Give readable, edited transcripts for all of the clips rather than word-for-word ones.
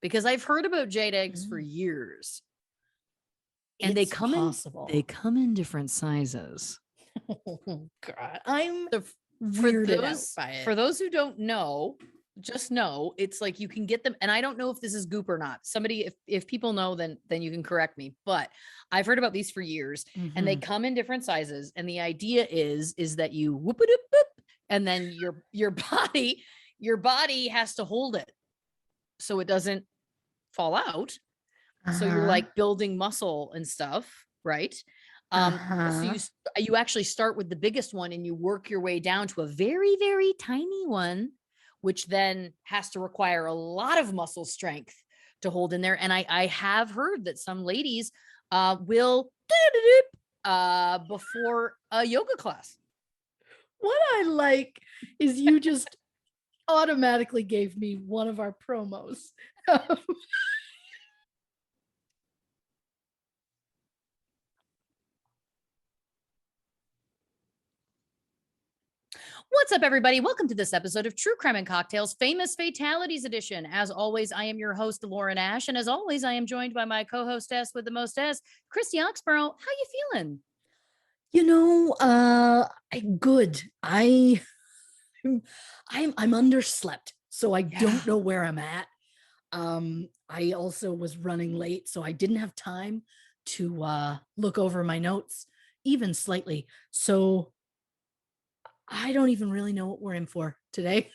because I've heard about jade eggs for years. And they come in different sizes. Oh God, I'm for those who don't know, just know it's like you can get them, and I don't know if this is goop or not. Somebody, if people know, then you can correct me. But I've heard about these for years, and they come in different sizes. And the idea is that you whoop it up, and then your body has to hold it so it doesn't fall out. So you're like building muscle and stuff, right? So you actually start with the biggest one and you work your way down to a very, very tiny one, which then has to require a lot of muscle strength to hold in there. And I have heard that some ladies will before a yoga class. What I like is you just automatically gave me one of our promos. What's up, everybody? Welcome to this episode of True Crime and Cocktails, Famous Fatalities Edition. As always, I am your host, Lauren Ash, and as always, I am joined by my co-hostess with the mostess, Christy Oxborrow. How you feeling? You know, good. I'm underslept, so I don't know where I'm at. I also was running late, so I didn't have time to look over my notes even slightly. So I don't even really know what we're in for today.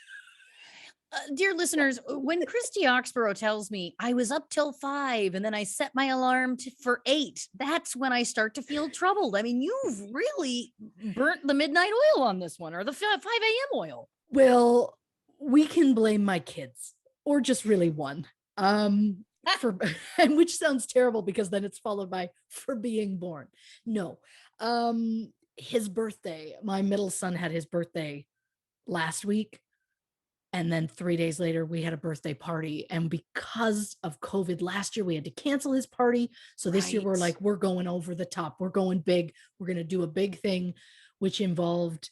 Dear listeners, when Christy Oxborrow tells me I was up till 5 and then I set my alarm for 8, that's when I start to feel troubled. I mean, you've really burnt the midnight oil on this one, or the 5 a.m. oil. Well, we can blame my kids, or just really one. For and which sounds terrible because then it's followed by for being born. No. His birthday, my middle son had his birthday last week. And then 3 days later, we had a birthday party. And because of COVID last year, we had to cancel his party. So this year we're like, we're going over the top. We're going big. We're going to do a big thing, which involved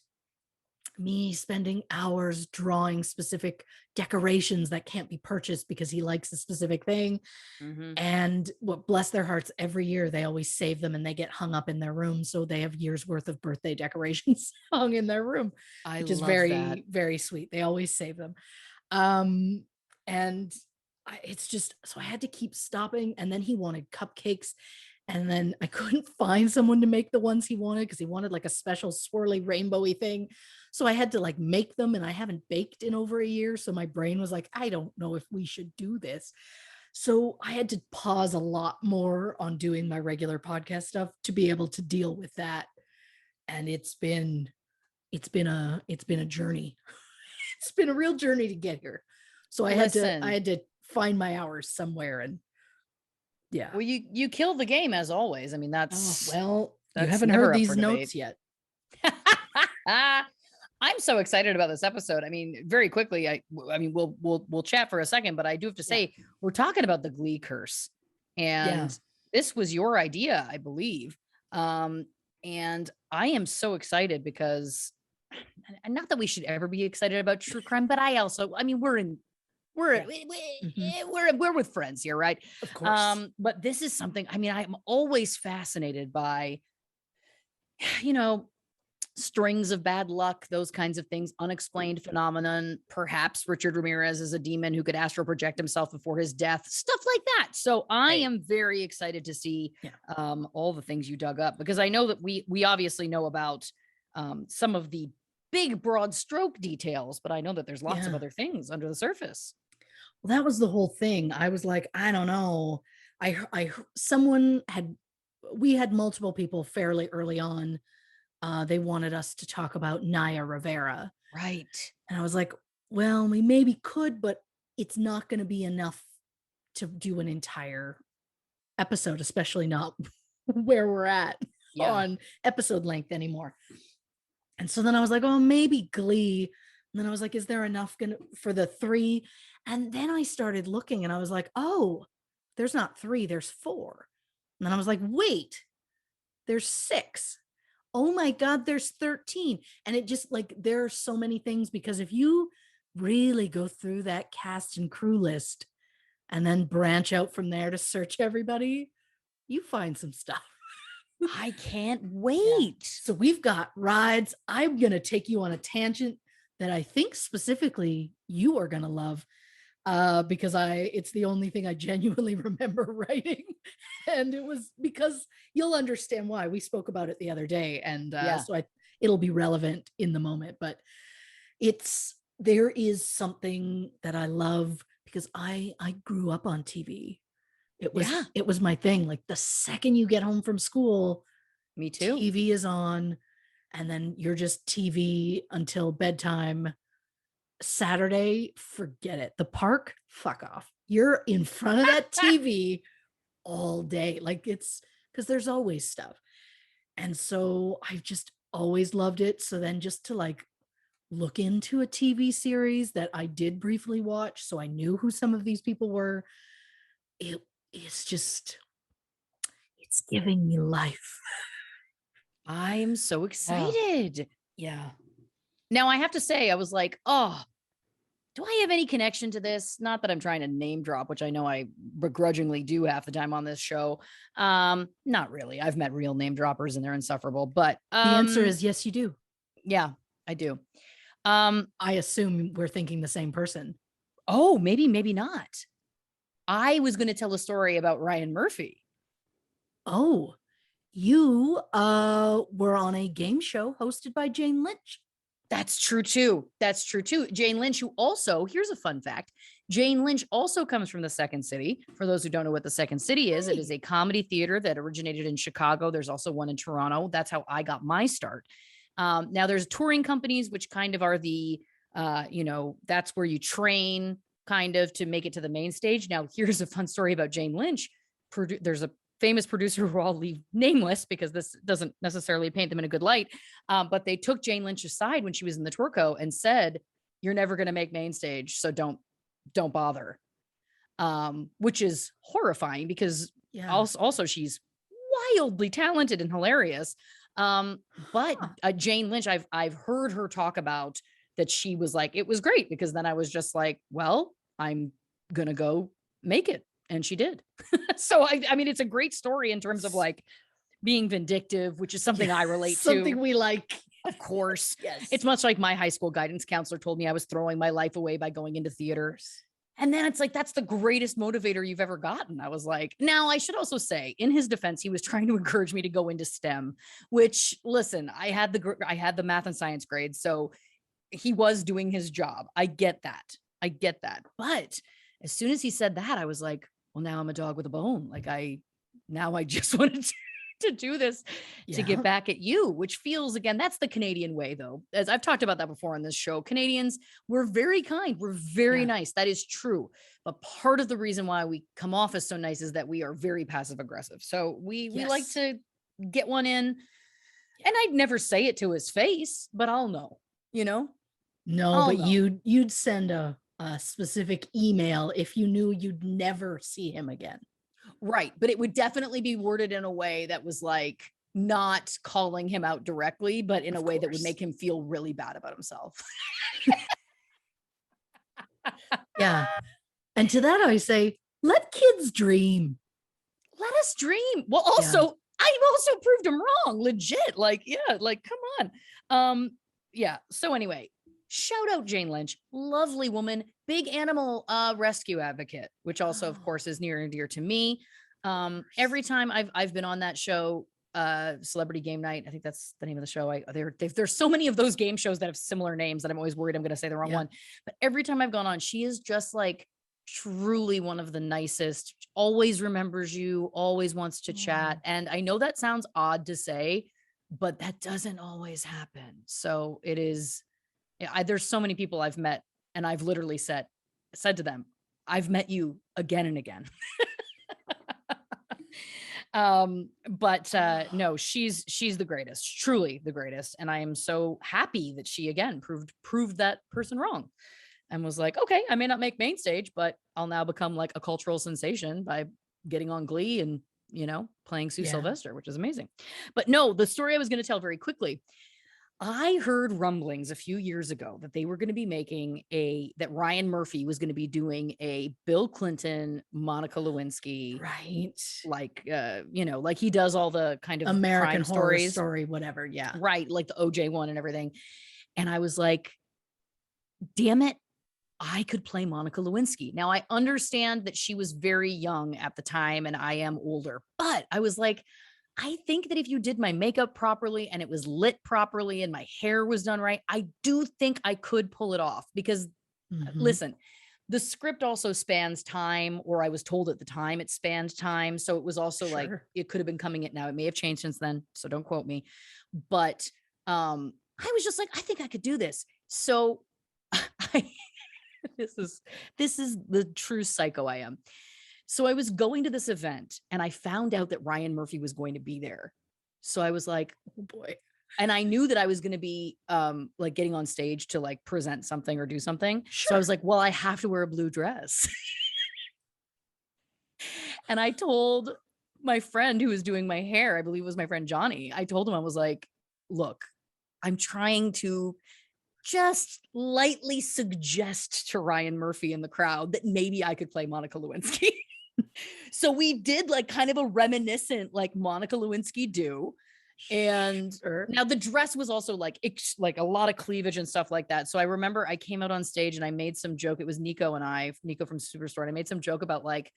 me spending hours drawing specific decorations that can't be purchased because he likes a specific thing. And what, bless their hearts, every year they always save them and they get hung up in their room. So they have years worth of birthday decorations hung in their room, which is very, very sweet. They always save them. It's just, so I had to keep stopping. And then he wanted cupcakes. And then I couldn't find someone to make the ones he wanted because he wanted like a special swirly rainbowy thing. So I had to like make them, and I haven't baked in over a year. So my brain was like, I don't know if we should do this. So I had to pause a lot more on doing my regular podcast stuff to be able to deal with that. And it's been a journey. It's been a real journey to get here. So I had to find my hours somewhere, and yeah. Well, you kill the game as always. I mean, that's you haven't heard these notes yet. I'm so excited about this episode. I mean, very quickly, I mean, we'll chat for a second, but I do have to say, we're talking about the Glee curse, and this was your idea, I believe. And I am so excited because, not that we should ever be excited about true crime, but I mean, we're with friends here, right? Of course. But this is something, I mean, I'm always fascinated by, strings of bad luck, those kinds of things, unexplained phenomenon. Perhaps Richard Ramirez is a demon who could astral project himself before his death, stuff like that. So I am very excited to see all the things you dug up, because I know that we obviously know about some of the big broad stroke details, but I know that there's lots of other things under the surface. Well, that was the whole thing. I was like, I don't know. We had multiple people fairly early on. They wanted us to talk about Naya Rivera. Right. And I was like, well, we maybe could, but it's not going to be enough to do an entire episode, especially not where we're at on episode length anymore. And so then I was like, oh, maybe Glee. And then I was like, is there enough for the 3? And then I started looking and I was like, oh, there's not 3, there's 4. And then I was like, wait, there's 6. Oh my God, there's 13. And it just like, there are so many things, because if you really go through that cast and crew list, and then branch out from there to search everybody, you find some stuff. I can't wait. Yeah. So we've got rides. I'm going to take you on a tangent that I think specifically you are going to love, because it's the only thing I genuinely remember writing. And it was because you'll understand why. We spoke about it the other day. And so it'll be relevant in the moment, but there is something that I love because I grew up on TV. It was my thing. Like the second you get home from school, me too. TV is on, and then you're just TV until bedtime. Saturday, forget it. The park, fuck off. You're in front of that TV all day. Like it's because there's always stuff. And so I've just always loved it. So then just to like look into a TV series that I did briefly watch, so I knew who some of these people were, it's giving me life. I'm so excited. Yeah. Now I have to say, I was like, oh, do I have any connection to this? Not that I'm trying to name drop, which I know I begrudgingly do half the time on this show. Not really. I've met real name droppers and they're insufferable, but the answer is yes, you do. Yeah, I do. I assume we're thinking the same person. Oh, maybe not. I was going to tell a story about Ryan Murphy. Oh, you were on a game show hosted by Jane Lynch. That's true too. Jane Lynch, who also, here's a fun fact. Jane Lynch also comes from the Second City. For those who don't know what the Second City is, it is a comedy theater that originated in Chicago. There's also one in Toronto. That's how I got my start. Now there's touring companies, which kind of are the, that's where you train kind of to make it to the main stage. Now here's a fun story about Jane Lynch. There's a famous producer who I'll leave nameless because this doesn't necessarily paint them in a good light. But they took Jane Lynch aside when she was in the Tourco and said, "You're never going to make main stage. So don't bother." Which is horrifying because also she's wildly talented and hilarious. But Jane Lynch, I've heard her talk about that. She was like, it was great because then I was just like, well, I'm going to go make it. And she did. So, I mean, it's a great story in terms of like being vindictive, which is something I relate to. Something we like. Of course. Yes. It's much like my high school guidance counselor told me I was throwing my life away by going into theater. And then it's like, that's the greatest motivator you've ever gotten. I was like, now I should also say in his defense, he was trying to encourage me to go into STEM, which listen, I had the math and science grades. So he was doing his job. I get that. But as soon as he said that, I was like, well, now I'm a dog with a bone. Like I just wanted to do this to get back at you, which feels, again, that's the Canadian way though. As I've talked about that before on this show, Canadians, we're very kind. We're very nice. That is true. But part of the reason why we come off as so nice is that we are very passive aggressive. So we like to get one in, and I'd never say it to his face, but I'll know, No, but you'd send a specific email if you knew you'd never see him again. Right. But it would definitely be worded in a way that was like not calling him out directly, but in a way that would make him feel really bad about himself. Yeah. And to that, I say, let kids dream. Let us dream. Well, also, I've also proved him wrong. Legit. Like, come on. So anyway, shout out Jane Lynch, lovely woman, big animal rescue advocate, which also, of course, is near and dear to me. Every time I've been on that show, Celebrity Game Night, I think that's the name of the show. There's so many of those game shows that have similar names that I'm always worried I'm going to say the wrong one. But every time I've gone on, she is just like truly one of the nicest, always remembers you, always wants to chat. And I know that sounds odd to say, but that doesn't always happen. So it is. There's so many people I've met and I've literally said to them, I've met you again and again. No, she's the greatest, truly the greatest. And I am so happy that she again proved that person wrong and was like, okay, I may not make main stage, but I'll now become like a cultural sensation by getting on Glee and, playing Sue Sylvester, which is amazing. But no, the story I was going to tell very quickly. I heard rumblings a few years ago that they were going to be making that Ryan Murphy was going to be doing a Bill Clinton, Monica Lewinsky, right? Like, like he does all the kind of American crime Horror stories, Story, whatever. Yeah. right. Like the OJ one and everything. And I was like, damn it, I could play Monica Lewinsky. Now I understand that she was very young at the time and I am older, but I was like, I think that if you did my makeup properly and it was lit properly and my hair was done right, I do think I could pull it off because listen, the script also spans time, or I was told at the time it spanned time. So it was also like, it could have been coming in now. It may have changed since then. So don't quote me, but I was just like, I think I could do this. So this is the true psycho I am. So I was going to this event and I found out that Ryan Murphy was going to be there. So I was like, oh boy. And I knew that I was going to be like getting on stage to like present something or do something. Sure. So I was like, well, I have to wear a blue dress. And I told my friend who was doing my hair, I believe it was my friend Johnny. I told him, I was like, look, I'm trying to just lightly suggest to Ryan Murphy in the crowd that maybe I could play Monica Lewinsky. So we did like kind of a reminiscent like Monica Lewinsky do. And now the dress was also like a lot of cleavage and stuff like that. So I remember I came out on stage and I made some joke. It was Nico from Superstore. And I made some joke about like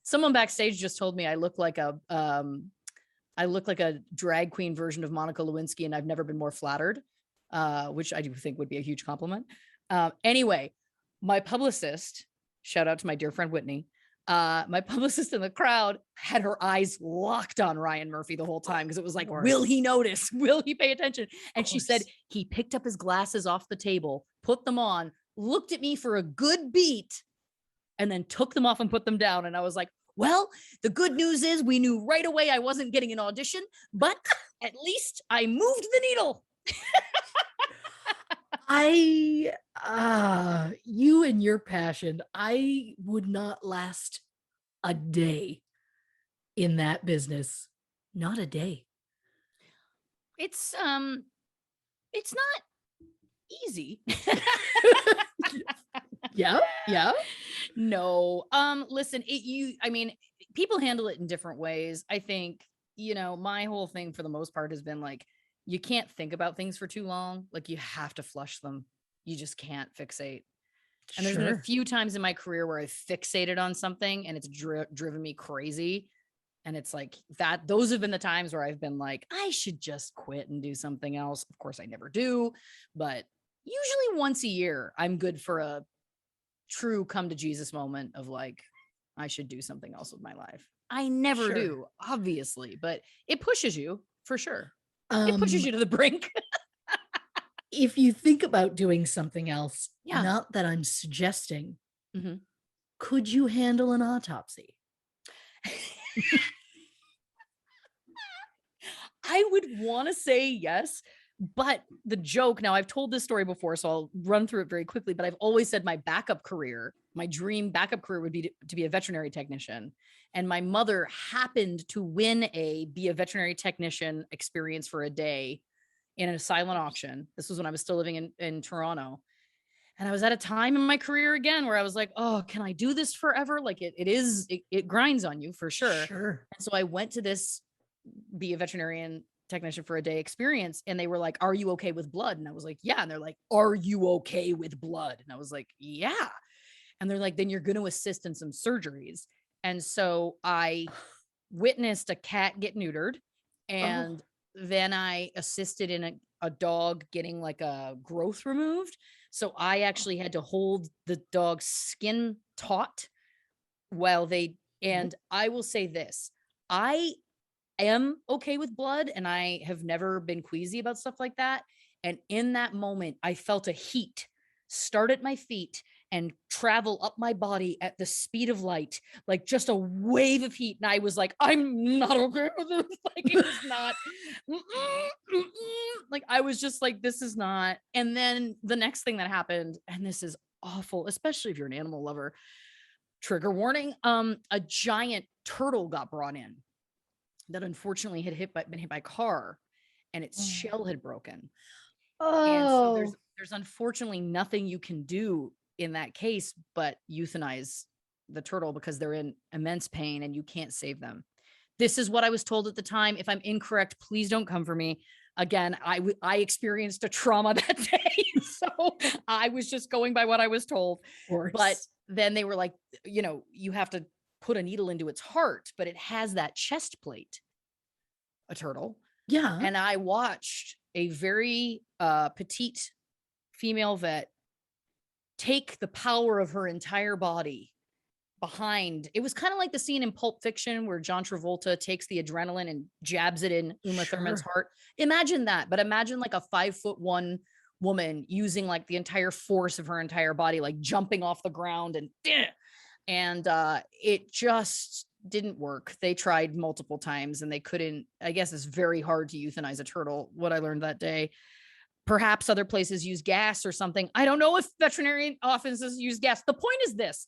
someone backstage just told me I look like a drag queen version of Monica Lewinsky. And I've never been more flattered, which I do think would be a huge compliment. Anyway, my publicist, shout out to my dear friend Whitney, my publicist in the crowd had her eyes locked on Ryan Murphy the whole time because it was like, will he notice? Will he pay attention? And she said he picked up his glasses off the table, put them on, looked at me for a good beat, and then took them off and put them down. And I was like, well, the good news is we knew right away I wasn't getting an audition, but at least I moved the needle. You and your passion, I would not last a day in that business. Not a day. It's not easy. Yeah. No. Listen, people handle it in different ways. I think, my whole thing for the most part has been like, you can't think about things for too long. Like you have to flush them. You just can't fixate. And there's been a few times in my career where I've fixated on something and it's driven me crazy. And it's like that. Those have been the times where I've been like, I should just quit and do something else. Of course I never do, but usually once a year, I'm good for a true come to Jesus moment of like, I should do something else with my life. I never do, obviously, but it pushes you for sure. It pushes you to the brink. If you think about doing something else, not that I'm suggesting, could you handle an autopsy? I would want to say yes, but the joke, now I've told this story before, so I'll run through it very quickly, but I've always said my dream backup career would be to be a veterinary technician. And my mother happened to be a veterinary technician experience for a day in a silent auction. This was when I was still living in Toronto. And I was at a time in my career again where I was like, oh, can I do this forever? Like it grinds on you for sure. And so I went to this be a veterinarian technician for a day experience. And they were like, are you okay with blood? And I was like, yeah. And they're like, are you okay with blood? And I was like, yeah. And they're like, then you're going to assist in some surgeries. And so I witnessed a cat get neutered. And then I assisted in a dog getting like a growth removed. So I actually had to hold the dog's skin taut and I will say this, I am okay with blood and I have never been queasy about stuff like that. And in that moment, I felt a heat start at my feet and travel up my body at the speed of light, like just a wave of heat. And I was like, I'm not okay with this. Like it was not, like I was just like, this is not. And then the next thing that happened, and this is awful, especially if you're an animal lover, trigger warning, a giant turtle got brought in that unfortunately had been hit by a car and its shell had broken. And so Oh, there's unfortunately nothing you can do in that case but euthanize the turtle because they're in immense pain and you can't save them. This is what I was told at the time. If I'm incorrect, please don't come for me. Again, I experienced a trauma that day. So I was just going by what I was told. of course. But then they were like, you have to put a needle into its heart, but it has that chest plate, a turtle. Yeah. And I watched a very petite female vet take the power of her entire body behind. It was kind of like the scene in Pulp Fiction where John Travolta takes the adrenaline and jabs it in Uma Thurman's heart. Imagine that, but imagine like a 5'1" woman using like the entire force of her entire body, like jumping off the ground and it just didn't work. They tried multiple times and they couldn't. I guess it's very hard to euthanize a turtle, what I learned that day. Perhaps other places use gas or something. I don't know if veterinarian offices use gas. The point is this.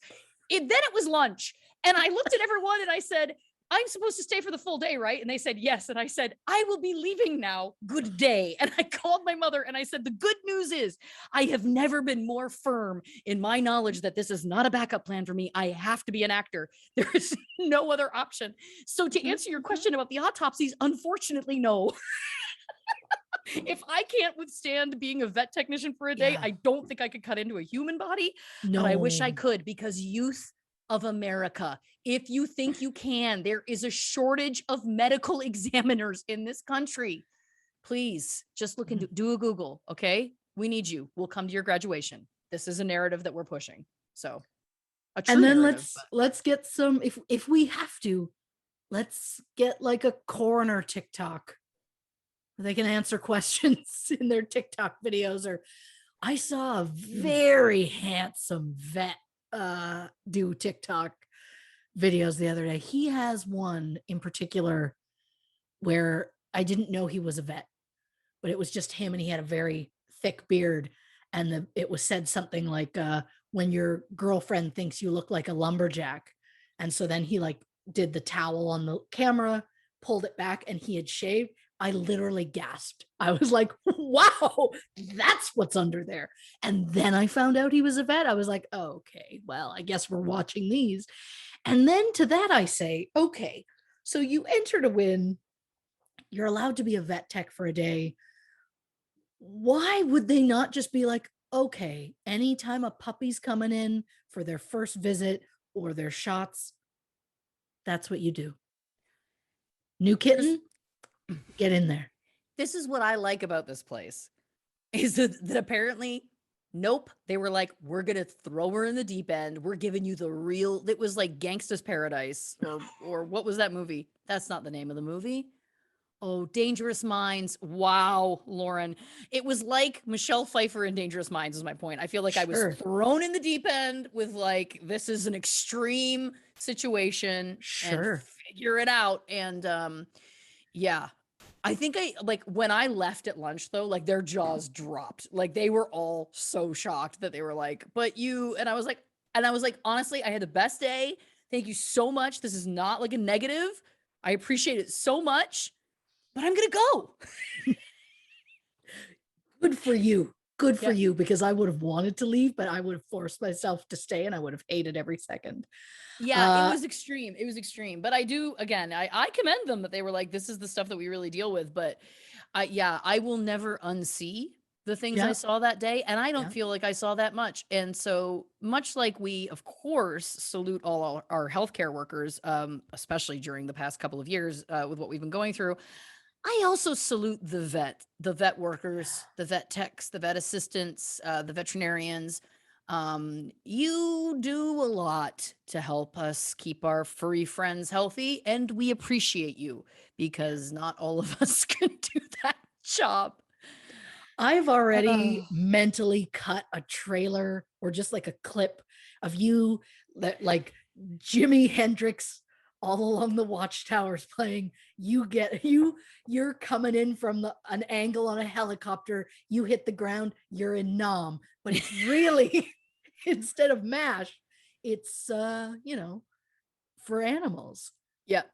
Then it was lunch. And I looked at everyone and I said, I'm supposed to stay for the full day, right? And they said, yes. And I said, I will be leaving now. Good day. And I called my mother and I said, the good news is I have never been more firm in my knowledge that this is not a backup plan for me. I have to be an actor. There is no other option. So to answer your question about the autopsies, unfortunately, no. If I can't withstand being a vet technician for a day, I don't think I could cut into a human body, but I wish I could, because youth of America, if you think you can, there is a shortage of medical examiners in this country. Please just look into, do a Google. Okay. We need you. We'll come to your graduation. This is a narrative that we're pushing. So and then let's get some, if we have to, let's get like a coroner TikTok. They can answer questions in their TikTok videos. Or I saw a very handsome vet do TikTok videos the other day. He has one in particular where I didn't know he was a vet, but it was just him and he had a very thick beard. And it was said something like, when your girlfriend thinks you look like a lumberjack. And so then he like did the towel on the camera, pulled it back, and he had shaved. I literally gasped. I was like, wow, that's what's under there. And then I found out he was a vet. I was like, oh, okay, well, I guess we're watching these. And then to that I say, okay, so you enter to win. You're allowed to be a vet tech for a day. Why would they not just be like, okay, anytime a puppy's coming in for their first visit or their shots, that's what you do. New kitten, get in there. This is what I like about this place, is that apparently, nope, they were like, we're going to throw her in the deep end. We're giving you the real, it was like Gangsta's Paradise or what was that movie? That's not the name of the movie. Oh, Dangerous Minds. Wow, Lauren. It was like Michelle Pfeiffer in Dangerous Minds is my point. I feel like I was thrown in the deep end with like, this is an extreme situation. And figure it out. And yeah, I think when I left at lunch though, like their jaws dropped. Like they were all so shocked that they were like, but you, and I was like, honestly, I had the best day. Thank you so much. This is not like a negative. I appreciate it so much. But I'm going to go. Good for you. Good for you, because I would have wanted to leave, but I would have forced myself to stay and I would have hated every second. Yeah, it was extreme. It was extreme. But I do, again, I commend them that they were like, this is the stuff that we really deal with. But I will never unsee the things I saw that day. And I don't feel like I saw that much. And so much like we, of course, salute all our healthcare workers, especially during the past couple of years with what we've been going through. I also salute the vet workers, the vet techs, the vet assistants, the veterinarians. You do a lot to help us keep our furry friends healthy, and we appreciate you, because not all of us can do that job. I've already mentally cut a trailer or just like a clip of you that like Jimi Hendrix all along the watchtowers playing. You're coming in from an angle on a helicopter, you hit the ground, you're in Nam, but it's really instead of MASH, it's for animals. Yep.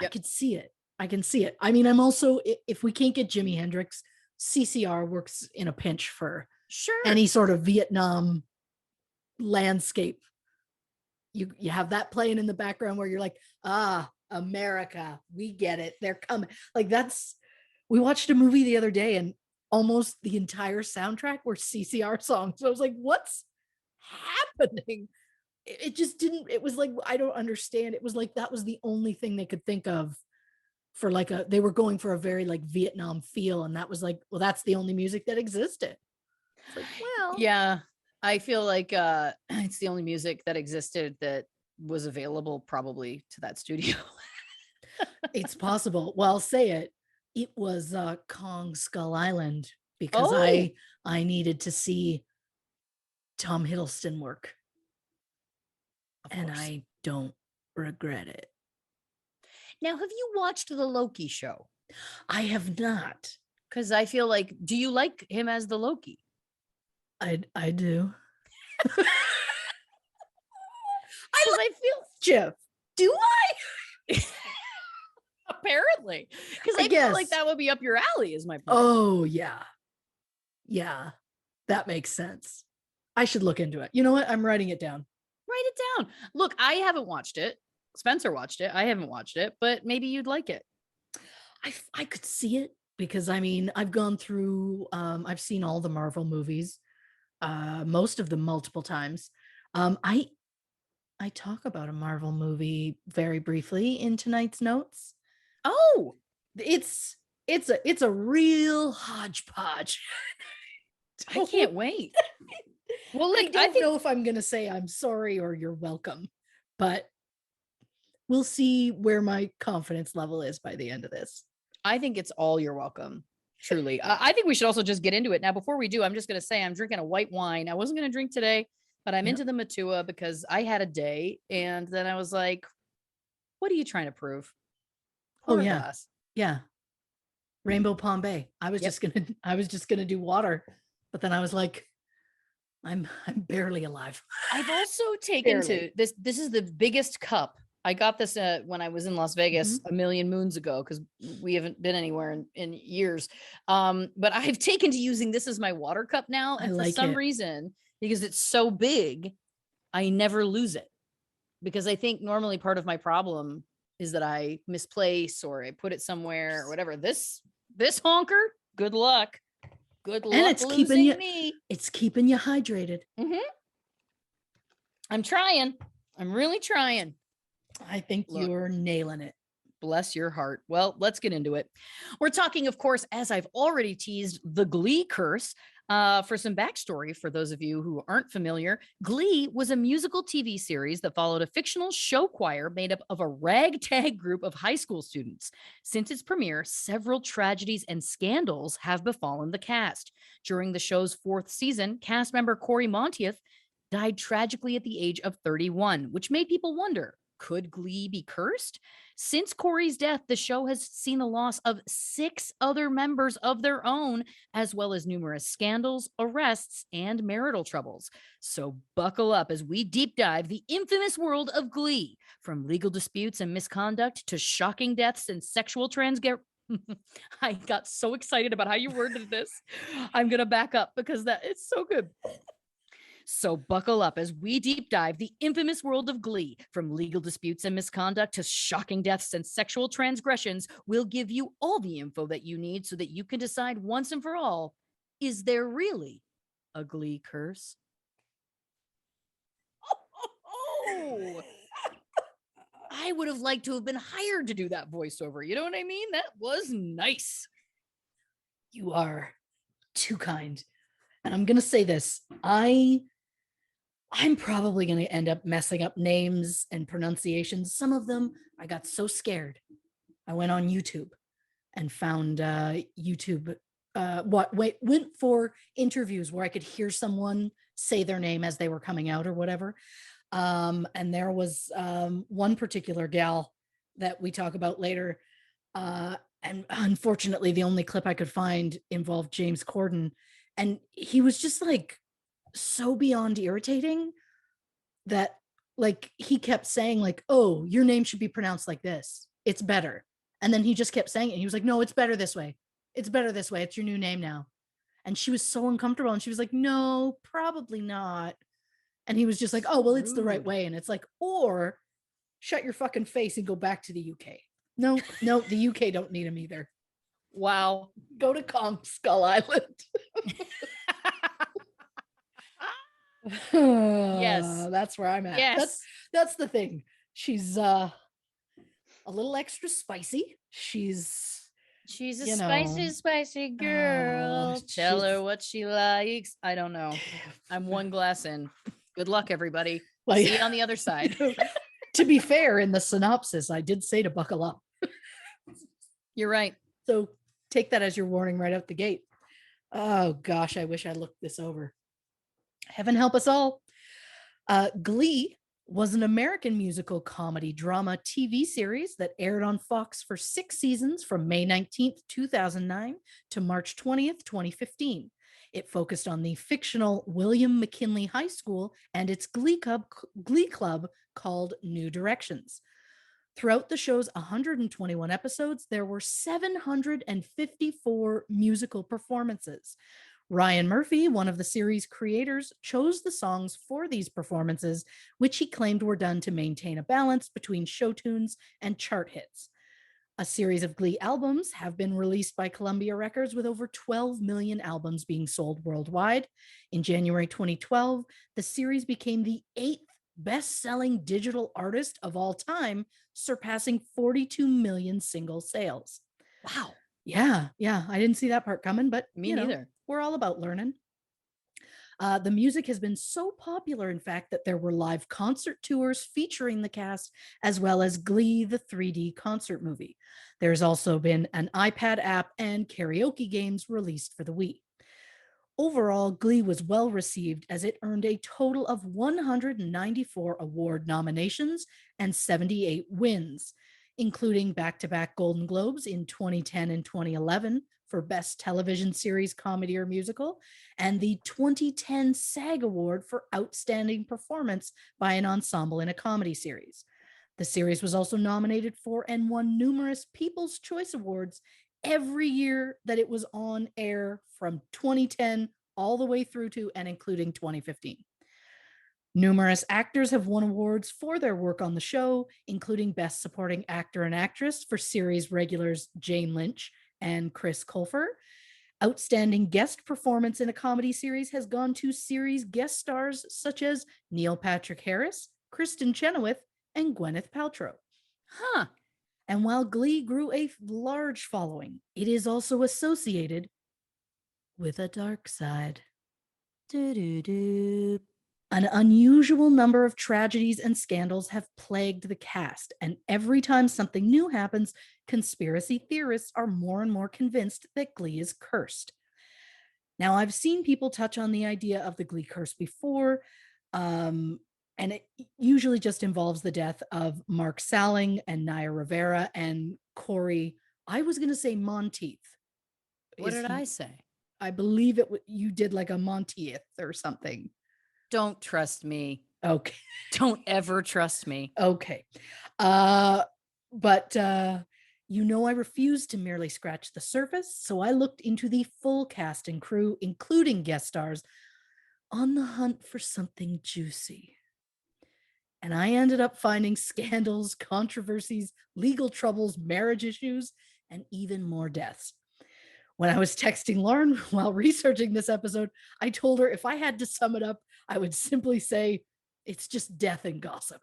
I can see it. I mean, I'm also, if we can't get Jimi Hendrix, CCR works in a pinch for Sure. any sort of Vietnam landscape. You have that playing in the background where you're like, America, we get it. They're coming. Like we watched a movie the other day and almost the entire soundtrack were CCR songs. So I was like, what's happening? It just didn't, it was like, I don't understand. It was like, that was the only thing they could think of for like they were going for a very like Vietnam feel. And that was like, well, that's the only music that existed. It's like, well, yeah, I feel like it's the only music that existed that was available probably to that studio. it's possible. Well, I'll say it. It was Kong Skull Island because Oh. I needed to see Tom Hiddleston work. And I don't regret it. Now, have you watched the Loki show? I have not. Because I feel like, do you like him as the Loki? I do. I feel, Jeff, do I? Apparently, because I feel like that would be up your alley, is my point. Oh, yeah. Yeah, that makes sense. I should look into it. You know what? I'm writing it down. Write it down. Look, I haven't watched it. Spencer watched it. I haven't watched it, but maybe you'd like it. I could see it because I mean, I've gone through, I've seen all the Marvel movies, most of them multiple times. I talk about a Marvel movie very briefly in tonight's notes. Oh, it's a real hodgepodge. I can't wait. Well, like, I don't know if I'm going to say I'm sorry or you're welcome, but we'll see where my confidence level is by the end of this. I think it's all you're welcome. Truly. I think we should also just get into it. Now, before we do, I'm just going to say I'm drinking a white wine. I wasn't going to drink today, but I'm into the Matua because I had a day. And then I was like, what are you trying to prove? Oh, yeah. Glass. Yeah. Rainbow Palm Bay. I was just going to do water, but then I was like, I'm barely alive. I've also taken to this. This is the biggest cup. I got this when I was in Las Vegas a million moons ago because we haven't been anywhere in years. But I've taken to using this as my water cup now. And for some reason, because it's so big, I never lose it. Because I think normally part of my problem is that I misplace or I put it somewhere or whatever. This honker, good luck. Good luck. And it's keeping you hydrated. I'm trying. I'm really trying. I think you're nailing it. Bless your heart. Well, let's get into it. We're talking, of course, as I've already teased, the Glee curse. For some backstory, for those of you who aren't familiar, Glee was a musical TV series that followed a fictional show choir made up of a ragtag group of high school students. Since its premiere, several tragedies and scandals have befallen the cast. During the show's fourth season, cast member Corey Monteith died tragically at the age of 31, which made people wonder, could Glee be cursed? Since Corey's death, the show has seen the loss of 6 other members of their own, as well as numerous scandals, arrests, and marital troubles. So buckle up as we deep dive the infamous world of Glee, from legal disputes and misconduct to shocking deaths and sexual I got so excited about how you worded this. I'm going to back up because it's so good. So buckle up as we deep dive the infamous world of Glee, from legal disputes and misconduct to shocking deaths and sexual transgressions. We'll give you all the info that you need so that you can decide once and for all, is there really a Glee curse? Oh, I would have liked to have been hired to do that voiceover. You know what I mean? That was nice. You are too kind. And I'm going to say this. I'm probably going to end up messing up names and pronunciations. Some of them, I got so scared. I went on YouTube and found went for interviews where I could hear someone say their name as they were coming out or whatever. And there was one particular gal that we talk about later. And unfortunately, the only clip I could find involved James Corden. And he was just like, so beyond irritating that like he kept saying like, oh, your name should be pronounced like this, it's better. And then he just kept saying it. He was like, no, it's better this way. It's better this way. It's your new name now. And she was so uncomfortable. And she was like, no, probably not. And he was just like, oh, well, it's the right way. And it's like, or shut your fucking face and go back to the UK. No, the UK don't need him either. Wow. Go to Kong Skull Island. Yes. That's where I'm at. Yes. That's the thing. She's a little extra spicy. She's a spicy girl. Tell her what she likes. I don't know. I'm one glass in. Good luck, everybody. See you on the other side. To be fair, in the synopsis, I did say to buckle up. You're right. So take that as your warning right out the gate. Oh gosh, I wish I looked this over. Heaven help us all. Glee was an American musical comedy drama TV series that aired on Fox for 6 seasons from May 19th, 2009 to March 20th, 2015. It focused on the fictional William McKinley High School and its Glee club called New Directions. Throughout the show's 121 episodes, there were 754 musical performances. Ryan Murphy, one of the series' creators, chose the songs for these performances, which he claimed were done to maintain a balance between show tunes and chart hits. A series of Glee albums have been released by Columbia Records, with over 12 million albums being sold worldwide. In January 2012, the series became the 8th best-selling digital artist of all time, surpassing 42 million single sales. Wow. Yeah. I didn't see that part coming, but me neither. We're all about learning. The music has been so popular, in fact, that there were live concert tours featuring the cast, as well as Glee, the 3D concert movie. There's also been an iPad app and karaoke games released for the Wii. Overall, Glee was well received, as it earned a total of 194 award nominations and 78 wins, including back-to-back Golden Globes in 2010 and 2011 for Best Television Series, Comedy or Musical, and the 2010 SAG Award for Outstanding Performance by an Ensemble in a Comedy Series. The series was also nominated for and won numerous People's Choice Awards every year that it was on air, from 2010 all the way through to and including 2015. Numerous actors have won awards for their work on the show, including Best Supporting Actor and Actress for series regulars Jane Lynch and Chris Colfer. Outstanding guest performance in a comedy series has gone to series guest stars such as Neil Patrick Harris, Kristen Chenoweth, and Gwyneth Paltrow. And while Glee grew a large following, it is also associated with a dark side. An unusual number of tragedies and scandals have plagued the cast, and every time something new happens, conspiracy theorists are more and more convinced that Glee is cursed. Now, I've seen people touch on the idea of the Glee curse before, and it usually just involves the death of Mark Salling and Naya Rivera and Corey. I was going to say Monteith. What did I say? I believe you did like a Monteith or something. Don't trust me. Okay. Don't ever trust me. Okay. But I refused to merely scratch the surface, so I looked into the full cast and crew, including guest stars, on the hunt for something juicy. And I ended up finding scandals, controversies, legal troubles, marriage issues, and even more deaths. When I was texting Lauren while researching this episode, I told her if I had to sum it up, I would simply say it's just death and gossip.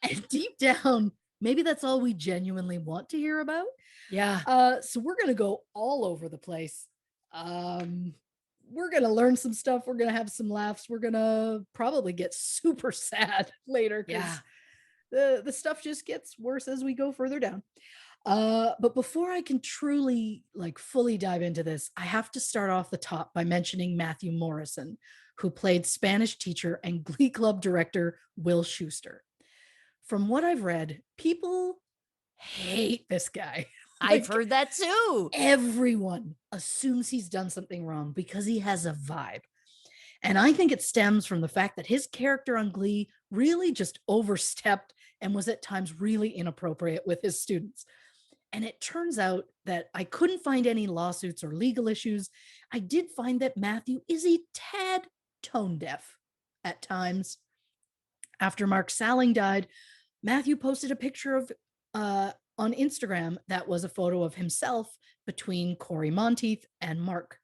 And deep down, maybe that's all we genuinely want to hear about. Yeah. So we're going to go all over the place. We're going to learn some stuff. We're going to have some laughs. We're going to probably get super sad later, because the stuff just gets worse as we go further down. But before I can truly fully dive into this, I have to start off the top by mentioning Matthew Morrison, who played Spanish teacher and Glee Club director Will Schuester. From what I've read, people hate this guy. I've heard that too. Everyone assumes he's done something wrong because he has a vibe. And I think it stems from the fact that his character on Glee really just overstepped and was at times really inappropriate with his students. And it turns out that I couldn't find any lawsuits or legal issues. I did find that Matthew is a tad tone deaf at times. After Mark Salling died, Matthew posted a picture of on Instagram that was a photo of himself between Corey Monteith and Mark.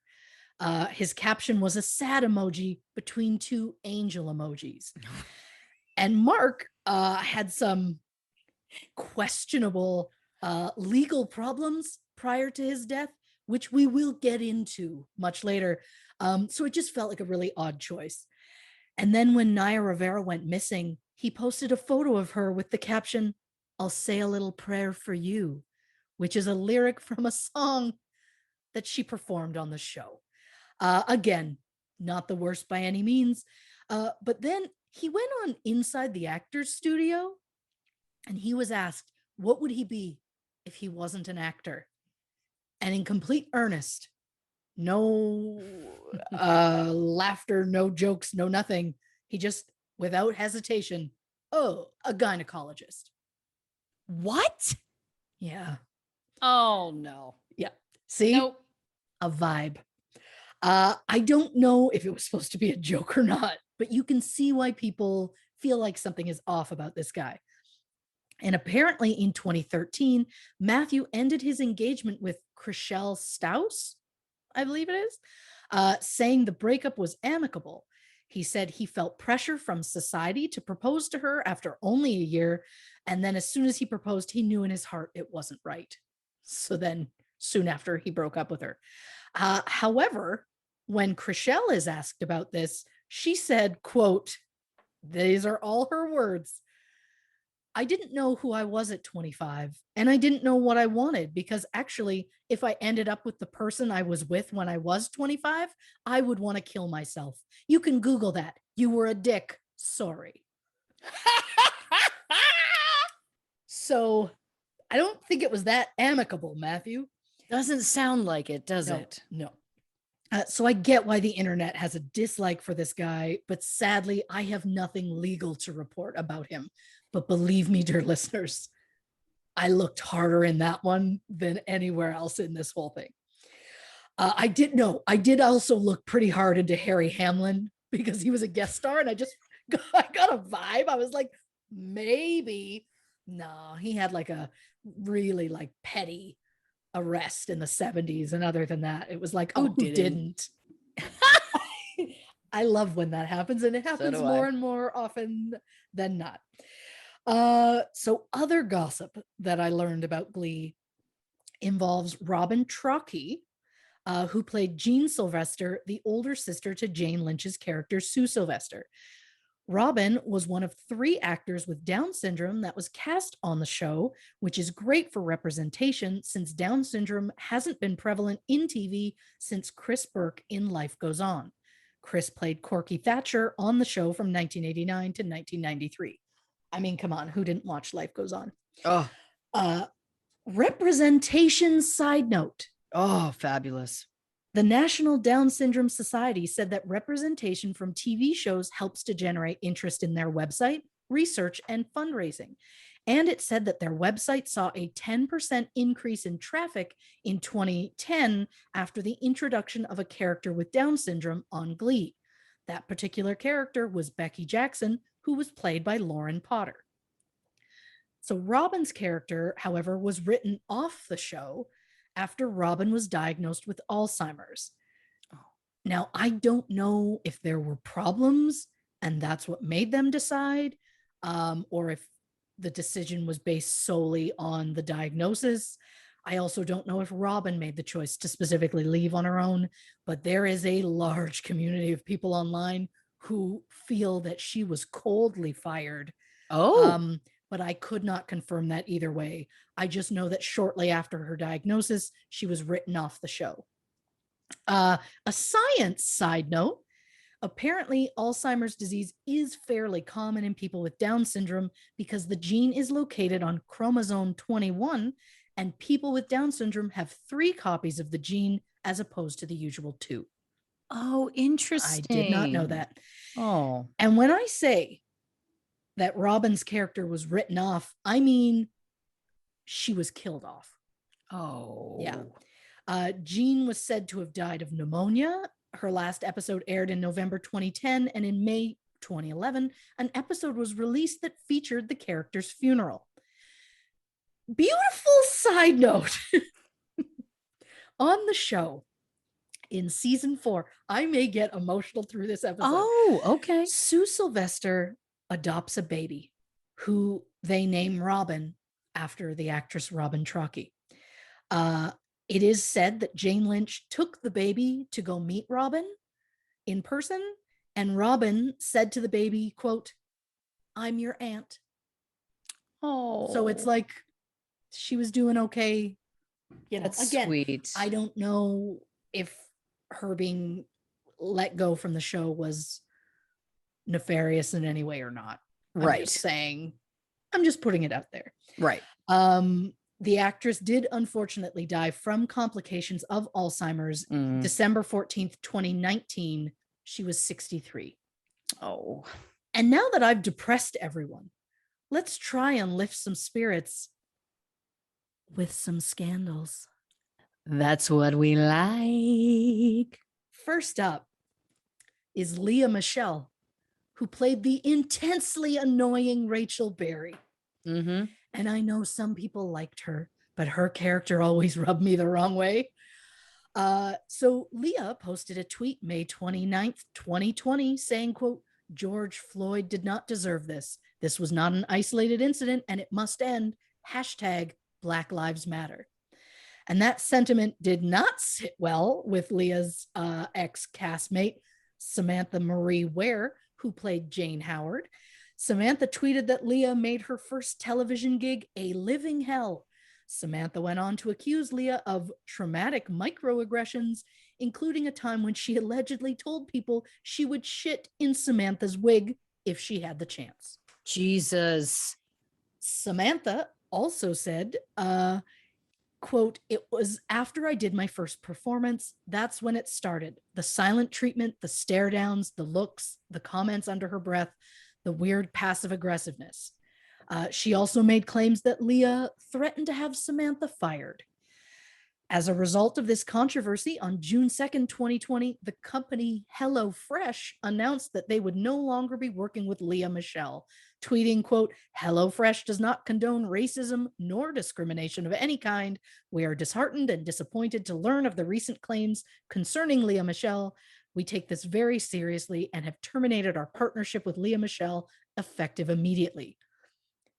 His caption was a sad emoji between two angel emojis. And Mark had some questionable legal problems prior to his death, which we will get into much later. So it just felt like a really odd choice. And then when Naya Rivera went missing, he posted a photo of her with the caption, "I'll say a little prayer for you," which is a lyric from a song that she performed on the show. Again, not the worst by any means. But then he went on Inside the Actors Studio and he was asked, what would he be if he wasn't an actor? And in complete earnest, no laughter, no jokes, no nothing. He just, without hesitation, a gynecologist. What? Yeah. Oh, no. Yeah. See? Nope. A vibe. I don't know if it was supposed to be a joke or not, but you can see why people feel like something is off about this guy. And apparently in 2013, Matthew ended his engagement with Chriselle Staus, I believe it is, saying the breakup was amicable. He said he felt pressure from society to propose to her after only a year. And then as soon as he proposed, he knew in his heart it wasn't right. So then soon after, he broke up with her. However, when Chriselle is asked about this, she said, quote, these are all her words, "I didn't know who I was at 25, and I didn't know what I wanted, because actually, if I ended up with the person I was with when I was 25, I would want to kill myself. You can Google that. You were a dick. Sorry." So I don't think it was that amicable, Matthew. Doesn't sound like it, does it? No. So I get why the internet has a dislike for this guy, but sadly, I have nothing legal to report about him. But believe me, dear listeners, I looked harder in that one than anywhere else in this whole thing. I did also look pretty hard into Harry Hamlin because he was a guest star, and I got a vibe. I was like, maybe. No, he had like a really like petty arrest in the 70s, and other than that, it was like, who didn't? I love when that happens, and it happens more and more often than not. So other gossip that I learned about Glee involves Robin Trocchi, who played Jean Sylvester, the older sister to Jane Lynch's character Sue Sylvester. Robin was one of 3 actors with Down syndrome that was cast on the show, which is great for representation since Down syndrome hasn't been prevalent in TV since Chris Burke in Life Goes On. Chris played Corky Thatcher on the show from 1989 to 1993. I mean, come on, who didn't watch Life Goes On? Oh. Representation side note. Oh, fabulous. The National Down Syndrome Society said that representation from TV shows helps to generate interest in their website, research, and fundraising. And it said that their website saw a 10% increase in traffic in 2010 after the introduction of a character with Down syndrome on Glee. That particular character was Becky Jackson, who was played by Lauren Potter. So Robin's character, however, was written off the show after Robin was diagnosed with Alzheimer's. Now, I don't know if there were problems and that's what made them decide, or if the decision was based solely on the diagnosis. I also don't know if Robin made the choice to specifically leave on her own, but there is a large community of people online who feel that she was coldly fired. But I could not confirm that either way. I just know that shortly after her diagnosis, she was written off the show. A science side note, apparently Alzheimer's disease is fairly common in people with Down syndrome because the gene is located on chromosome 21, and people with Down syndrome have 3 copies of the gene as opposed to the usual 2. Oh, interesting. I did not know that. Oh. And when I say that Robin's character was written off, I mean she was killed off. Oh. Yeah. Jean was said to have died of pneumonia. Her last episode aired in November 2010, and in May 2011, an episode was released that featured the character's funeral. Beautiful side note. On the show, in season 4, I may get emotional through this episode. Oh, okay. Sue Sylvester adopts a baby who they name Robin after the actress Robin Trocchi. It is said that Jane Lynch took the baby to go meet Robin in person, and Robin said to the baby, quote, "I'm your aunt." Oh. So it's like she was doing okay. You know, that's again, sweet. I don't know if her being let go from the show was nefarious in any way or not. Right. I'm just saying, I'm just putting it out there. Right. The actress did unfortunately die from complications of Alzheimer's December 14th, 2019. She was 63. Oh. And now that I've depressed everyone, let's try and lift some spirits with some scandals. That's what we like. First up is Leah Michele, who played the intensely annoying Rachel Berry. Mm-hmm. And I know some people liked her, but her character always rubbed me the wrong way. So Leah posted a tweet May 29th, 2020, saying, quote, "George Floyd did not deserve this. This was not an isolated incident and it must end. Hashtag Black Lives Matter." And that sentiment did not sit well with Leah's ex-castmate, Samantha Marie Ware, who played Jane Howard. Samantha tweeted that Leah made her first television gig a living hell. Samantha went on to accuse Leah of traumatic microaggressions, including a time when she allegedly told people she would shit in Samantha's wig if she had the chance. Jesus. Samantha also said, quote, "It was after I did my first performance. That's when it started. The silent treatment, the stare downs, the looks, the comments under her breath, the weird passive aggressiveness." She also made claims that Leah threatened to have Samantha fired. As a result of this controversy, on June 2nd, 2020, the company HelloFresh announced that they would no longer be working with Leah Michele, tweeting, quote, "HelloFresh does not condone racism nor discrimination of any kind. We are disheartened and disappointed to learn of the recent claims concerning Leah Michele. We take this very seriously and have terminated our partnership with Leah Michele effective immediately."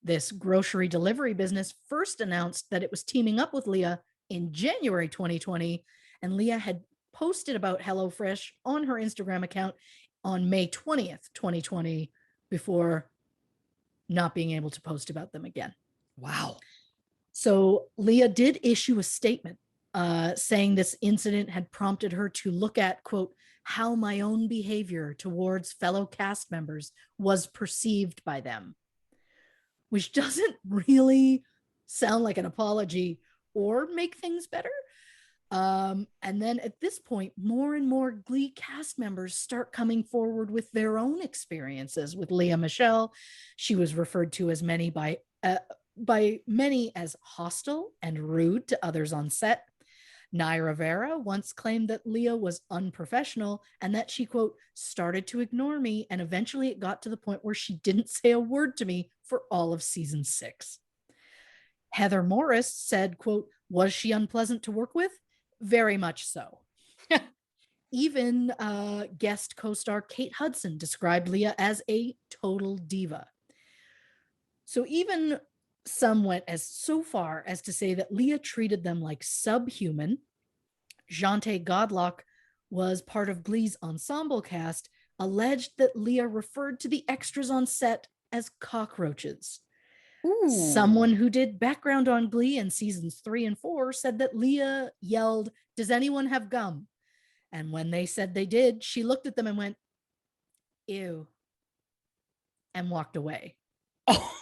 This grocery delivery business first announced that it was teaming up with Leah in January 2020, and Leah had posted about HelloFresh on her Instagram account on May 20th, 2020, before not being able to post about them again. Wow. So Leah did issue a statement saying this incident had prompted her to look at, quote, "how my own behavior towards fellow cast members was perceived by them," which doesn't really sound like an apology or make things better. And then at this point, more and more Glee cast members start coming forward with their own experiences with Leah Michele. She was referred to as by many as hostile and rude to others on set. Naira Vera once claimed that Leah was unprofessional and that she, quote, "started to ignore me, and eventually it got to the point where she didn't say a word to me for all of season 6. Heather Morris said, quote, "was she unpleasant to work with? Very much so." Even guest co-star Kate Hudson described Leah as a total diva. So even some went so far as to say that Leah treated them like subhuman. Jante Godlock was part of Glee's ensemble cast, alleged that Leah referred to the extras on set as cockroaches. Ooh. Someone who did background on Glee in seasons 3 and 4 said that Leah yelled, "Does anyone have gum?" And when they said they did, she looked at them and went, "Ew," and walked away. Oh,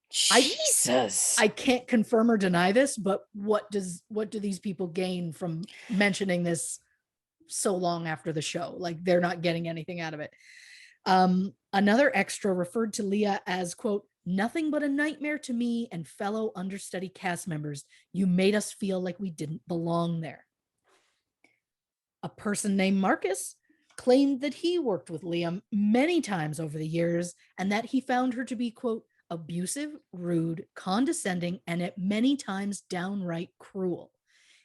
Jesus. I can't confirm or deny this, but what do these people gain from mentioning this so long after the show? Like, they're not getting anything out of it. Another extra referred to Leah as, quote, Nothing but a nightmare to me and fellow understudy cast members. You made us feel like we didn't belong there. A person named Marcus claimed that he worked with Liam many times over the years and that he found her to be, quote, abusive, rude, condescending, and at many times downright cruel.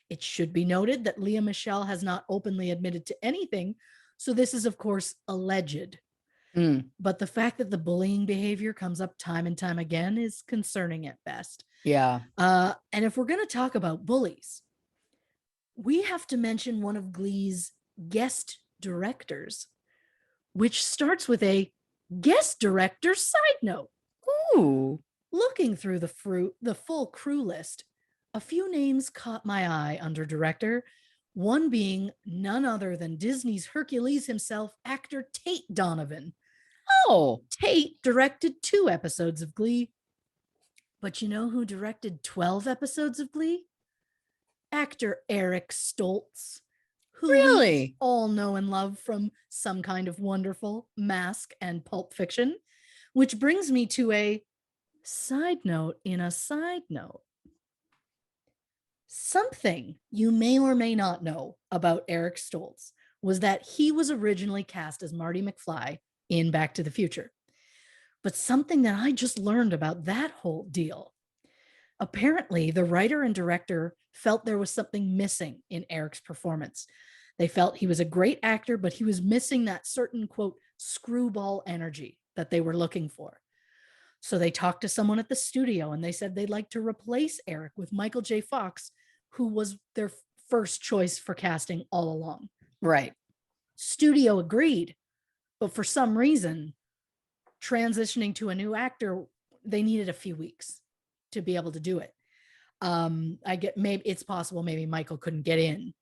It should be noted that Leah Michelle has not openly admitted to anything, so this is, of course, alleged. But the fact that the bullying behavior comes up time and time again is concerning at best. Yeah. And if we're going to talk about bullies, we have to mention one of Glee's guest directors, which starts with a guest director side note. Ooh. Looking through the full crew list, a few names caught my eye under director, one being none other than Disney's Hercules himself, actor Tate Donovan. Oh. Tate directed 2 episodes of Glee. But you know who directed 12 episodes of Glee? Actor Eric Stoltz, who we all know and love from Some Kind of Wonderful, Mask, and Pulp Fiction, which brings me to a side note in a side note. Something you may or may not know about Eric Stoltz was that he was originally cast as Marty McFly in Back to the Future. But something that I just learned about that whole deal. Apparently, the writer and director felt there was something missing in Eric's performance. They felt he was a great actor, but he was missing that certain, quote, screwball energy that they were looking for. So they talked to someone at the studio and they said they'd like to replace Eric with Michael J. Fox, who was their first choice for casting all along. Right. Studio agreed, but for some reason, transitioning to a new actor, they needed a few weeks to be able to do it. Maybe it's possible maybe Michael couldn't get in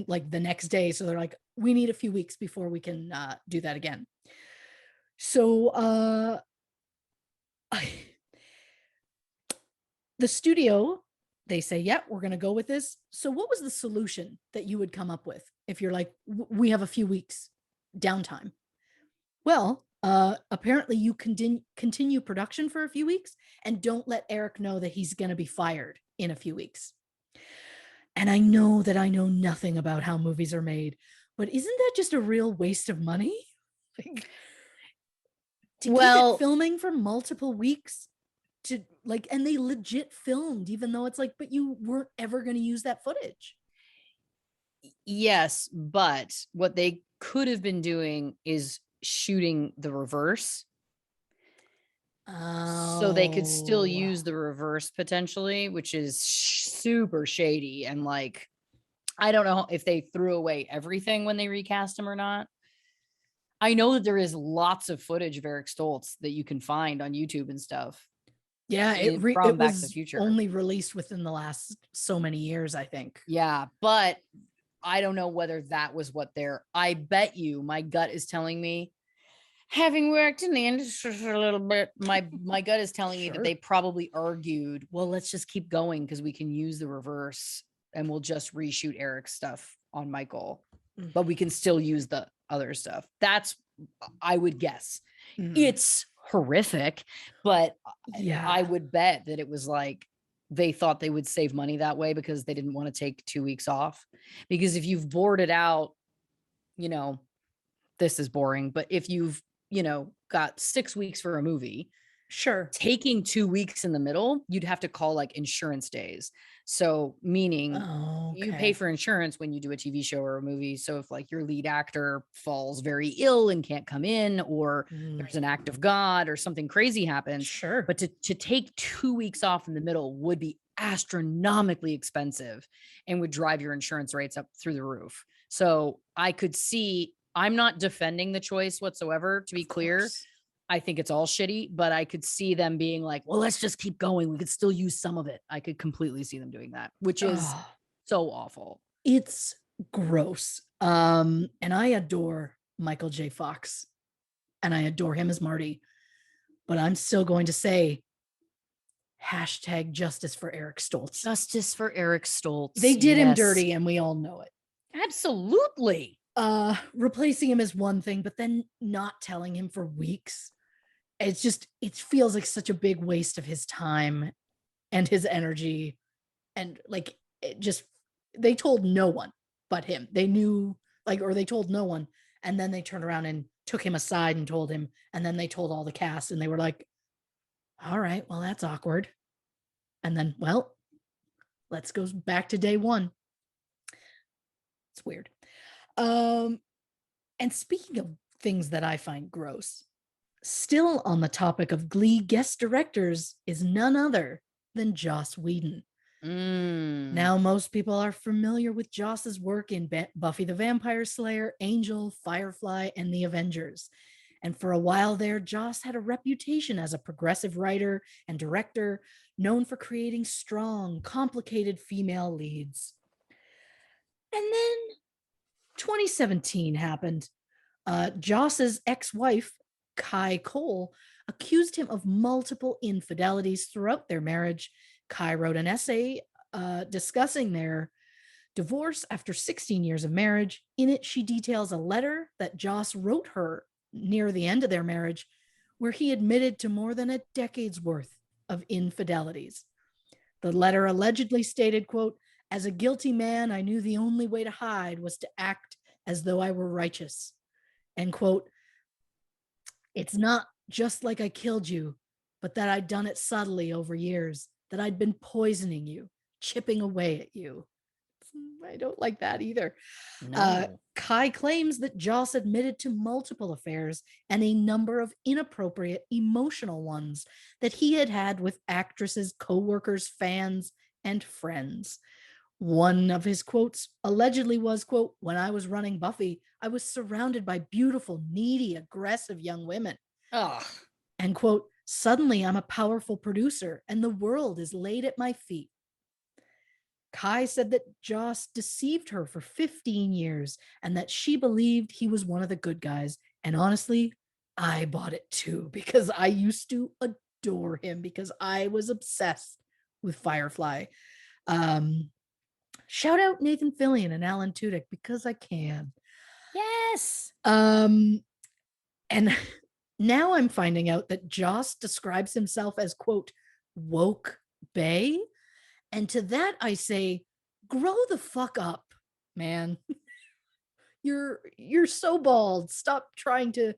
like the next day. So they're like, we need a few weeks before we can do that again. So the studio, they say, yep, we're going to go with this. So what was the solution that you would come up with if you're like, we have a few weeks downtime? Well, apparently you continue production for a few weeks and don't let Eric know that he's going to be fired in a few weeks. And I know that I know nothing about how movies are made, but isn't that just a real waste of money? Like, to keep it filming for multiple weeks and they legit filmed, even though it's like, but you weren't ever going to use that footage. Yes, but what they could have been doing is shooting the reverse. So they could still use the reverse potentially, which is super shady. And like, I don't know if they threw away everything when they recast him or not. I know that there is lots of footage of Eric Stoltz that you can find on YouTube and stuff. Yeah, it was only released within the last so many years, I think. Yeah, but I don't know whether that was what I bet you my gut is telling me, having worked in the industry for a little bit, my gut is telling me that they probably argued, well, let's just keep going because we can use the reverse and we'll just reshoot Eric's stuff on Michael, but we can still use the other stuff. That's, I would guess. It's horrific, but yeah, I would bet that it was like they thought they would save money that way because they didn't want to take 2 weeks off. Because if you've boarded out, this is boring, but if you've, got 6 weeks for a movie, sure, taking 2 weeks in the middle, you'd have to call like insurance days. So meaning you pay for insurance when you do a TV show or a movie. So if like your lead actor falls very ill and can't come in, or there's an act of God or something crazy happens, sure. But to take 2 weeks off in the middle would be astronomically expensive and would drive your insurance rates up through the roof. So I could see, I'm not defending the choice whatsoever, to be clear. I think it's all shitty, but I could see them being like, well, let's just keep going. We could still use some of it. I could completely see them doing that, which is so awful. It's gross. And I adore Michael J. Fox and I adore him as Marty, but I'm still going to say hashtag justice for Eric Stoltz. Justice for Eric Stoltz. They did him dirty and we all know it. Absolutely. Replacing him is one thing, but then not telling him for weeks it feels like such a big waste of his time and his energy. And like, they told no one but him. They knew, like, or they told no one. And then they turned around and took him aside and told him. And then they told all the cast and they were like, all right, well, that's awkward. And then, well, let's go back to day one. It's weird. And speaking of things that I find gross, still on the topic of Glee guest directors is none other than Joss Whedon. Now, most people are familiar with Joss's work in Buffy the Vampire Slayer, Angel, Firefly, and The Avengers. And for a while there, Joss had a reputation as a progressive writer and director, known for creating strong, complicated female leads. And then 2017 happened. Joss's ex-wife, Kai Cole, accused him of multiple infidelities throughout their marriage. Kai wrote an essay discussing their divorce after 16 years of marriage. In it, she details a letter that Joss wrote her near the end of their marriage, where he admitted to more than a decade's worth of infidelities. The letter allegedly stated, quote, "As a guilty man, I knew the only way to hide was to act as though I were righteous." And quote, "It's not just like I killed you, but that I'd done it subtly over years, that I'd been poisoning you, chipping away at you." I don't like that either. No. Kai claims that Joss admitted to multiple affairs and a number of inappropriate emotional ones that he had had with actresses, co-workers, fans, and friends. One of his quotes allegedly was, quote, "When I was running Buffy, I was surrounded by beautiful, needy, aggressive young women." Oh. And quote, "Suddenly I'm a powerful producer and the world is laid at my feet." Kai said that Joss deceived her for 15 years and that she believed he was one of the good guys. And honestly, I bought it too, because I used to adore him because I was obsessed with Firefly. Shout out Nathan Fillion and Alan Tudyk because I can. Yes. And now I'm finding out that Joss describes himself as, quote, "woke bae." And to that I say, grow the fuck up, man. You're so bald. Stop trying to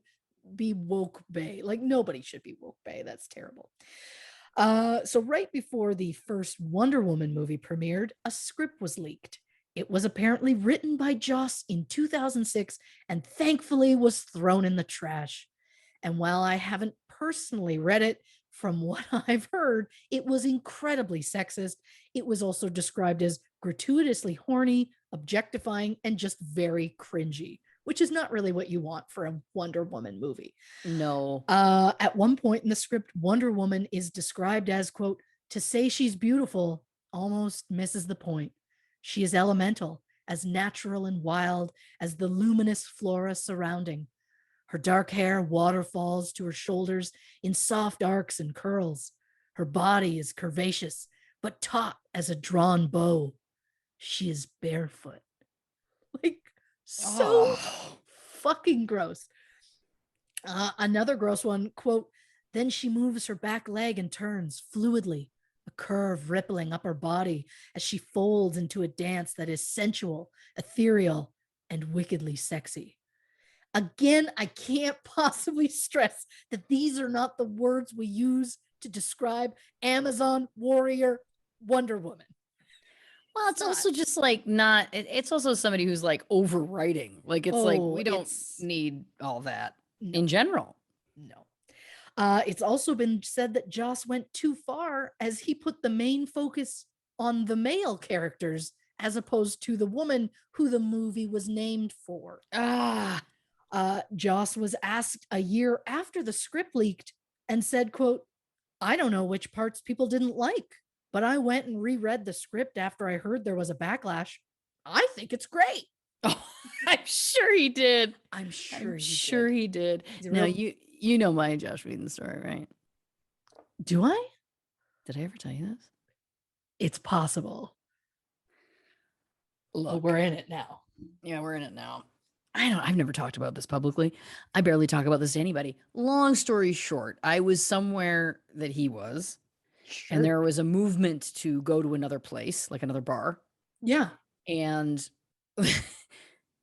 be woke bae. Like, nobody should be woke bae. That's terrible. So right before the first Wonder Woman movie premiered, a script was leaked. It was apparently written by Joss in 2006 and thankfully was thrown in the trash. And while I haven't personally read it, from what I've heard, it was incredibly sexist. It was also described as gratuitously horny, objectifying, and just very cringy, which is not really what you want for a Wonder Woman movie. No. At one point in the script, Wonder Woman is described as, quote, "To say she's beautiful almost misses the point. She is elemental, as natural and wild as the luminous flora surrounding. Her dark hair waterfalls to her shoulders in soft arcs and curls. Her body is curvaceous, but taut as a drawn bow. She is barefoot." Like, so fucking gross. Another gross one, quote, "Then she moves her back leg and turns fluidly, a curve rippling up her body as she folds into a dance that is sensual, ethereal, and wickedly sexy." Again, I can't possibly stress that these are not the words we use to describe Amazon warrior Wonder Woman. Well, it's also just like not, it's also somebody who's like overwriting. Like, it's like, we don't need all that in general. No. It's also been said that Joss went too far as he put the main focus on the male characters as opposed to the woman who the movie was named for. Joss was asked a year after the script leaked and said, quote, "I don't know which parts people didn't like, but I went and reread the script after I heard there was a backlash. I think it's great." Oh, I'm sure he did. I'm sure he did. Now, you know my Joss Whedon story, right? Do I? Did I ever tell you this? It's possible. Look, we're in it now. Yeah, we're in it now. I've never talked about this publicly. I barely talk about this to anybody. Long story short, I was somewhere that he was, and there was a movement to go to another place, like another bar. Yeah. And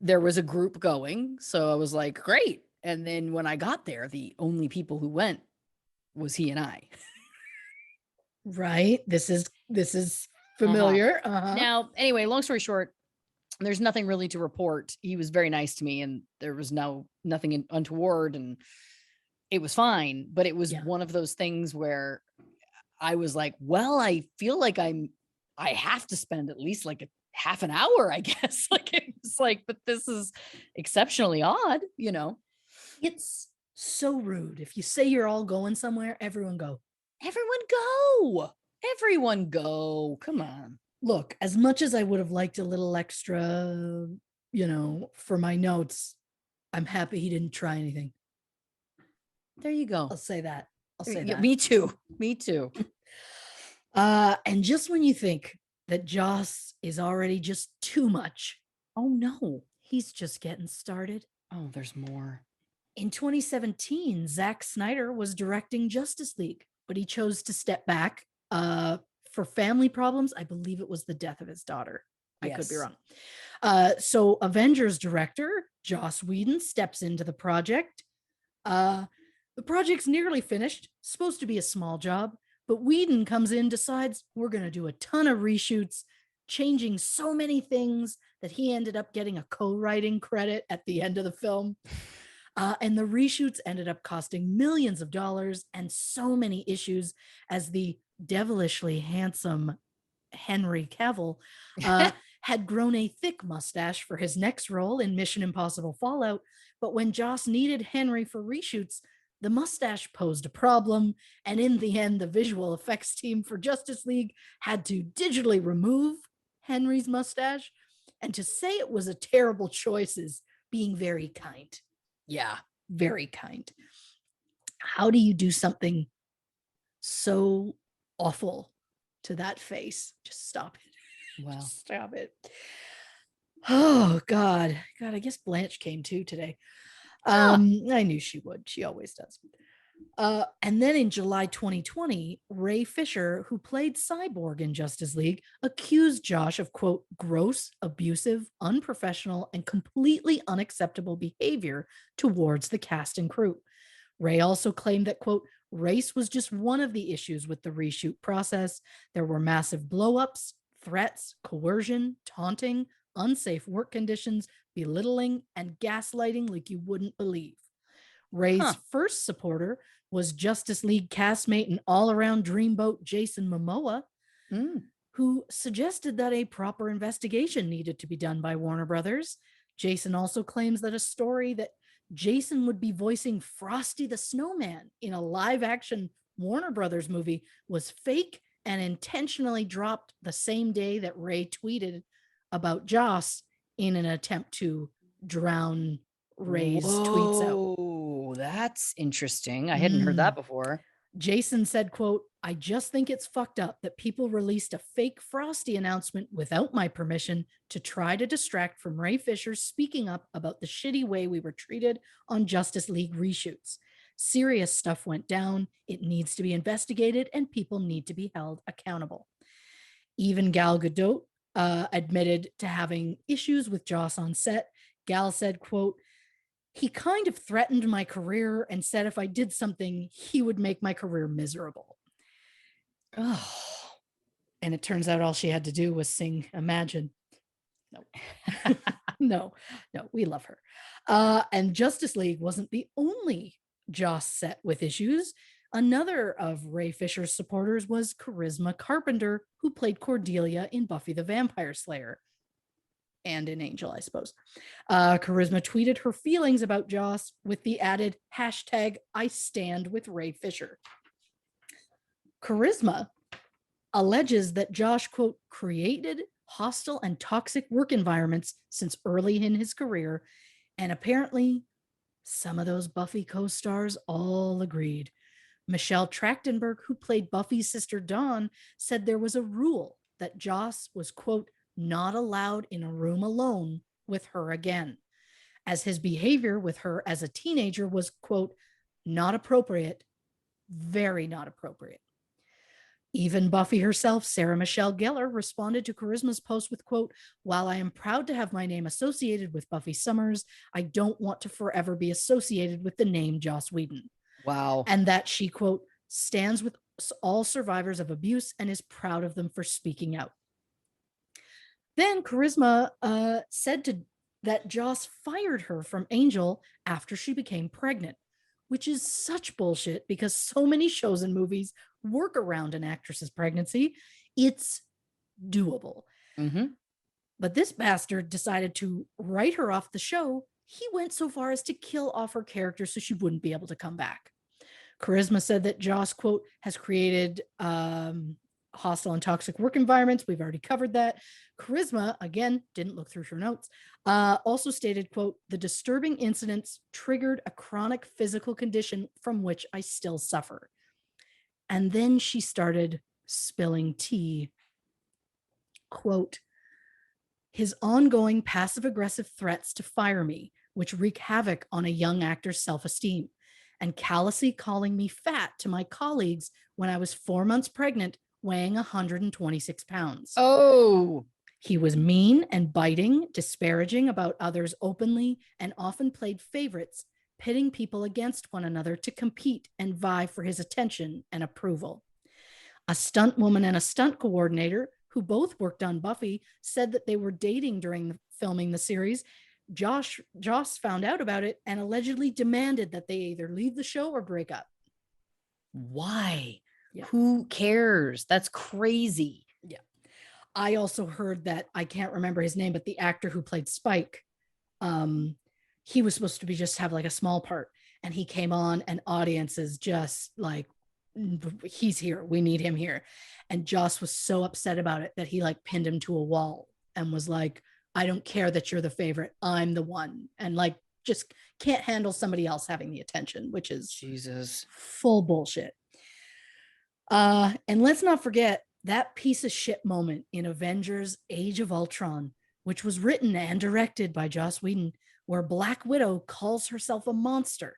there was a group going. So I was like, great. And then when I got there, the only people who went was he and I. Right. This is familiar. Now, anyway, long story short, there's nothing really to report. He was very nice to me, and there was nothing untoward, and it was fine. But it was one of those things where I was like, well, I feel like I have to spend at least like a half an hour, I guess. Like, it was like, but this is exceptionally odd, you know. It's so rude. If you say you're all going somewhere, everyone go. Everyone go. Come on. Look, as much as I would have liked a little extra, for my notes, I'm happy he didn't try anything. There you go. I'll say that. Me too. And just when you think that Joss is already just too much, oh no, he's just getting started. Oh, there's more. In 2017, Zack Snyder was directing Justice League, but he chose to step back for family problems. I believe it was the death of his daughter. I could be wrong. So Avengers director Joss Whedon steps into the project. The project's nearly finished, supposed to be a small job, but Whedon comes in, decides we're going to do a ton of reshoots, changing so many things that he ended up getting a co-writing credit at the end of the film. And the reshoots ended up costing millions of dollars and so many issues, as the devilishly handsome Henry Cavill had grown a thick mustache for his next role in Mission Impossible Fallout. But when Joss needed Henry for reshoots, the mustache posed a problem. And in the end, the visual effects team for Justice League had to digitally remove Henry's mustache. And to say it was a terrible choice is being very kind. Yeah, very kind. How do you do something so awful to that face? Just stop it. Wow. Just stop it. Oh, God. I guess Blanche came too today. I knew she would. She always does. And then in July 2020, Ray Fisher, who played Cyborg in Justice League, accused Josh of, quote, gross, abusive, unprofessional, and completely unacceptable behavior towards the cast and crew. Ray also claimed that, quote, race was just one of the issues with the reshoot process. There were massive blow-ups, threats, coercion, taunting, unsafe work conditions, belittling, and gaslighting like you wouldn't believe. Ray's first supporter was Justice League castmate and all-around dreamboat Jason Momoa, who suggested that a proper investigation needed to be done by Warner Brothers. Jason also claims that a story that Jason would be voicing Frosty the Snowman in a live-action Warner Brothers movie was fake and intentionally dropped the same day that Ray tweeted about Joss in an attempt to drown Ray's tweets out. Oh, that's interesting. I hadn't heard that before. Jason said, quote, I just think it's fucked up that people released a fake Frosty announcement without my permission to try to distract from Ray Fisher speaking up about the shitty way we were treated on Justice League reshoots. Serious stuff went down. It needs to be investigated and people need to be held accountable. Even Gal Gadot admitted to having issues with Joss on set. Gal said, quote, he kind of threatened my career and said if I did something, he would make my career miserable. Oh, and it turns out all she had to do was sing Imagine. No, we love her. And Justice League wasn't the only Joss set with issues. Another of Ray Fisher's supporters was Charisma Carpenter, who played Cordelia in Buffy the Vampire Slayer. And in Angel, I suppose. Charisma tweeted her feelings about Joss with the added hashtag I stand with Ray Fisher. Charisma alleges that Josh, quote, created hostile and toxic work environments since early in his career. And apparently some of those Buffy co-stars all agreed. Michelle Trachtenberg, who played Buffy's sister Dawn, said there was a rule that Joss was, quote, not allowed in a room alone with her again. as his behavior with her as a teenager was, quote, not appropriate, very not appropriate. Even Buffy herself, Sarah Michelle Gellar, responded to Charisma's post with, quote, while I am proud to have my name associated with Buffy Summers, I don't want to forever be associated with the name Joss Whedon. Wow. And that she, quote, stands with all survivors of abuse and is proud of them for speaking out. Then Charisma said that Joss fired her from Angel after she became pregnant, which is such bullshit because so many shows and movies work around an actress's pregnancy. It's doable. Mm-hmm. But this bastard decided to write her off the show. He went so far as to kill off her character so she wouldn't be able to come back. Charisma said that Joss, quote, has created hostile and toxic work environments. We've already covered that. Charisma, again, didn't look through her notes, also stated, quote, the disturbing incidents triggered a chronic physical condition from which I still suffer. And then she started spilling tea. Quote, his ongoing passive-aggressive threats to fire me, which wreak havoc on a young actor's self-esteem, and callously calling me fat to my colleagues when I was 4 months pregnant, weighing 126 pounds. Oh, he was mean and biting, disparaging about others openly, and often played favorites, pitting people against one another to compete and vie for his attention and approval. A stunt woman and a stunt coordinator, who both worked on Buffy, said that they were dating during filming the series. Joss found out about it and allegedly demanded that they either leave the show or break up. Why? Yeah. Who cares? That's crazy. Yeah. I also heard that, I can't remember his name, but the actor who played Spike, he was supposed to be just have like a small part, and he came on and audiences just like, he's here, we need him here. And Joss was so upset about it that he like pinned him to a wall and was like, I don't care that you're the favorite, I'm the one. And like, just can't handle somebody else having the attention, which is Jesus, full bullshit. And let's not forget that piece of shit moment in Avengers Age of Ultron, which was written and directed by Joss Whedon, where Black Widow calls herself a monster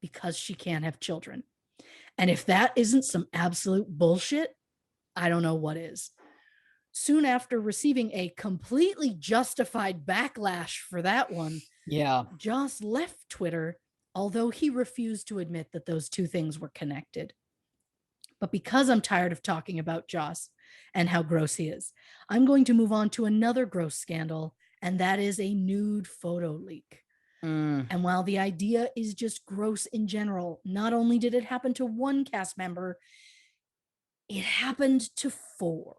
because she can't have children. And if that isn't some absolute bullshit, I don't know what is. Soon after receiving a completely justified backlash for that one, Joss left Twitter, although he refused to admit that those two things were connected. But because I'm tired of talking about Joss and how gross he is, I'm going to move on to another gross scandal, and that is a nude photo leak. And while the idea is just gross in general, not only did it happen to one cast member, it happened to 4.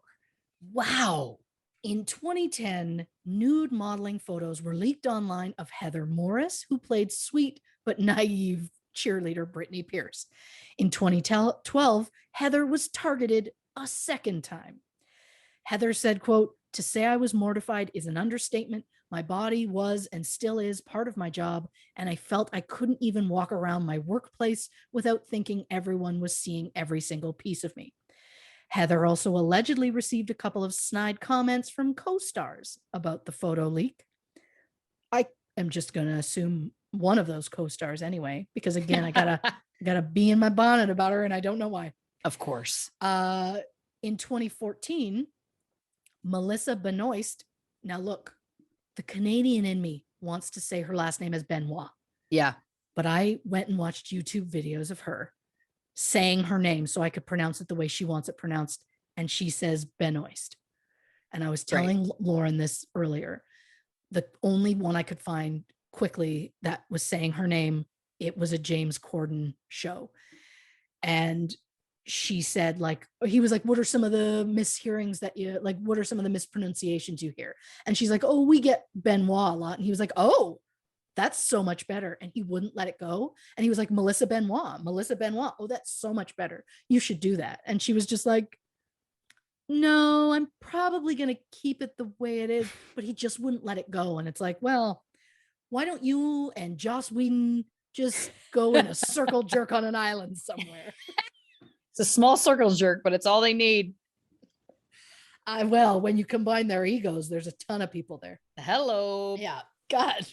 Wow. In 2010, nude modeling photos were leaked online of Heather Morris, who played sweet but naive cheerleader Brittany Pierce. In 2012, Heather was targeted a second time. Heather said, quote, to say I was mortified is an understatement. My body was and still is part of my job, and I felt I couldn't even walk around my workplace without thinking everyone was seeing every single piece of me. Heather also allegedly received a couple of snide comments from co-stars about the photo leak. I am just going to assume one of those co-stars anyway, because again, I gotta be in my bonnet about her, and I don't know why. Of course. In 2014, Melissa Benoist. Now look, the Canadian in me wants to say her last name is Benoit. Yeah. But I went and watched YouTube videos of her saying her name so I could pronounce it the way she wants it pronounced. And she says Benoist. And I was telling Lauren this earlier. The only one I could find quickly that was saying her name, it was a James Corden show. And she said, like, he was like, what are some of the mishearings that you like? What are some of the mispronunciations you hear? And she's like, oh, we get Benoit a lot. And he was like, oh, that's so much better. And he wouldn't let it go. And he was like, Melissa Benoit. Oh, that's so much better. You should do that. And she was just like, no, I'm probably going to keep it the way it is. But he just wouldn't let it go. And it's like, well, why don't you and Joss Whedon just go in a circle jerk on an island somewhere? It's a small circle jerk, but it's all they need. Well, when you combine their egos, there's a ton of people there. Hello. Yeah. God.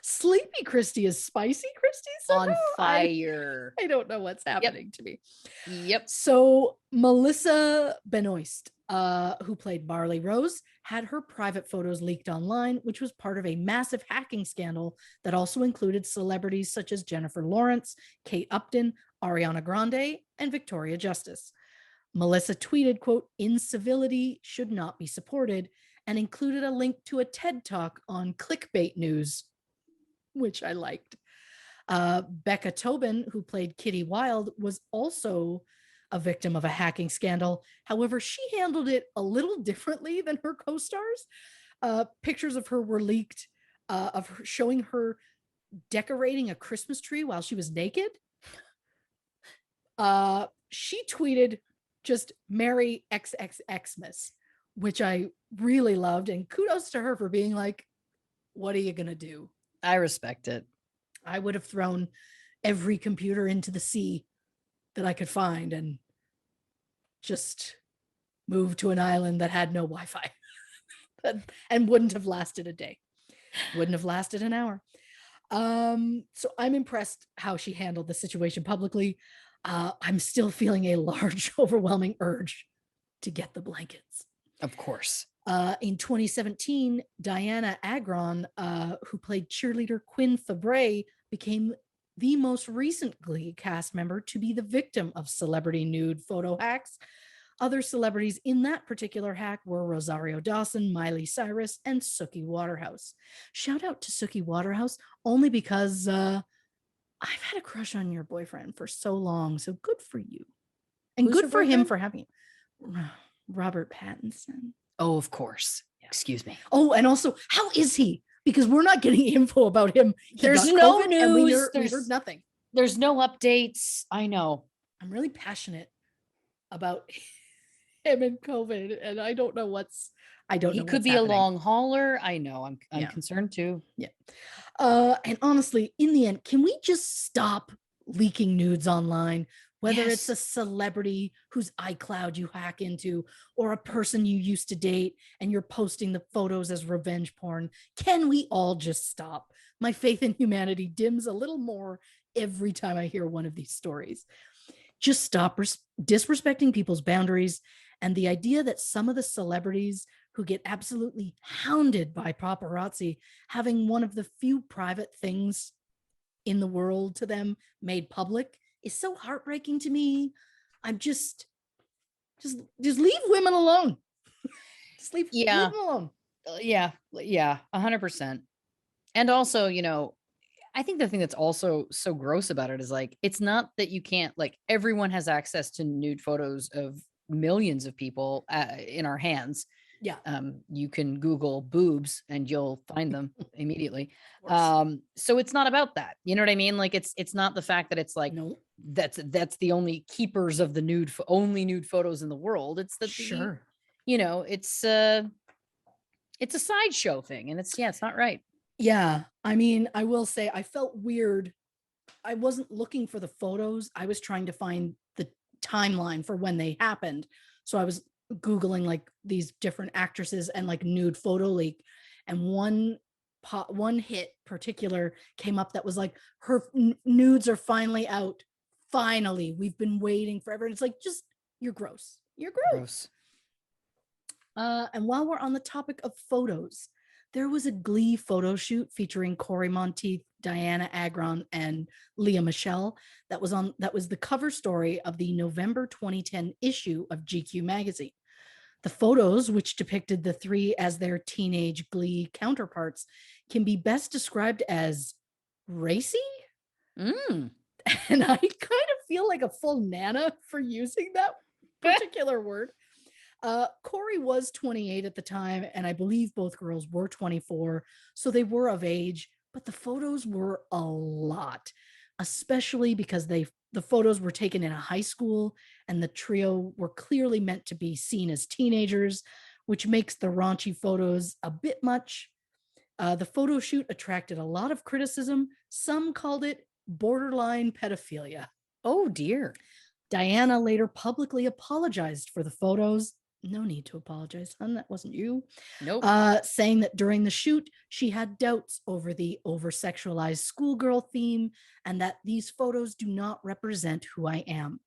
Sleepy Christy is spicy Christy somehow? On fire. I don't know what's happening to me. Yep. So Melissa Benoist, who played Barley Rose, had her private photos leaked online, which was part of a massive hacking scandal that also included celebrities such as Jennifer Lawrence, Kate Upton, Ariana Grande, and Victoria Justice. Melissa tweeted, quote, "Incivility should not be supported," and included a link to a TED Talk on clickbait news, which I liked. Becca Tobin, who played Kitty Wilde, was also a victim of a hacking scandal. However, she handled it a little differently than her co-stars. Pictures of her were leaked of her showing her decorating a Christmas tree while she was naked. She tweeted just "Merry XXXmas," which I really loved. And kudos to her for being like, what are you going to do? I respect it. I would have thrown every computer into the sea that I could find and just moved to an island that had no Wi-Fi and wouldn't have lasted a day. Wouldn't have lasted an hour. So I'm impressed how she handled the situation publicly. I'm still feeling a large, overwhelming urge to get the blankets. Of course. In 2017, Diana Agron, who played cheerleader Quinn Fabray, became the most recent Glee cast member to be the victim of celebrity nude photo hacks. Other celebrities in that particular hack were Rosario Dawson, Miley Cyrus, and Suki Waterhouse. Shout out to Suki Waterhouse, only because I've had a crush on your boyfriend for so long, so good for you. And Who's good for him for having Robert Pattinson. Oh, of course. Excuse me. Oh, and also, how is he? Because we're not getting info about him. There's no COVID, news. And we heard nothing. There's no updates. I know. I'm really passionate about him and COVID, and I don't know He could be happening. A long hauler. I know. I'm concerned too. Yeah. And honestly, in the end, can we just stop leaking nudes online? Whether it's a celebrity whose iCloud you hack into or a person you used to date and you're posting the photos as revenge porn, can we all just stop? My faith in humanity dims a little more every time I hear one of these stories. Just stop disrespecting people's boundaries, and the idea that some of the celebrities who get absolutely hounded by paparazzi having one of the few private things in the world to them made public is so heartbreaking to me. I'm just leave women alone. Just leave them alone. Yeah, 100%. And also, I think the thing that's also so gross about it is like, it's not that you can't, like, everyone has access to nude photos of millions of people in our hands. Yeah. You can Google boobs and you'll find them immediately. So it's not about that. You know what I mean? Like it's not the fact that it's like, no, that's the only keepers of the only nude photos in the world. It's that it's a sideshow thing, and it's not right. Yeah. I mean, I will say I felt weird. I wasn't looking for the photos. I was trying to find the timeline for when they happened. So I was Googling like these different actresses and like nude photo leak. And one hit particular came up that was like, her nudes are finally out. Finally, we've been waiting forever. And it's like, just, you're gross. You're gross. And while we're on the topic of photos, there was a Glee photo shoot featuring Corey Monteith, Diana Agron, and Leah Michelle that was the cover story of the November 2010 issue of GQ magazine. The photos, which depicted the three as their teenage Glee counterparts, can be best described as racy. And I kind of feel like a full nana for using that particular word. Corey was 28 at the time, and I believe both girls were 24, so they were of age, but the photos were a lot, especially because the photos were taken in a high school, and the trio were clearly meant to be seen as teenagers, which makes the raunchy photos a bit much. The photo shoot attracted a lot of criticism. Some called it borderline pedophilia. Oh dear. Diana later publicly apologized for the photos. No need to apologize, hon. That wasn't you. Nope. Saying that during the shoot, she had doubts over the over-sexualized schoolgirl theme and that these photos do not represent who I am.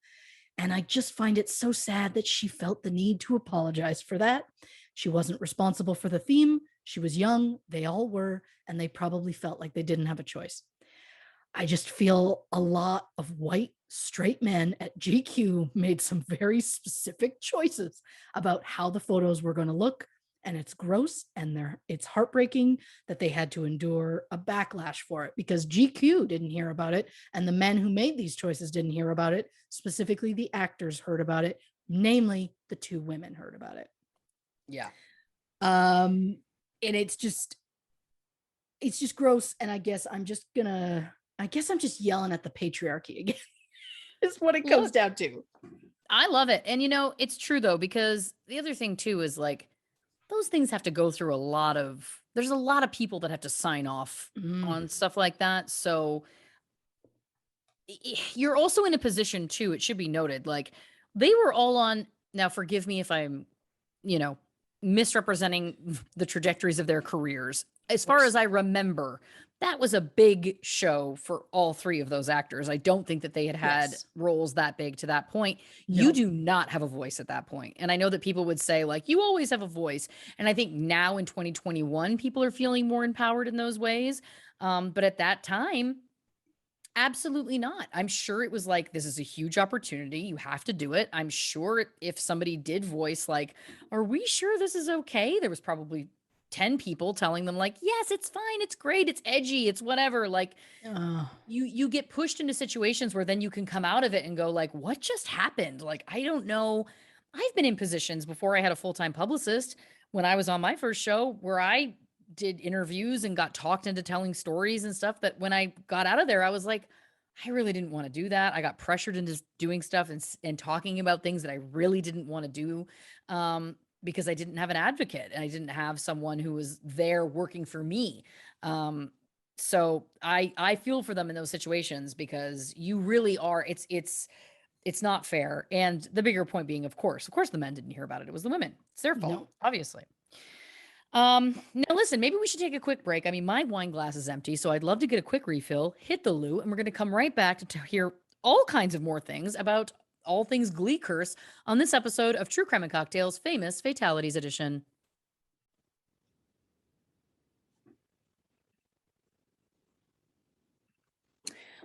And I just find it so sad that she felt the need to apologize for that. She wasn't responsible for the theme. She was young. They all were. And they probably felt like they didn't have a choice. I just feel a lot of white straight men at GQ made some very specific choices about how the photos were going to look. And it's gross and it's heartbreaking that they had to endure a backlash for it because GQ didn't hear about it. And the men who made these choices didn't hear about it. Specifically, the actors heard about it. Namely, the two women heard about it. Yeah. And it's just gross. And I guess I'm just yelling at the patriarchy again. Is what it comes down to. I love it. And it's true though, because the other thing too is like those things have to go through there's a lot of people that have to sign off on stuff like that. So you're also in a position too, it should be noted, like they were all on, now forgive me if I'm, misrepresenting the trajectories of their careers. As far as I remember, that was a big show for all three of those actors. I don't think that they had roles that big to that point. No. You do not have a voice at that point. And I know that people would say like, you always have a voice. And I think now in 2021, people are feeling more empowered in those ways. But at that time, absolutely not. I'm sure it was like, this is a huge opportunity. You have to do it. I'm sure if somebody did voice like, are we sure this is okay? There was probably 10 people telling them like, yes, it's fine. It's great. It's edgy. It's whatever. Like you get pushed into situations where then you can come out of it and go like, what just happened? Like, I don't know. I've been in positions before I had a full-time publicist when I was on my first show where I did interviews and got talked into telling stories and stuff that when I got out of there, I was like, I really didn't want to do that. I got pressured into doing stuff and talking about things that I really didn't want to do. Because I didn't have an advocate and I didn't have someone who was there working for me. So I feel for them in those situations because you really are, it's not fair. And the bigger point being, of course, the men didn't hear about it. It was the women. It's their fault, obviously. Now listen, maybe we should take a quick break. I mean, my wine glass is empty, so I'd love to get a quick refill, hit the loo, and we're going to come right back to hear all kinds of more things about all things Glee curse on this episode of True Crime and Cocktails Famous Fatalities Edition.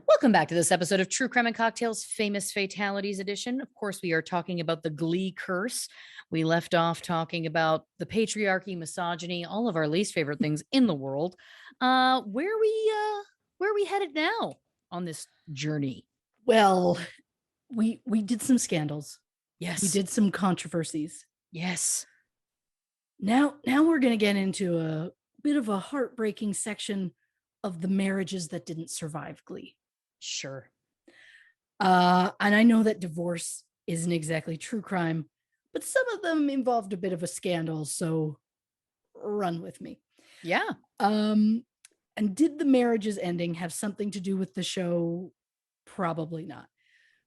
Welcome back to this episode of True Crime and Cocktails Famous Fatalities Edition. Of course, we are talking about the Glee curse. We left off talking about the patriarchy, misogyny, all of our least favorite things in the world. Where are we headed now on this journey? Well, we did some scandals. Yes. We did some controversies. Yes. Now we're going to get into a bit of a heartbreaking section of the marriages that didn't survive Glee. Sure. And I know that divorce isn't exactly true crime, but some of them involved a bit of a scandal, so run with me. Yeah. And did the marriages ending have something to do with the show? Probably not.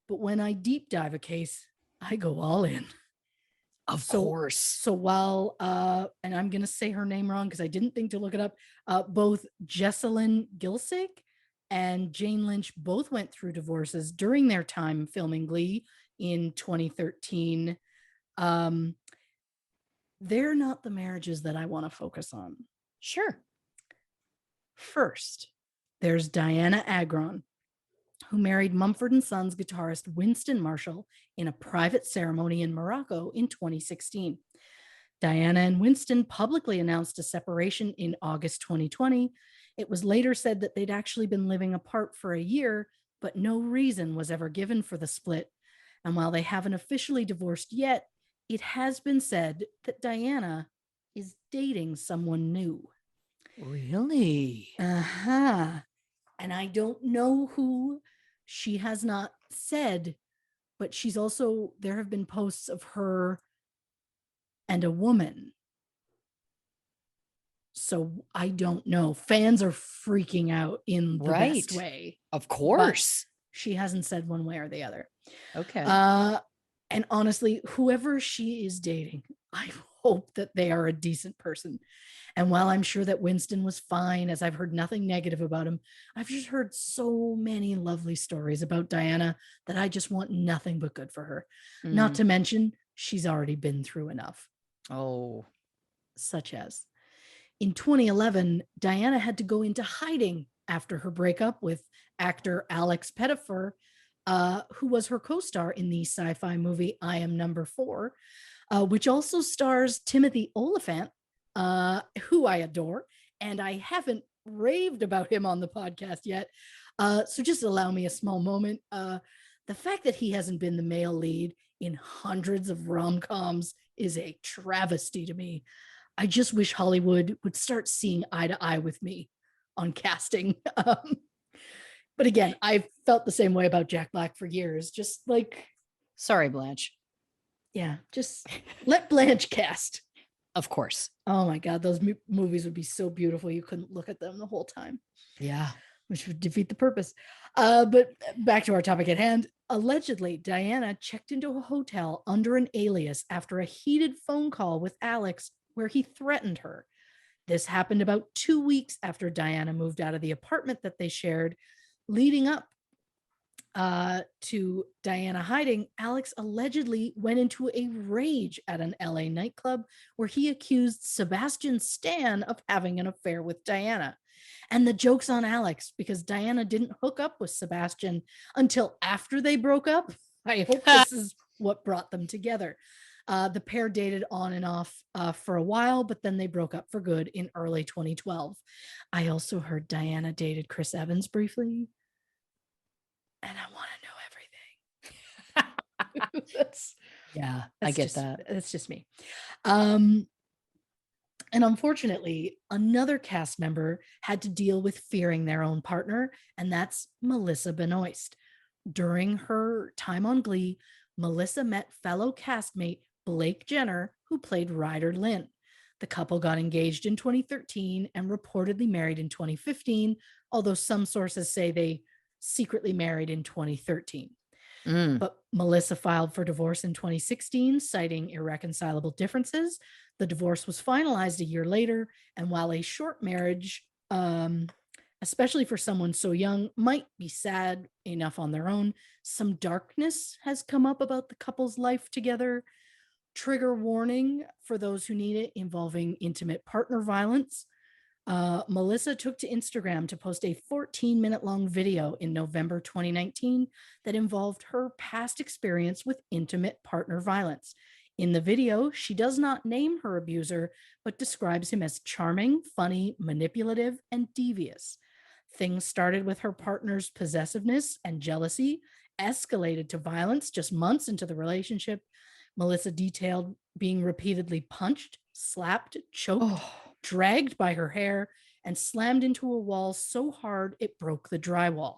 But when I deep dive a case, I go all in. Of course. So while, and I'm going to say her name wrong because I didn't think to look it up, both Jessalyn Gilsig and Jane Lynch both went through divorces during their time filming Glee in 2013. They're not the marriages that I want to focus on. Sure. First, there's Diana Agron, who married Mumford & Sons guitarist Winston Marshall in a private ceremony in Morocco in 2016. Diana and Winston publicly announced a separation in August 2020. It was later said that they'd actually been living apart for a year, but no reason was ever given for the split. And while they haven't officially divorced yet, it has been said that Diana is dating someone new. Really? Uh-huh. And I don't know who. She has not said, but she's also, there have been posts of her and a woman. So I don't know. Fans are freaking out in the best way. Of course. She hasn't said one way or the other. Okay. And honestly, whoever she is dating, I hope that they are a decent person. And while I'm sure that Winston was fine, as I've heard nothing negative about him, I've just heard so many lovely stories about Diana that I just want nothing but good for her. Not to mention, she's already been through enough. Oh. Such as in 2011, Diana had to go into hiding after her breakup with actor Alex Pettyfer, who was her co-star in the sci-fi movie I Am Number 4, which also stars Timothy Olyphant, who I adore, and I haven't raved about him on the podcast yet. So just allow me a small moment. The fact that he hasn't been the male lead in hundreds of rom-coms is a travesty to me. I just wish Hollywood would start seeing eye to eye with me on casting. But again, I've felt the same way about Jack Black for years. Just like, sorry, Blanche. Yeah, just let Blanche cast. Of course. Oh my God, those movies would be so beautiful. You couldn't look at them the whole time. Yeah. Which would defeat the purpose. But back to our topic at hand. Allegedly, Diana checked into a hotel under an alias after a heated phone call with Alex where he threatened her. This happened about 2 weeks after Diana moved out of the apartment that they shared. Leading up to Diana hiding, Alex allegedly went into a rage at an LA nightclub where he accused Sebastian Stan of having an affair with Diana. And the joke's on Alex because Diana didn't hook up with Sebastian until after they broke up. I hope this is what brought them together. The pair dated on and off for a while, but then they broke up for good in early 2012. I also heard Diana dated Chris Evans briefly. And I want to know everything. I get that. That's just me. And unfortunately, another cast member had to deal with fearing their own partner, and that's Melissa Benoist. During her time on Glee, Melissa met fellow castmate Blake Jenner, who played Ryder Lynn. The couple got engaged in 2013 and reportedly married in 2015, although some sources say they secretly married in 2013. But Melissa filed for divorce in 2016, citing irreconcilable differences. The divorce was finalized a year later, and while a short marriage, especially for someone so young, might be sad enough on their own, some darkness has come up about the couple's life together. Trigger warning for those who need it, involving intimate partner violence. Melissa took to Instagram to post a 14-minute long video in November 2019 that involved her past experience with intimate partner violence. In the video, she does not name her abuser, but describes him as charming, funny, manipulative, and devious. Things started with her partner's possessiveness and jealousy, escalated to violence just months into the relationship. Melissa detailed being repeatedly punched, slapped, choked, dragged by her hair, and slammed into a wall so hard it broke the drywall.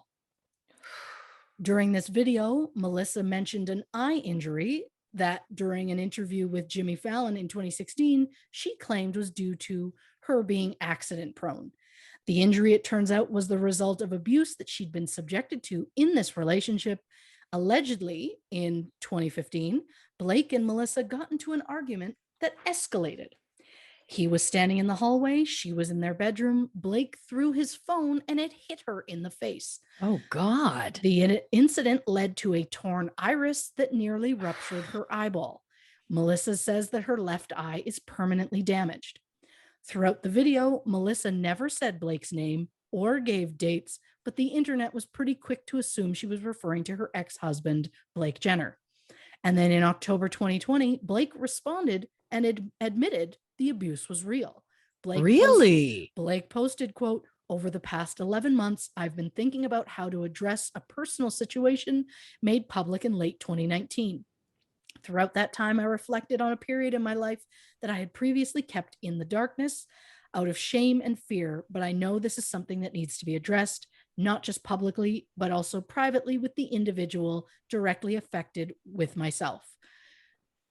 During this video, Melissa mentioned an eye injury that during an interview with Jimmy Fallon in 2016, she claimed was due to her being accident prone. The injury, it turns out, was the result of abuse that she'd been subjected to in this relationship. Allegedly, in 2015, Blake and Melissa got into an argument that escalated. He was standing in the hallway. She was in their bedroom. Blake threw his phone and it hit her in the face. Oh, God. The incident led to a torn iris that nearly ruptured her eyeball. Melissa says that her left eye is permanently damaged. Throughout the video, Melissa never said Blake's name or gave dates, but the internet was pretty quick to assume she was referring to her ex-husband, Blake Jenner. And then in October 2020, Blake responded and admitted the abuse was real. Blake posted, quote, "Over the past 11 months, I've been thinking about how to address a personal situation made public in late 2019. Throughout that time, I reflected on a period in my life that I had previously kept in the darkness out of shame and fear, but I know this is something that needs to be addressed, not just publicly, but also privately with the individual directly affected with myself."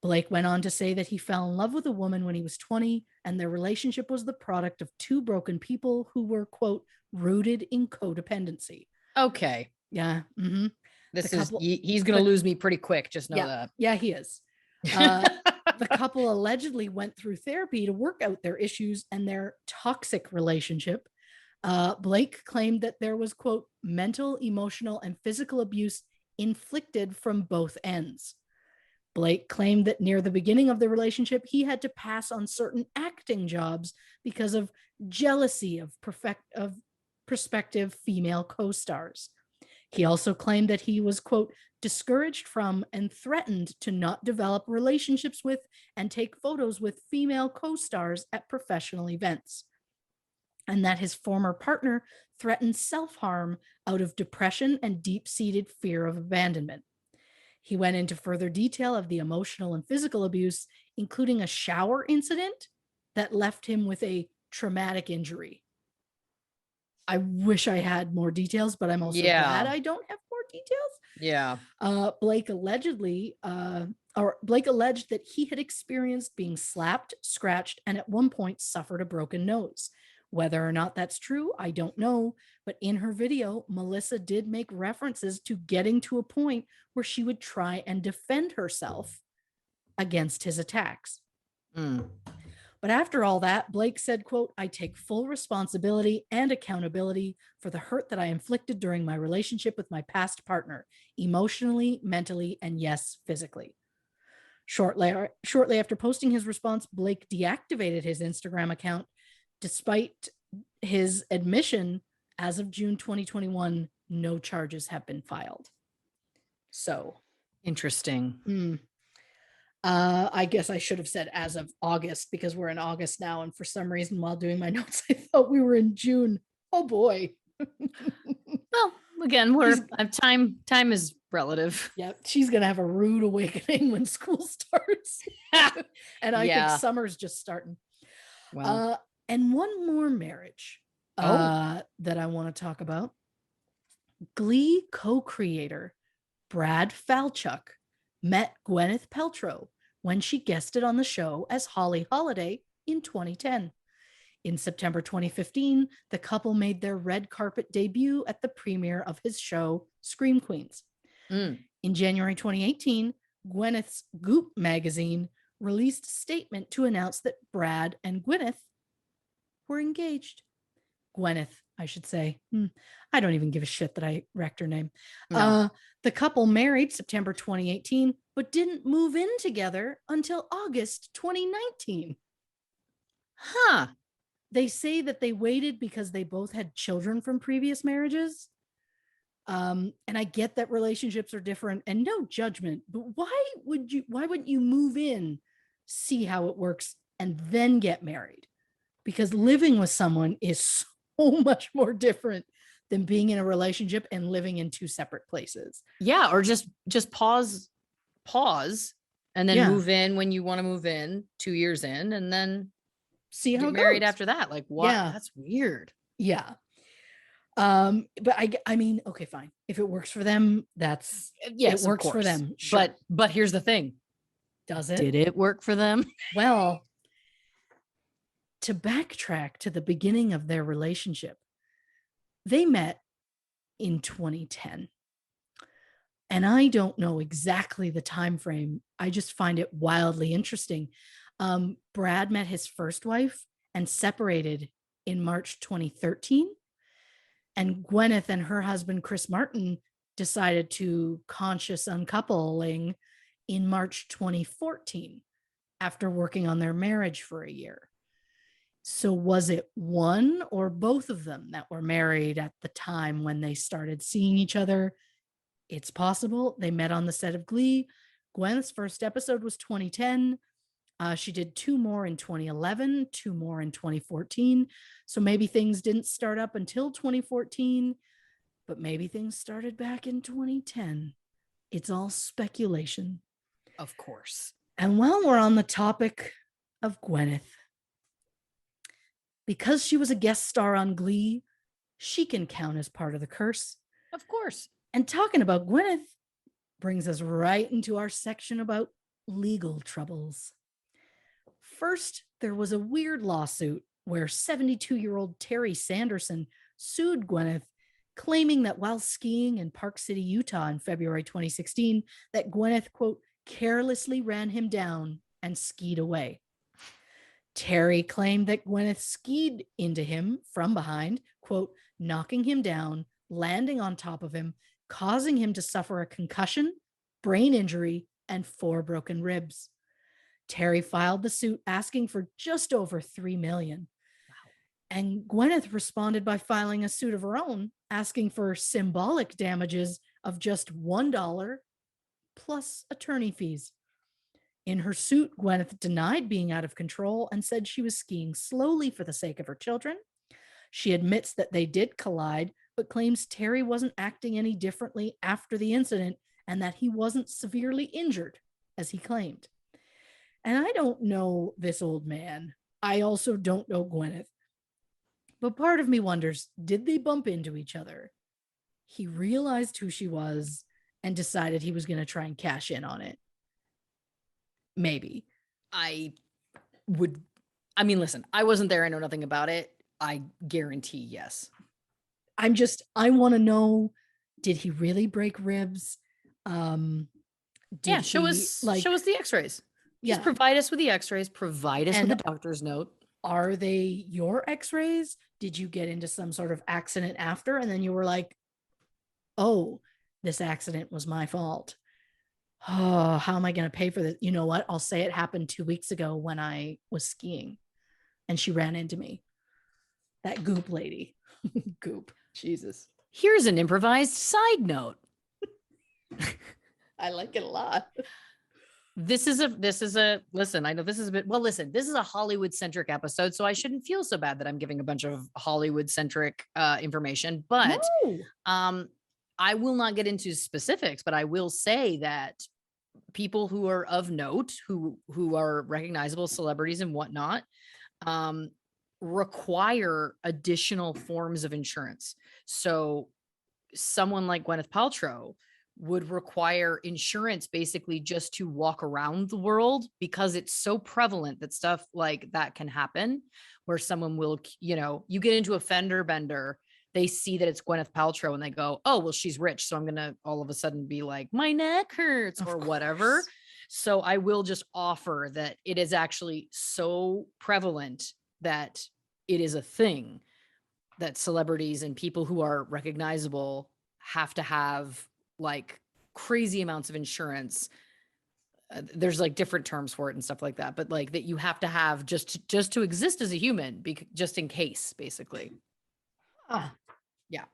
Blake went on to say that he fell in love with a woman when he was 20, and their relationship was the product of two broken people who were, quote, rooted in codependency. Okay. Yeah. Mm-hmm. He's going to lose me pretty quick. Just know that. Yeah, he is. The couple allegedly went through therapy to work out their issues and their toxic relationship. Blake claimed that there was, quote, mental, emotional, and physical abuse inflicted from both ends. Blake claimed that near the beginning of the relationship, he had to pass on certain acting jobs because of jealousy of prospective female co-stars. He also claimed that he was, quote, discouraged from and threatened to not develop relationships with and take photos with female co-stars at professional events, and that his former partner threatened self-harm out of depression and deep-seated fear of abandonment. He went into further detail of the emotional and physical abuse, including a shower incident that left him with a traumatic injury. I wish I had more details, but I'm also glad I don't have more details. Yeah. Blake alleged that he had experienced being slapped, scratched, and at one point suffered a broken nose. Whether or not that's true, I don't know. But in her video, Melissa did make references to getting to a point where she would try and defend herself against his attacks. But after all that, Blake said, quote, I take full responsibility and accountability for the hurt that I inflicted during my relationship with my past partner, emotionally, mentally, and yes, physically. Shortly after posting his response, Blake deactivated his Instagram account, despite his admission. As of June 2021, no charges have been filed. So interesting. I guess I should have said as of August, because we're in August now. And for some reason, while doing my notes, I thought we were in June. Oh boy. Well, again, time is relative. Yeah, she's gonna have a rude awakening when school starts. And I think summer's just starting. Wow. And one more marriage that I want to talk about. Glee co-creator Brad Falchuk met Gwyneth Paltrow when she guested on the show as Holly Holiday in 2010. In September 2015, the couple made their red carpet debut at the premiere of his show, Scream Queens. In January 2018, Gwyneth's Goop magazine released a statement to announce that Brad and Gwyneth were engaged. Gwyneth, I should say. I don't even give a shit that I wrecked her name. No. The couple married September 2018, but didn't move in together until August 2019. Huh. They say that they waited because they both had children from previous marriages. And I get that relationships are different and no judgment, but why wouldn't you move in, see how it works, and then get married? Because living with someone is so much more different than being in a relationship and living in two separate places. Yeah. Or just pause and then move in when you want to move in 2 years in, and then see how get married after that. Like, what? Yeah. That's weird. Yeah. But I mean, okay, fine. If it works for them, it works for them. Sure. But here's the thing. Does it? Did it work for them? Well, to backtrack to the beginning of their relationship, they met in 2010. And I don't know exactly the time frame. I just find it wildly interesting. Brad met his first wife and separated in March 2013. And Gwyneth and her husband, Chris Martin, decided to conscious uncoupling in March 2014 after working on their marriage for a year. So was it one or both of them that were married at the time when they started seeing each other? It's possible. They met on the set of Glee. Gwyneth's first episode was 2010. She did 2 more in 2011, 2 more in 2014. So maybe things didn't start up until 2014, but maybe things started back in 2010. It's all speculation. Of course. And while we're on the topic of Gwyneth, because she was a guest star on Glee, she can count as part of the curse. Of course. And talking about Gwyneth brings us right into our section about legal troubles. First, there was a weird lawsuit where 72-year-old Terry Sanderson sued Gwyneth claiming that while skiing in Park City, Utah in February 2016, that Gwyneth, quote, carelessly ran him down and skied away. Terry claimed that Gwyneth skied into him from behind, quote, knocking him down, landing on top of him, causing him to suffer a concussion, brain injury, and 4 broken ribs. Terry filed the suit asking for just over $3 million. Wow. And Gwyneth responded by filing a suit of her own, asking for symbolic damages of just $1 plus attorney fees. In her suit, Gwyneth denied being out of control and said she was skiing slowly for the sake of her children. She admits that they did collide, but claims Terry wasn't acting any differently after the incident and that he wasn't severely injured, as he claimed. And I don't know this old man. I also don't know Gwyneth. But part of me wonders, did they bump into each other? He realized who she was and decided he was going to try and cash in on it. Maybe. Listen, I wasn't there. I know nothing about it. I guarantee yes. I want to know, did he really break ribs? Show us the x-rays. Just provide us with the x-rays, provide us with a doctor's note. Are they your x-rays? Did you get into some sort of accident after? And then you were like, oh, this accident was my fault. Oh, how am I going to pay for this? You know what? I'll say it happened 2 weeks ago when I was skiing and she ran into me. That Goop lady. Goop. Jesus. Here's an improvised side note. I like it a lot. This is a listen, I know this is a bit, well, listen, this is a Hollywood centric episode, so I shouldn't feel so bad that I'm giving a bunch of Hollywood centric information, but no. I will not get into specifics, but I will say that people who are of note, who are recognizable celebrities and whatnot, require additional forms of insurance. So someone like Gwyneth Paltrow would require insurance basically just to walk around the world, because it's so prevalent that stuff like that can happen, where someone will, you get into a fender bender, they see that it's Gwyneth Paltrow and they go, oh, well, she's rich, so I'm going to all of a sudden be like, my neck hurts or whatever. So I will just offer that it is actually so prevalent that it is a thing that celebrities and people who are recognizable have to have like crazy amounts of insurance. There's like different terms for it and stuff like that, but like that you have to have just to exist as a human, just in case, basically. Yeah.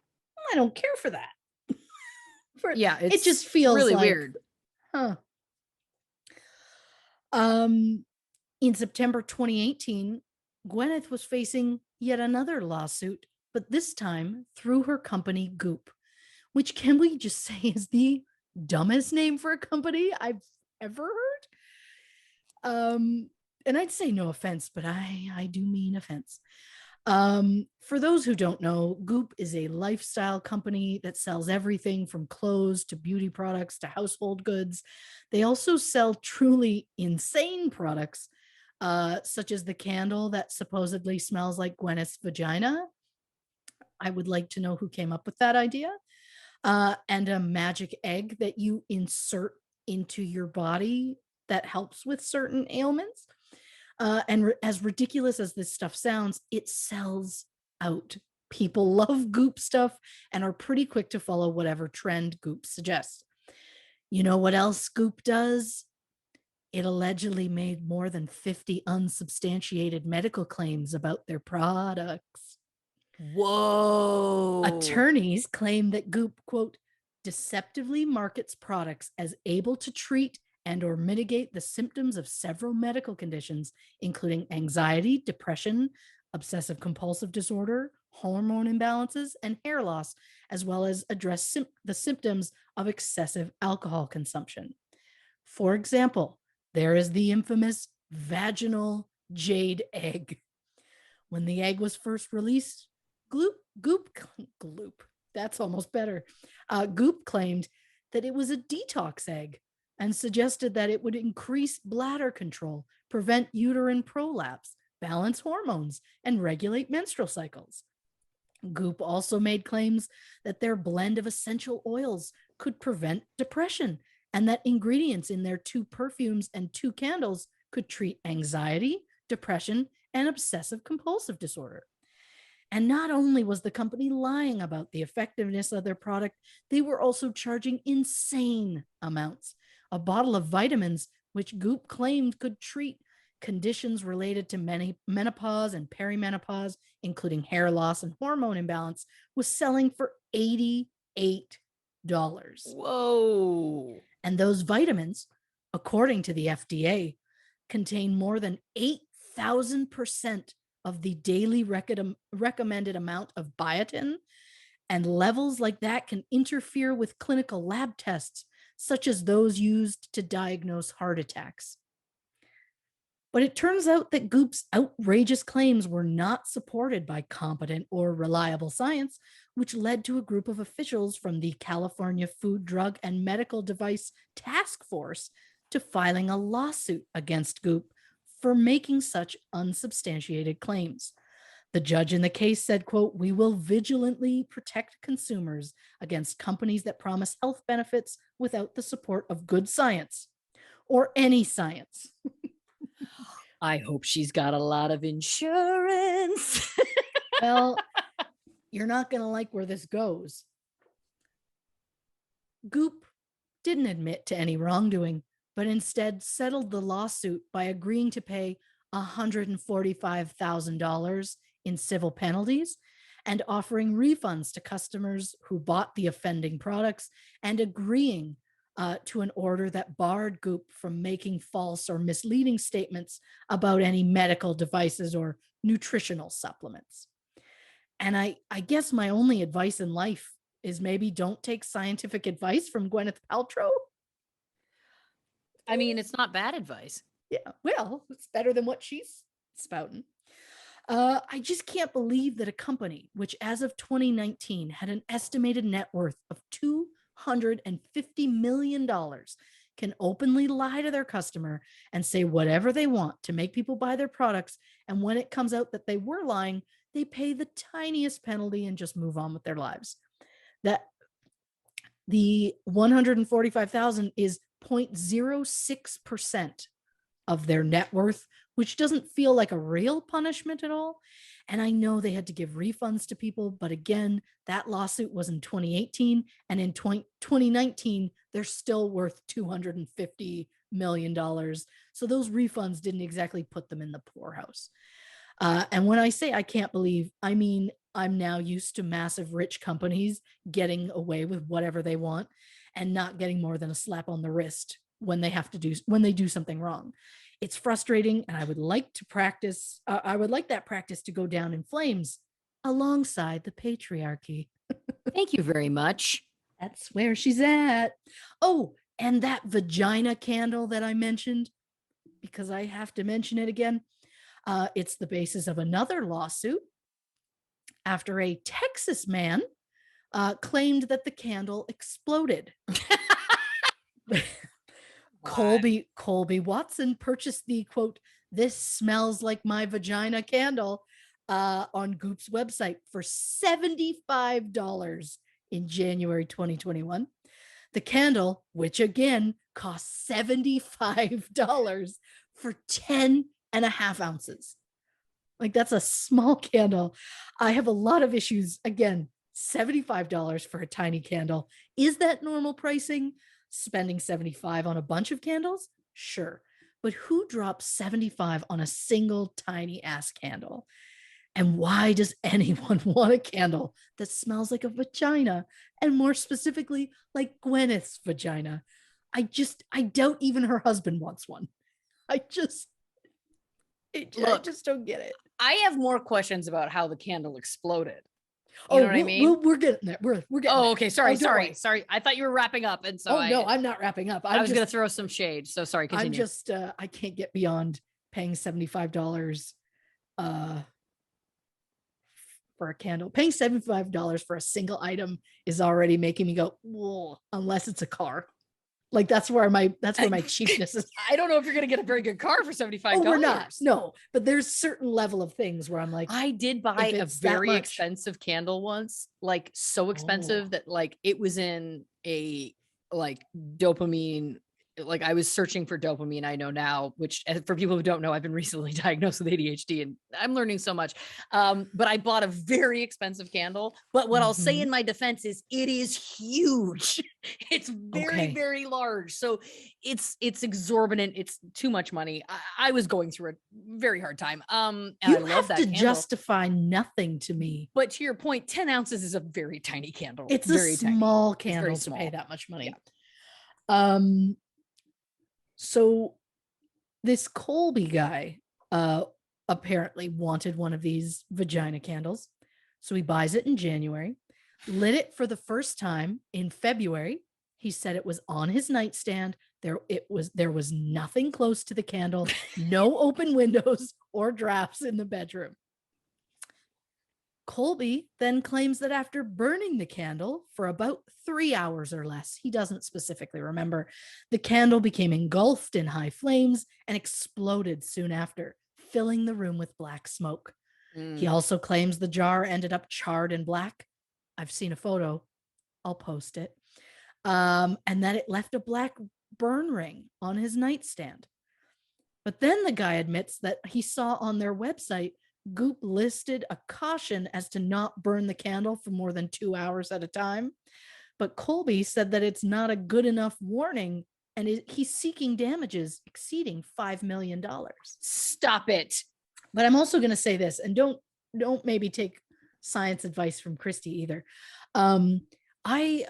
I don't care for that. It just feels really like, weird. In September 2018, Gwyneth was facing yet another lawsuit, but this time through her company Goop, which, can we just say, is the dumbest name for a company I've ever heard. And I'd say no offense, but I do mean offense. For those who don't know, Goop is a lifestyle company that sells everything from clothes to beauty products to household goods. They also sell truly insane products, such as the candle that supposedly smells like Gwyneth's vagina. I would like to know who came up with that idea. And a magic egg that you insert into your body that helps with certain ailments. And as ridiculous as this stuff sounds, it sells out. People love Goop stuff and are pretty quick to follow whatever trend Goop suggests. You know what else Goop does? It allegedly made more than 50 unsubstantiated medical claims about their products. Whoa. Attorneys claim that Goop, quote, deceptively markets products as able to treat and or mitigate the symptoms of several medical conditions, including anxiety, depression, obsessive compulsive disorder, hormone imbalances, and hair loss, as well as address the symptoms of excessive alcohol consumption. For example, there is the infamous vaginal jade egg. When the egg was first released, Goop, that's almost better. Goop claimed that it was a detox egg and suggested that it would increase bladder control, prevent uterine prolapse, balance hormones, and regulate menstrual cycles. Goop also made claims that their blend of essential oils could prevent depression and that ingredients in their 2 perfumes and 2 candles could treat anxiety, depression, and obsessive compulsive disorder. And not only was the company lying about the effectiveness of their product, they were also charging insane amounts. A bottle of vitamins, which Goop claimed could treat conditions related to menopause and perimenopause, including hair loss and hormone imbalance, was selling for $88. Whoa. And those vitamins, according to the FDA, contain more than 8,000% of the daily recommended amount of biotin, and levels like that can interfere with clinical lab tests, such as those used to diagnose heart attacks. But it turns out that Goop's outrageous claims were not supported by competent or reliable science, which led to a group of officials from the California Food, Drug, and Medical Device Task Force to filing a lawsuit against Goop for making such unsubstantiated claims. The judge in the case said, quote, "We will vigilantly protect consumers against companies that promise health benefits without the support of good science or any science." I hope she's got a lot of insurance. Well, you're not going to like where this goes. Goop didn't admit to any wrongdoing, but instead settled the lawsuit by agreeing to pay $145,000 in civil penalties and offering refunds to customers who bought the offending products and agreeing to an order that barred Goop from making false or misleading statements about any medical devices or nutritional supplements. And I guess my only advice in life is maybe don't take scientific advice from Gwyneth Paltrow. I mean, it's not bad advice. Yeah, well, it's better than what she's spouting. I just can't believe that a company, which as of 2019 had an estimated net worth of $250 million, can openly lie to their customer and say whatever they want to make people buy their products. And when it comes out that they were lying, they pay the tiniest penalty and just move on with their lives. That the 145,000 is 0.06% of their net worth, which doesn't feel like a real punishment at all. And I know they had to give refunds to people, but again, that lawsuit was in 2018, and in 2019, they're still worth $250 million. So those refunds didn't exactly put them in the poorhouse. And when I say I can't believe, I mean, I'm now used to massive rich companies getting away with whatever they want and not getting more than a slap on the wrist when they do something wrong. It's frustrating, and I would like that practice to go down in flames alongside the patriarchy. Thank you very much. That's where she's at. Oh, and that vagina candle that I mentioned, because I have to mention it again. It's the basis of another lawsuit after a Texas man claimed that the candle exploded. Colby Watson purchased the, quote, "This smells like my vagina" candle on Goop's website for $75 in January 2021. The candle, which again cost $75 for 10.5 ounces. Like, that's a small candle. I have a lot of issues. Again, $75 for a tiny candle. Is that normal pricing? Spending $75 on a bunch of candles? Sure. But who drops $75 on a single tiny ass candle? And why does anyone want a candle that smells like a vagina? And more specifically, like Gwyneth's vagina? I doubt even her husband wants one. I just don't get it. I have more questions about how the candle exploded. You know what I mean? We're getting there. We're getting there. Okay. Sorry. I thought you were wrapping up. And so no, I'm not wrapping up. I was going to throw some shade. So sorry. Continue. I can't get beyond paying $75 for a candle. Paying $75 for a single item is already making me go, whoa, unless it's a car. Like that's where my cheapness is. I don't know if you're going to get a very good car for $75. Oh, we're not. No, but there's certain level of things where I'm like, I did buy a very expensive candle once, like so expensive that like it was in a like dopamine. Like I was searching for dopamine, I know now, which for people who don't know, I've been recently diagnosed with ADHD and I'm learning so much. But I bought a very expensive candle. But what I'll say in my defense is it is huge. It's very, very large. So it's exorbitant. It's too much money. I was going through a very hard time. And you I love have that to candle. justify nothing to me. But to your point, 10 ounces is a very tiny candle. It's very a small tiny. Candle to pay that much money. Yeah. So this Colby guy apparently wanted one of these vagina candles. So he buys it in January, lit it for the first time in February. He said it was on his nightstand. There was nothing close to the candle, no open windows or drafts in the bedroom. Colby then claims that after burning the candle for about 3 hours or less, he doesn't specifically remember, the candle became engulfed in high flames and exploded soon after, filling the room with black smoke. He also claims the jar ended up charred and black. I've seen a photo. I'll post it. And that it left a black burn ring on his nightstand. But then the guy admits that he saw on their website Goop listed a caution as to not burn the candle for more than 2 hours at a time. But Colby said that it's not a good enough warning and he's seeking damages exceeding $5 million. Stop it. But I'm also going to say this, and don't maybe take science advice from Christy either. I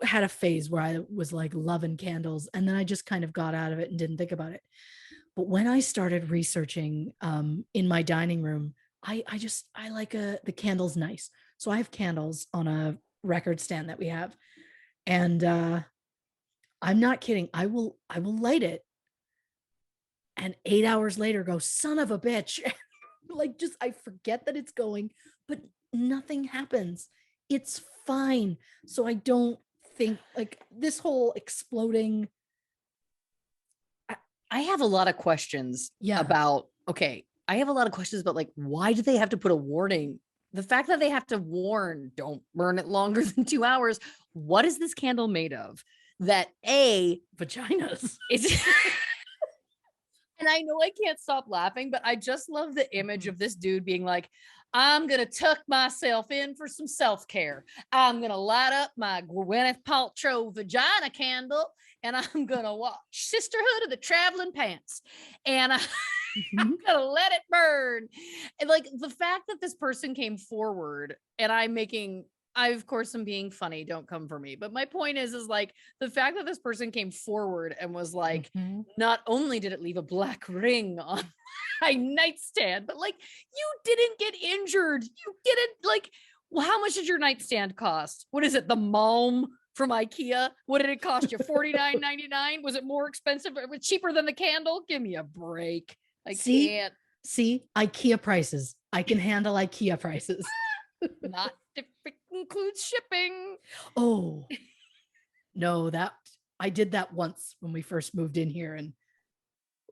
had a phase where I was like loving candles and then I just kind of got out of it and didn't think about it. But when I started researching in my dining room, I like the candles nice. So I have candles on a record stand that we have. And I'm not kidding. I will light it. And 8 hours later go, son of a bitch. Like just, I forget that it's going, but nothing happens. It's fine. So I don't think like this whole exploding. I have a lot of questions about, I have a lot of questions about like, why do they have to put a warning? The fact that they have to warn, don't burn it longer than 2 hours. What is this candle made of? That vaginas. And I know I can't stop laughing, but I just love the image of this dude being like, I'm going to tuck myself in for some self-care. I'm going to light up my Gwyneth Paltrow vagina candle and I'm going to watch Sisterhood of the Traveling Pants. And I'm going to let it burn. And like the fact that this person came forward and I, of course, am being funny. Don't come for me. But my point is like the fact that this person came forward and was like, not only did it leave a black ring on my nightstand, but like you didn't get injured. You didn't like, well, how much did your nightstand cost? What is it? The Malm from IKEA? What did it cost you? $49.99? Was it more expensive? It was cheaper than the candle? Give me a break. I can't. See, IKEA prices. I can handle IKEA prices. Not if it includes shipping. Oh, no, that I did that once when we first moved in here and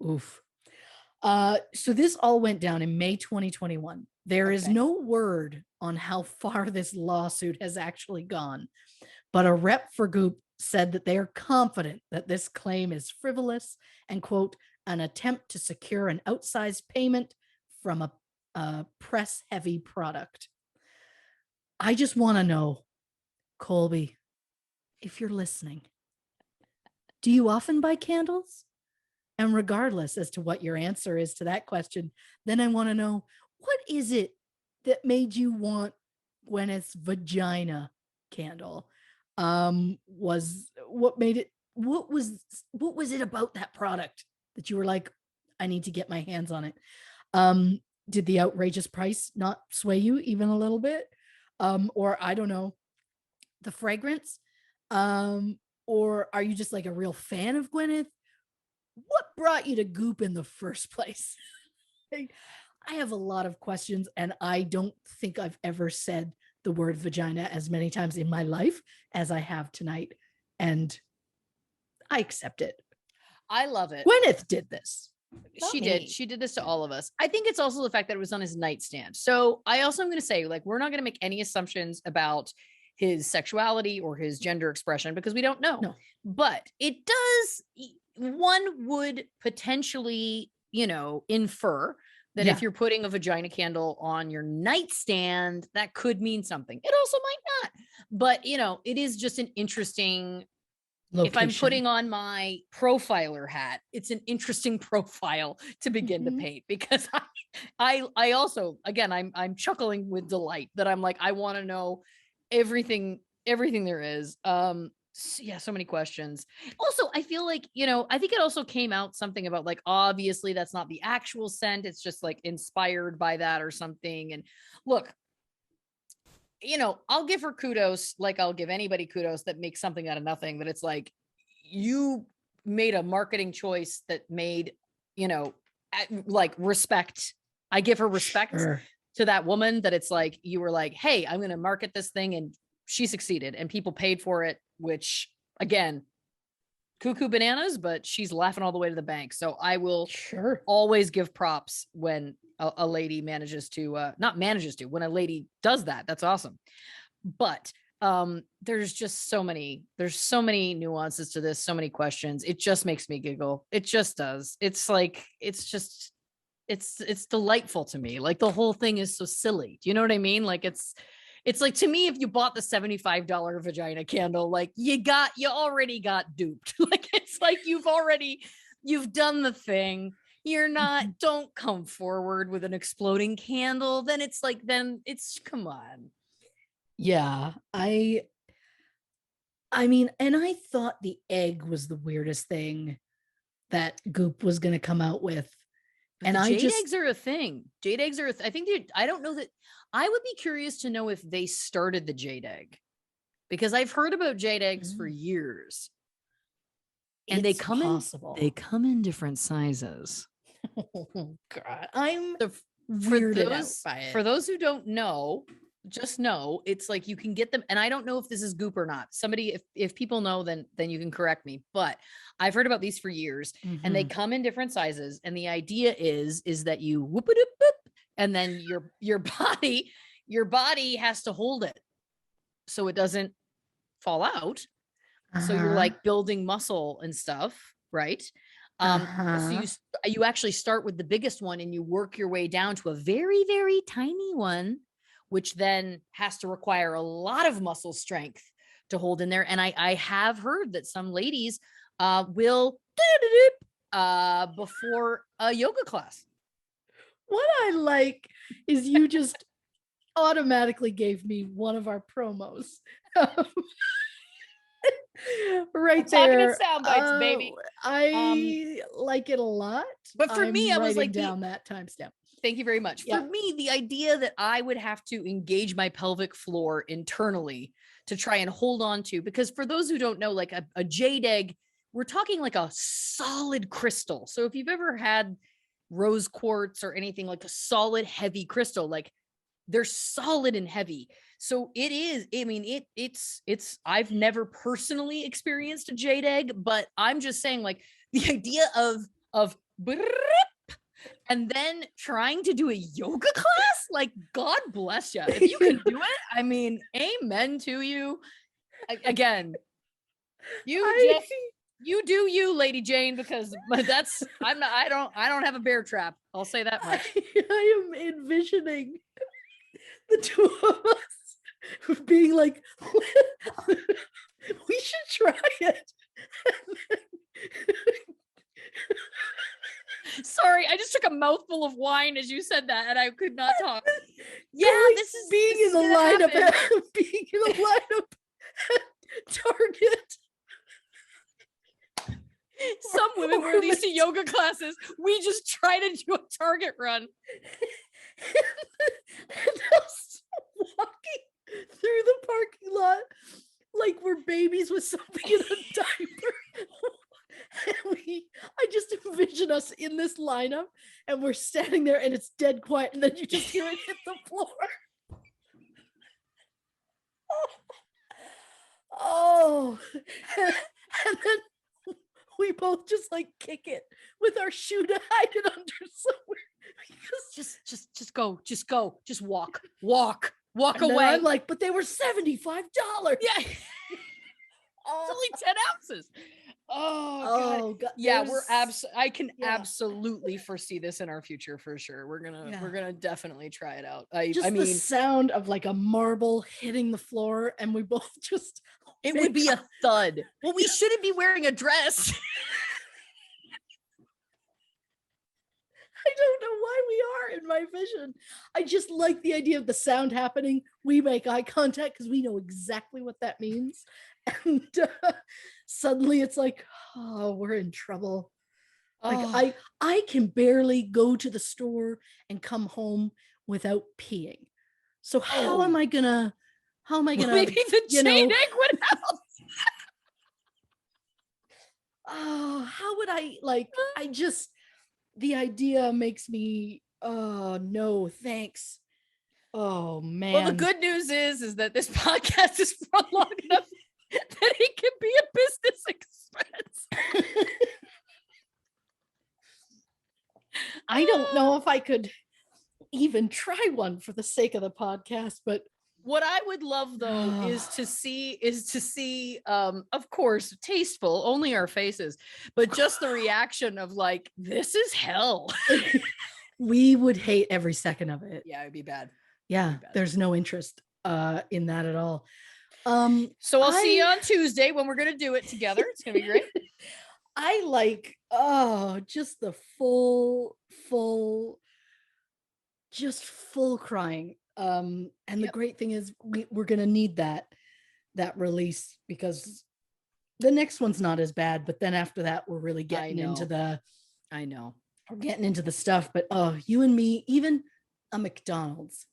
oof. So this all went down in May 2021. There is no word on how far this lawsuit has actually gone, but a rep for Goop said that they are confident that this claim is frivolous and, quote, an attempt to secure an outsized payment from a press-heavy product. I just want to know, Colby, if you're listening, do you often buy candles? And regardless as to what your answer is to that question, then I want to know, what is it that made you want Gwyneth's vagina candle? What was it about that product that you were like, I need to get my hands on it? Did the outrageous price not sway you even a little bit? Or I don't know, the fragrance? Or are you just like a real fan of Gwyneth? What brought you to Goop in the first place? I have a lot of questions, and I don't think I've ever said the word vagina as many times in my life as I have tonight. And I accept it. I love it. Gwyneth did this. She did this to all of us. I think it's also the fact that it was on his nightstand. So I also am going to say, like, we're not going to make any assumptions about his sexuality or his gender expression because we don't know. No. But it does, one would potentially, infer that if you're putting a vagina candle on your nightstand, that could mean something. It also might not. But, it is just an interesting location. If I'm putting on my profiler hat, it's an interesting profile to begin to paint because I also, again, I'm chuckling with delight that I'm like, I want to know everything there is. So many questions. Also, I feel like, I think it also came out something about like, obviously that's not the actual scent. It's just like inspired by that or something. And look, I'll give her kudos. Like I'll give anybody kudos that makes something out of nothing, that it's like, you made a marketing choice that made, like respect. I give her respect to that woman, that it's like, you were like, hey, I'm going to market this thing, and she succeeded and people paid for it, which again, cuckoo bananas, but she's laughing all the way to the bank. So I will always give props when a lady when a lady does that. That's awesome. But there's so many nuances to this, so many questions. It just makes me giggle. It just does. It's like, it's delightful to me. Like the whole thing is so silly. Do you know what I mean? Like it's like, to me, if you bought the $75 vagina candle, like you already got duped. Like it's like you've done the thing. You're not, don't come forward with an exploding candle. Then it's like, come on. Yeah. I mean, and I thought the egg was the weirdest thing that Goop was going to come out with. And jade eggs are a thing. Jade eggs are, I think I don't know that. I would be curious to know if they started the jade egg, because I've heard about jade eggs for years. And they come in different sizes. Oh God. I'm for those who don't know, just know it's like you can get them. And I don't know if this is Goop or not. Somebody, if people know, then you can correct me. But I've heard about these for years, and they come in different sizes. And the idea is that you whoop it up, and then your body has to hold it so it doesn't fall out. So you're like building muscle and stuff, right? So you actually start with the biggest one and you work your way down to a very, very tiny one, which then has to require a lot of muscle strength to hold in there. And I have heard that some ladies will before a yoga class. What I like is you just automatically gave me one of our promos. Right there. Talking in sound bites, baby. I like it a lot. But for me, I was like down that timestamp. Thank you very much. Yeah. For me, the idea that I would have to engage my pelvic floor internally to try and hold on to, because for those who don't know, like a jade egg, we're talking like a solid crystal. So if you've ever had rose quartz or anything, like a solid, heavy crystal, like they're solid and heavy. So it is, I mean, it's, I've never personally experienced a jade egg, but I'm just saying, like, the idea of and then trying to do a yoga class, like, God bless you. If you can do it, I mean, amen to you. Again, you do you, Lady Jane, because that's, I don't have a bear trap. I'll say that much. I am envisioning the two of us being like, we should try it. Sorry, I just took a mouthful of wine as you said that, and I could not talk. Yeah, like this is being in the lineup at Target. Some women wear these to yoga classes. We just try to do a Target run. And us walking through the parking lot like we're babies with something in a diaper. And I just envision us in this lineup, and we're standing there, and it's dead quiet, and then you just hear it hit the floor. Oh, and then we both just like kick it with our shoe to hide it under somewhere. Just go, just walk away. I'm like, but they were $75. Yeah. It's only 10 ounces. Oh God. Yeah, I can absolutely foresee this in our future for sure. We're gonna definitely try it out. I mean, the sound of like a marble hitting the floor, and we both just it would be a thud. Well, we shouldn't be wearing a dress. I don't know why we are in my vision. I just like the idea of the sound happening. We make eye contact because we know exactly what that means. And suddenly it's like, oh, we're in trouble. Like I can barely go to the store and come home without peeing. So how am I gonna maybe the jade egg would help? Oh, how would I the idea makes me, oh no, thanks. Oh man. Well, the good news is that this podcast is run long enough that it can be a business expense. I don't know if I could even try one for the sake of the podcast, but what I would love though is to see of course tasteful, only our faces, but just the reaction of like, this is hell. We would hate every second of it. Yeah, it'd be bad. Yeah, there's no interest in that at all. So I'll see you on Tuesday when we're gonna do it together. It's gonna be great. I like just the full crying. And the great thing is we're gonna need that release, because the next one's not as bad, but then after that we're really getting into the we're getting into the stuff. But you and me, even a McDonald's,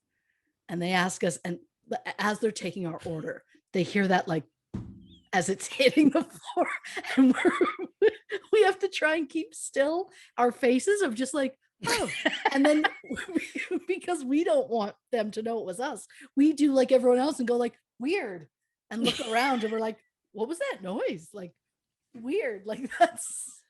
and they ask us, and as they're taking our order, they hear that like as it's hitting the floor, and we have to try and keep still our faces of just like, oh, and then because we don't want them to know it was us, we do like everyone else and go like, weird, and look around, and we're like, what was that noise? Like, weird, like that's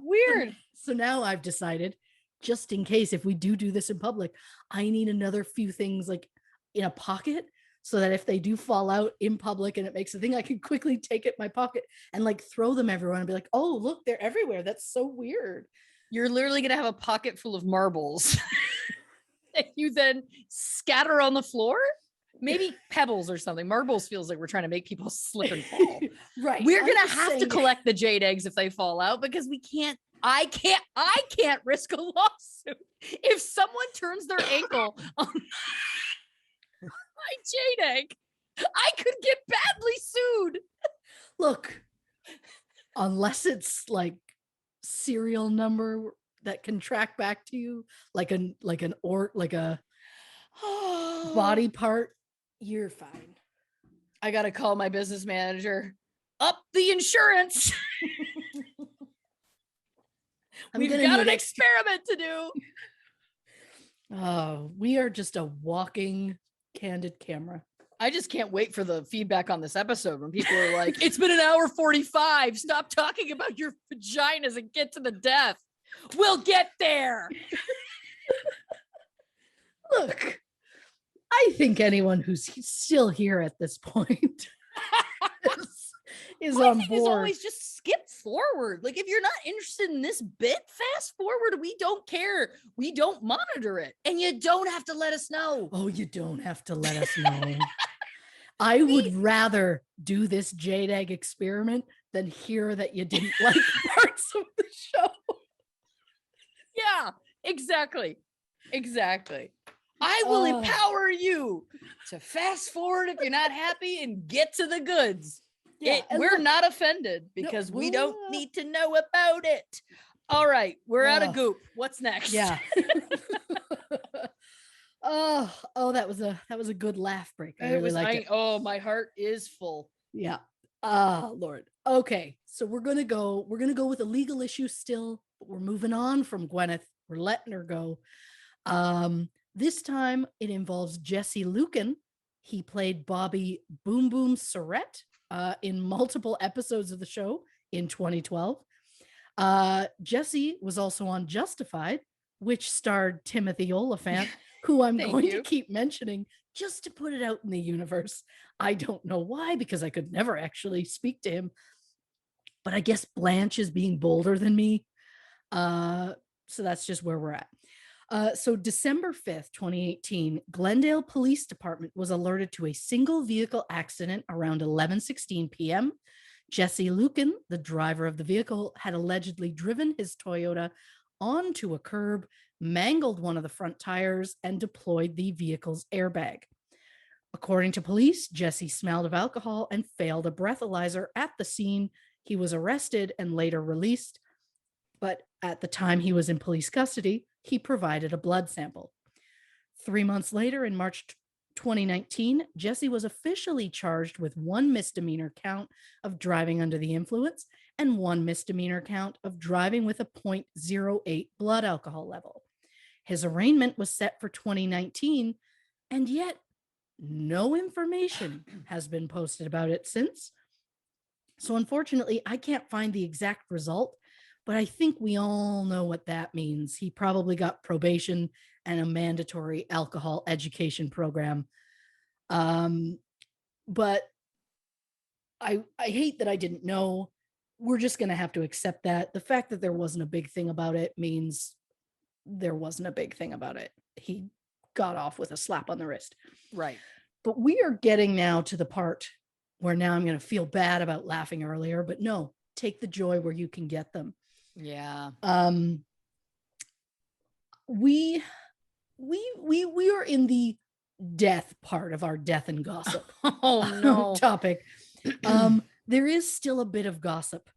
weird. So now I've decided, just in case if we do this in public, I need another few things like in a pocket, so that if they do fall out in public and it makes a thing, I can quickly take it in my pocket and like throw them everywhere and be like, oh, look, they're everywhere. That's so weird. You're literally going to have a pocket full of marbles that you then scatter on the floor. Maybe pebbles or something. Marbles feels like we're trying to make people slip and fall. Right. We're going to have to collect the jade eggs if they fall out, because I can't risk a lawsuit. If someone turns their ankle on my jade egg, I could get badly sued. Look, unless it's like serial number that can track back to you, like a body part, you're fine. I gotta call my business manager. Up the insurance. We've got an experiment to do. Oh, we are just a walking candid camera. I just can't wait for the feedback on this episode when people are like, it's been an hour 45. Stop talking about your vaginas and get to the death. We'll get there. Look, I think anyone who's still here at this point is on board. Is always just skip forward. Like, if you're not interested in this bit, fast forward. We don't care. We don't monitor it. And you don't have to let us know. Oh, you don't have to let us know. I would rather do this jade egg experiment than hear that you didn't like parts of the show. Yeah, exactly. I will empower you to fast forward if you're not happy and get to the goods. Yeah, we're not offended because we don't need to know about it. All right, we're out of goop. What's next? Yeah. Oh, that was a good laugh break. I really liked it. Oh, my heart is full. Yeah. Lord. Okay, so we're gonna go with a legal issue still, but we're moving on from Gwyneth. We're letting her go. This time it involves Jesse Lucan. He played Bobby Boom Boom Surrett in multiple episodes of the show, in 2012. Jesse was also on Justified, which starred Timothy Oliphant, who I'm going to keep mentioning just to put it out in the universe. I don't know why, because I could never actually speak to him. But I guess Blanche is being bolder than me. So that's just where we're at. So December 5th, 2018, Glendale Police Department was alerted to a single vehicle accident around 11:16 p.m. Jesse Lucan, the driver of the vehicle, had allegedly driven his Toyota onto a curb, mangled one of the front tires, and deployed the vehicle's airbag. According to police, Jesse smelled of alcohol and failed a breathalyzer at the scene. He was arrested and later released, but at the time he was in police custody, he provided a blood sample. 3 months later, in March 2019, Jesse was officially charged with one misdemeanor count of driving under the influence and one misdemeanor count of driving with a 0.08 blood alcohol level. His arraignment was set for 2019, and yet no information has been posted about it since. So unfortunately, I can't find the exact result, but I think we all know what that means. He probably got probation and a mandatory alcohol education program. But I hate that I didn't know. We're just going to have to accept that. The fact that there wasn't a big thing about it means there wasn't a big thing about it. He got off with a slap on the wrist. Right. But we are getting now to the part where now I'm going to feel bad about laughing earlier, but no, take the joy where you can get them. Yeah. We are in the death part of our death and gossip topic. There is still a bit of gossip,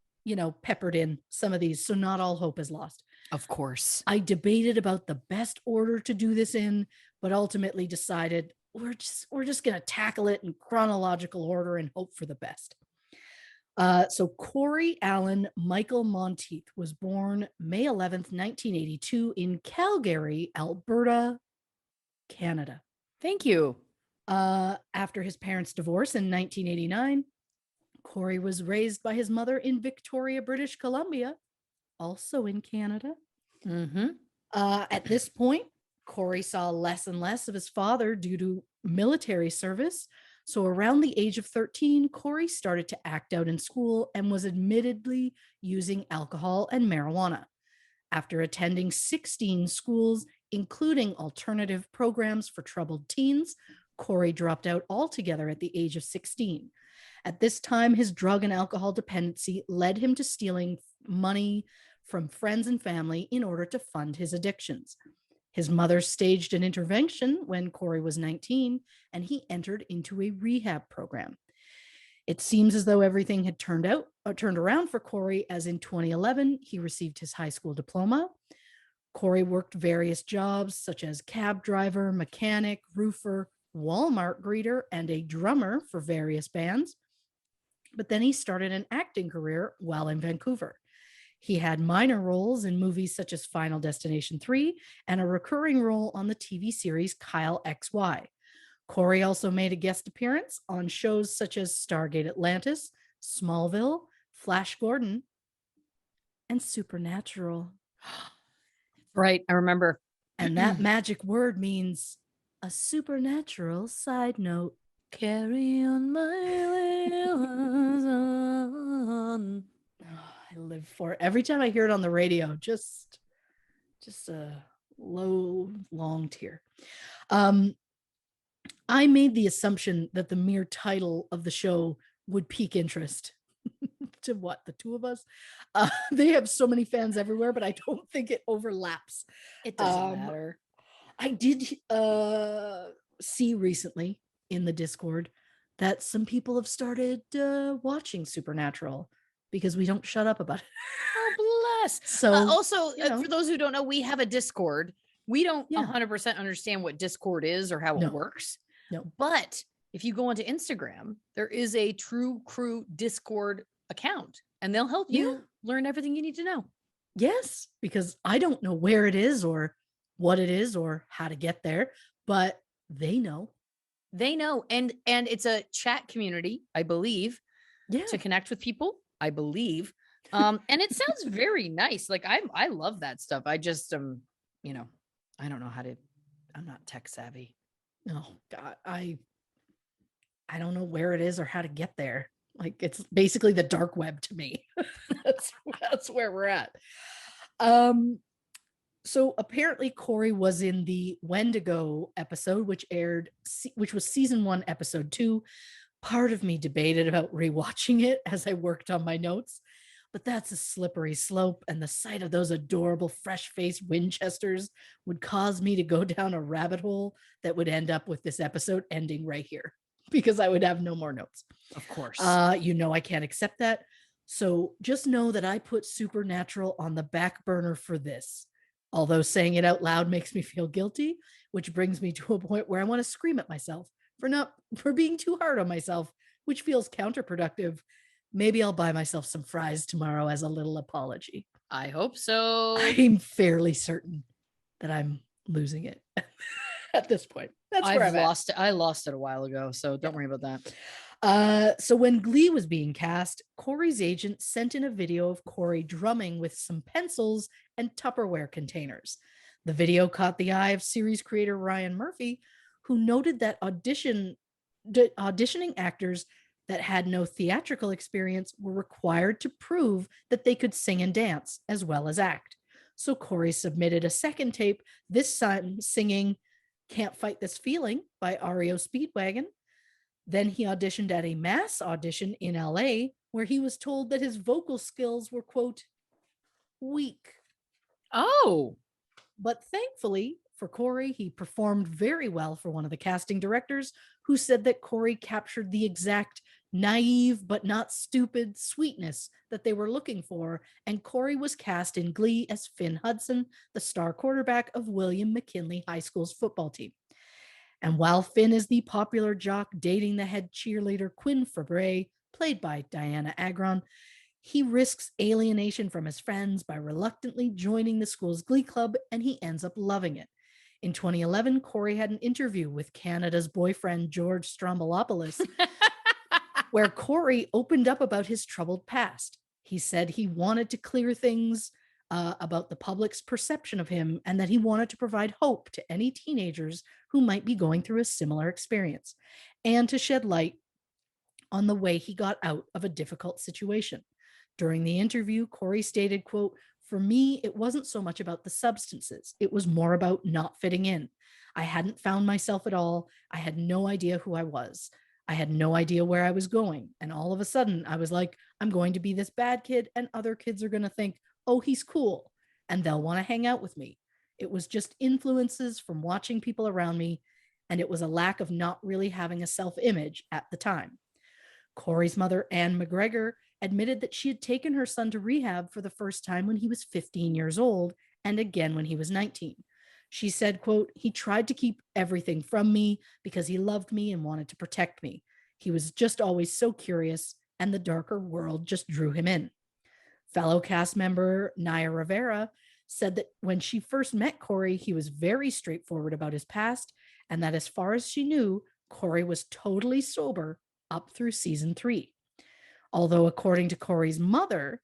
peppered in some of these, so not all hope is lost. Of course. I debated about the best order to do this in, but ultimately decided we're just going to tackle it in chronological order and hope for the best. So Corey Allen Michael Monteith was born May 11th, 1982 in Calgary, Alberta, Canada. Thank you. After his parents' divorce in 1989, Corey was raised by his mother in Victoria, British Columbia, also in Canada. Mm-hmm. At this point, Corey saw less and less of his father due to military service. So around the age of 13, Corey started to act out in school and was admittedly using alcohol and marijuana. After attending 16 schools, including alternative programs for troubled teens, Corey dropped out altogether at the age of 16. At this time, his drug and alcohol dependency led him to stealing money from friends and family in order to fund his addictions. His mother staged an intervention when Corey was 19, and he entered into a rehab program. It seems as though everything had turned around for Corey, as in 2011, he received his high school diploma. Corey worked various jobs such as cab driver, mechanic, roofer, Walmart greeter, and a drummer for various bands. But then he started an acting career while in Vancouver. He had minor roles in movies such as Final Destination 3 and a recurring role on the TV series Kyle XY. Corey also made a guest appearance on shows such as Stargate Atlantis, Smallville, Flash Gordon, and Supernatural. Right, I remember. And that magic word means a supernatural side note. Carry on my way on. I live for it. Every time I hear it on the radio, just a low, long tear. I made the assumption that the mere title of the show would pique interest to the two of us. They have so many fans everywhere, but I don't think it overlaps. It doesn't matter. I did see recently in the Discord that some people have started watching Supernatural because we don't shut up about it. Oh, bless. So also, for those who don't know, we have a Discord. We don't 100% understand what Discord is or how it works. No. But if you go onto Instagram, there is a True Crew Discord account, and they'll help you learn everything you need to know. Yes, because I don't know where it is or what it is or how to get there, but they know. They know. And it's a chat community, I believe, to connect with people, I believe. And it sounds very nice. Like I love that stuff. I just you know, I don't know I'm not tech savvy. Oh God, I don't know where it is or how to get there. Like it's basically the dark web to me. that's where we're at. So apparently Corey was in the Wendigo episode, which was season 1, episode 2. Part of me debated about rewatching it as I worked on my notes, but that's a slippery slope, and the sight of those adorable fresh-faced Winchesters would cause me to go down a rabbit hole that would end up with this episode ending right here because I would have no more notes. Of course. I can't accept that. So just know that I put Supernatural on the back burner for this. Although saying it out loud makes me feel guilty, which brings me to a point where I want to scream at myself for being too hard on myself, which feels counterproductive. Maybe I'll buy myself some fries tomorrow as a little apology. I hope so. I'm fairly certain that I'm losing it at this point. That's where I've lost it. I lost it a while ago, so don't worry about that. So when Glee was being cast, Corey's agent sent in a video of Corey drumming with some pencils and Tupperware containers. The video caught the eye of series creator Ryan Murphy, who noted that auditioning actors that had no theatrical experience were required to prove that they could sing and dance as well as act. So Corey submitted a second tape, this time singing Can't Fight This Feeling by REO Speedwagon. Then he auditioned at a mass audition in LA where he was told that his vocal skills were, quote, weak. Oh. But thankfully for Corey, he performed very well for one of the casting directors, who said that Corey captured the exact naive but not stupid sweetness that they were looking for, and Corey was cast in Glee as Finn Hudson, the star quarterback of William McKinley High School's football team. And while Finn is the popular jock dating the head cheerleader Quinn Fabray, played by Diana Agron, he risks alienation from his friends by reluctantly joining the school's Glee club, and he ends up loving it. In 2011, Corey had an interview with Canada's boyfriend, George Stroumboulopoulos, where Corey opened up about his troubled past. He said he wanted to clear things about the public's perception of him, and that he wanted to provide hope to any teenagers who might be going through a similar experience, and to shed light on the way he got out of a difficult situation. During the interview, Corey stated, quote, "For me, it wasn't so much about the substances. It was more about not fitting in. I hadn't found myself at all. I had no idea who I was. I had no idea where I was going. And all of a sudden, I was like, I'm going to be this bad kid, and other kids are going to think, oh, he's cool, and they'll want to hang out with me. It was just influences from watching people around me, and it was a lack of not really having a self-image at the time." Corey's mother, Anne McGregor, admitted that she had taken her son to rehab for the first time when he was 15 years old, and again when he was 19. She said, quote, "He tried to keep everything from me because he loved me and wanted to protect me. He was just always so curious, and the darker world just drew him in." Fellow cast member Naya Rivera said that when she first met Corey, he was very straightforward about his past, and that as far as she knew, Corey was totally sober up through season 3. Although, according to Corey's mother,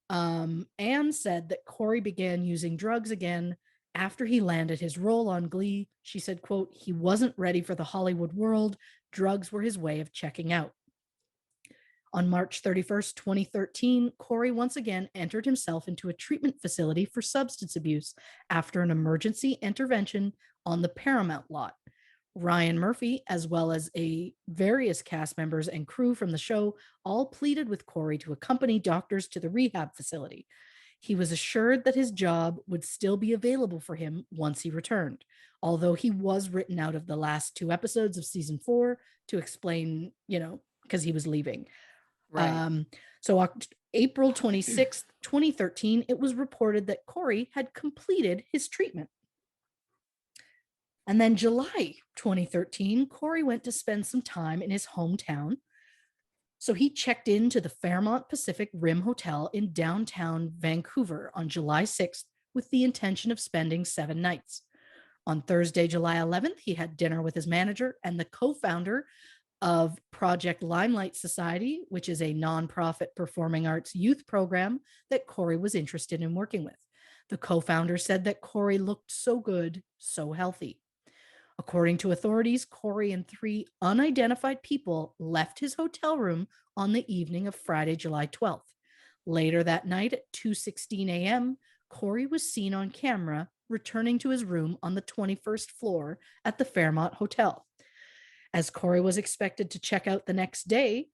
Anne said that Corey began using drugs again after he landed his role on Glee. She said, quote, "He wasn't ready for the Hollywood world. Drugs were his way of checking out." On March 31st, 2013, Corey once again entered himself into a treatment facility for substance abuse after an emergency intervention on the Paramount lot. Ryan Murphy, as well as various cast members and crew from the show, all pleaded with Corey to accompany doctors to the rehab facility. He was assured that his job would still be available for him once he returned, although he was written out of the last 2 episodes of season 4 to explain, because he was leaving. Right. So April 26th, 2013, it was reported that Corey had completed his treatment. And then July 2013, Corey went to spend some time in his hometown. So he checked into the Fairmont Pacific Rim Hotel in downtown Vancouver on July 6th with the intention of spending 7 nights. On Thursday, July 11th, he had dinner with his manager and the co-founder of Project Limelight Society, which is a nonprofit performing arts youth program that Corey was interested in working with. The co-founder said that Corey looked so good, so healthy. According to authorities, Corey and 3 unidentified people left his hotel room on the evening of Friday, July 12th. Later that night at 2:16 a.m., Corey was seen on camera returning to his room on the 21st floor at the Fairmont Hotel. As Corey was expected to check out the next day,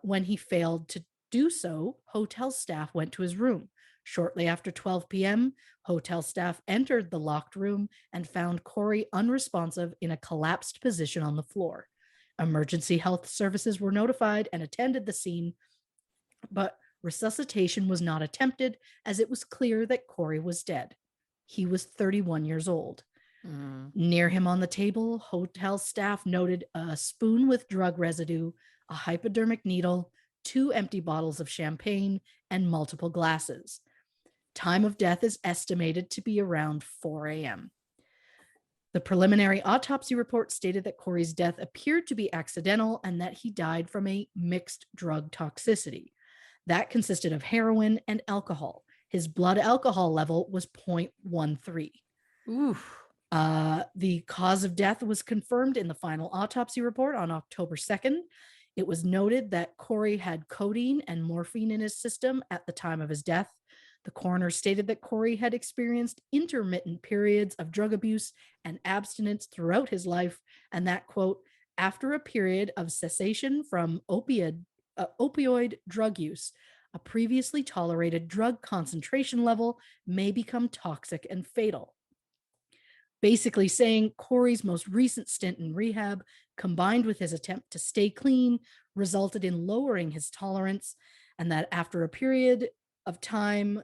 when he failed to do so, hotel staff went to his room. Shortly after 12 p.m., hotel staff entered the locked room and found Corey unresponsive in a collapsed position on the floor. Emergency health services were notified and attended the scene, but resuscitation was not attempted as it was clear that Corey was dead. He was 31 years old. Near him on the table, hotel staff noted a spoon with drug residue, a hypodermic needle, 2 empty bottles of champagne, and multiple glasses. Time of death is estimated to be around 4 a.m. The preliminary autopsy report stated that Corey's death appeared to be accidental and that he died from a mixed drug toxicity. That consisted of heroin and alcohol. His blood alcohol level was 0.13. Oof. The cause of death was confirmed in the final autopsy report on October 2nd. It was noted that Corey had codeine and morphine in his system at the time of his death. The coroner stated that Corey had experienced intermittent periods of drug abuse and abstinence throughout his life, and that, quote, after a period of cessation from opioid drug use, a previously tolerated drug concentration level may become toxic and fatal. Basically saying Corey's most recent stint in rehab, combined with his attempt to stay clean, resulted in lowering his tolerance, and that after a period of time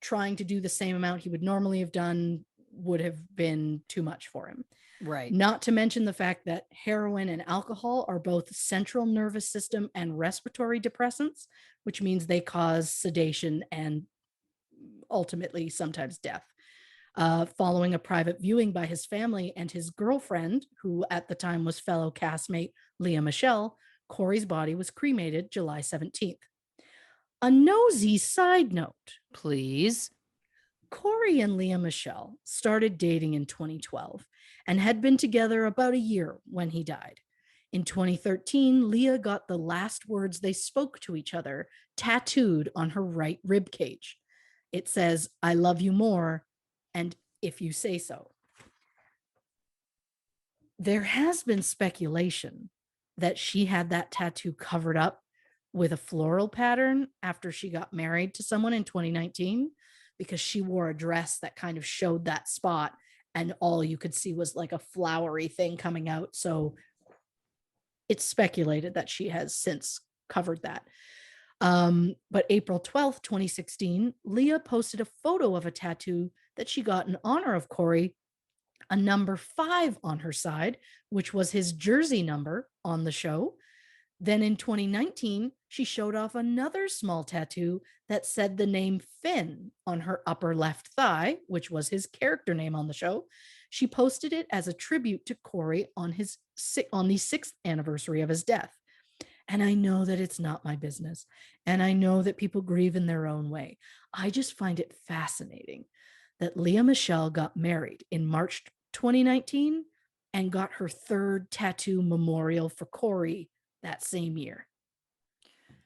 trying to do the same amount he would normally have done would have been too much for him. Right. Not to mention the fact that heroin and alcohol are both central nervous system and respiratory depressants, which means they cause sedation and ultimately sometimes death. Following a private viewing by his family and his girlfriend, who at the time was fellow castmate Leah Michelle, Corey's body was cremated July 17th. A nosy side note. Please. Corey and Leah Michelle started dating in 2012 and had been together about a year when he died. In 2013, Leah got the last words they spoke to each other tattooed on her right rib cage. It says, "I love you more, and if you say so." There has been speculation that she had that tattoo covered up with a floral pattern after she got married to someone in 2019, because she wore a dress that kind of showed that spot and all you could see was like a flowery thing coming out. So it's speculated that she has since covered that. But April 12th, 2016, Leah posted a photo of a tattoo that she got in honor of Corey, a number 5 on her side, which was his jersey number on the show. Then in 2019, she showed off another small tattoo that said the name Finn on her upper left thigh, which was his character name on the show. She posted it as a tribute to Corey on the 6th anniversary of his death. And I know that it's not my business, and I know that people grieve in their own way. I just find it fascinating that Leah Michelle got married in March 2019 and got her 3rd tattoo memorial for Corey that same year.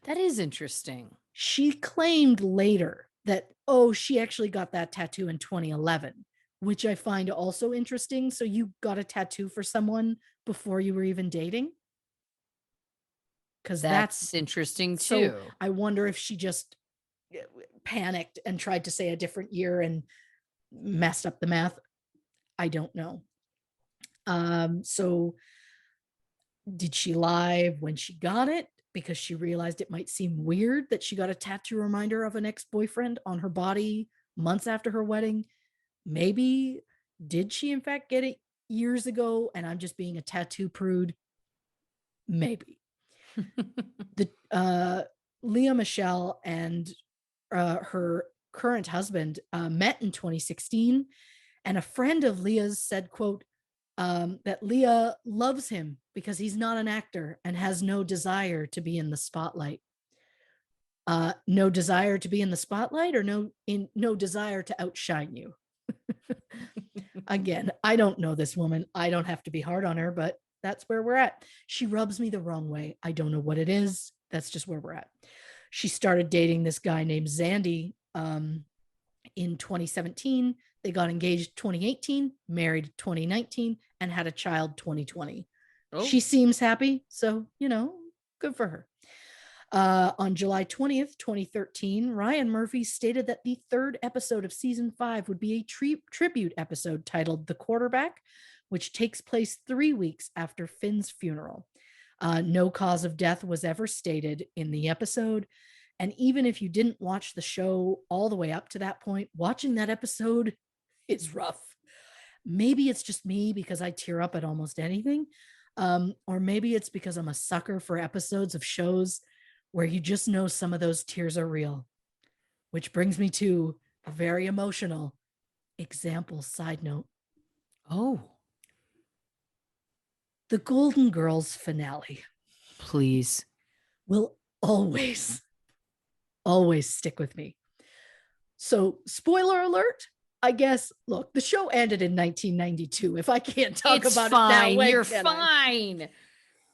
That is interesting. She claimed later that, she actually got that tattoo in 2011, which I find also interesting. So you got a tattoo for someone before you were even dating? Because that's interesting too. So I wonder if she just panicked and tried to say a different year and messed up the math. I don't know. So did she lie when she got it because she realized it might seem weird that she got a tattoo reminder of an ex-boyfriend on her body months after her wedding? Maybe. Did she in fact get it years ago and I'm just being a tattoo prude? Maybe. Leah Michelle and her current husband met in 2016, and a friend of Leah's said, quote, that Leah loves him because he's not an actor and has no desire to be in the spotlight. No desire to be in the spotlight, or no desire to outshine you. Again, I don't know this woman. I don't have to be hard on her, but that's where we're at. She rubs me the wrong way. I don't know what it is. That's just where we're at. She started dating this guy named Zandy in 2017. They got engaged 2018, married 2019, and had a child 2020. Oh. She seems happy, so, good for her. On July 20th, 2013, Ryan Murphy stated that the third episode of season 5 would be a tribute episode titled The Quarterback, which takes place 3 weeks after Finn's funeral. No cause of death was ever stated in the episode. And even if you didn't watch the show all the way up to that point, watching that episode is rough. Maybe it's just me because I tear up at almost anything. Or maybe it's because I'm a sucker for episodes of shows where you just know some of those tears are real. Which brings me to a very emotional example side note. Oh. The Golden Girls finale. Please. Will always stick with me. So, spoiler alert, I guess, look, the show ended in 1992. If I can't talk about it that way, you're fine.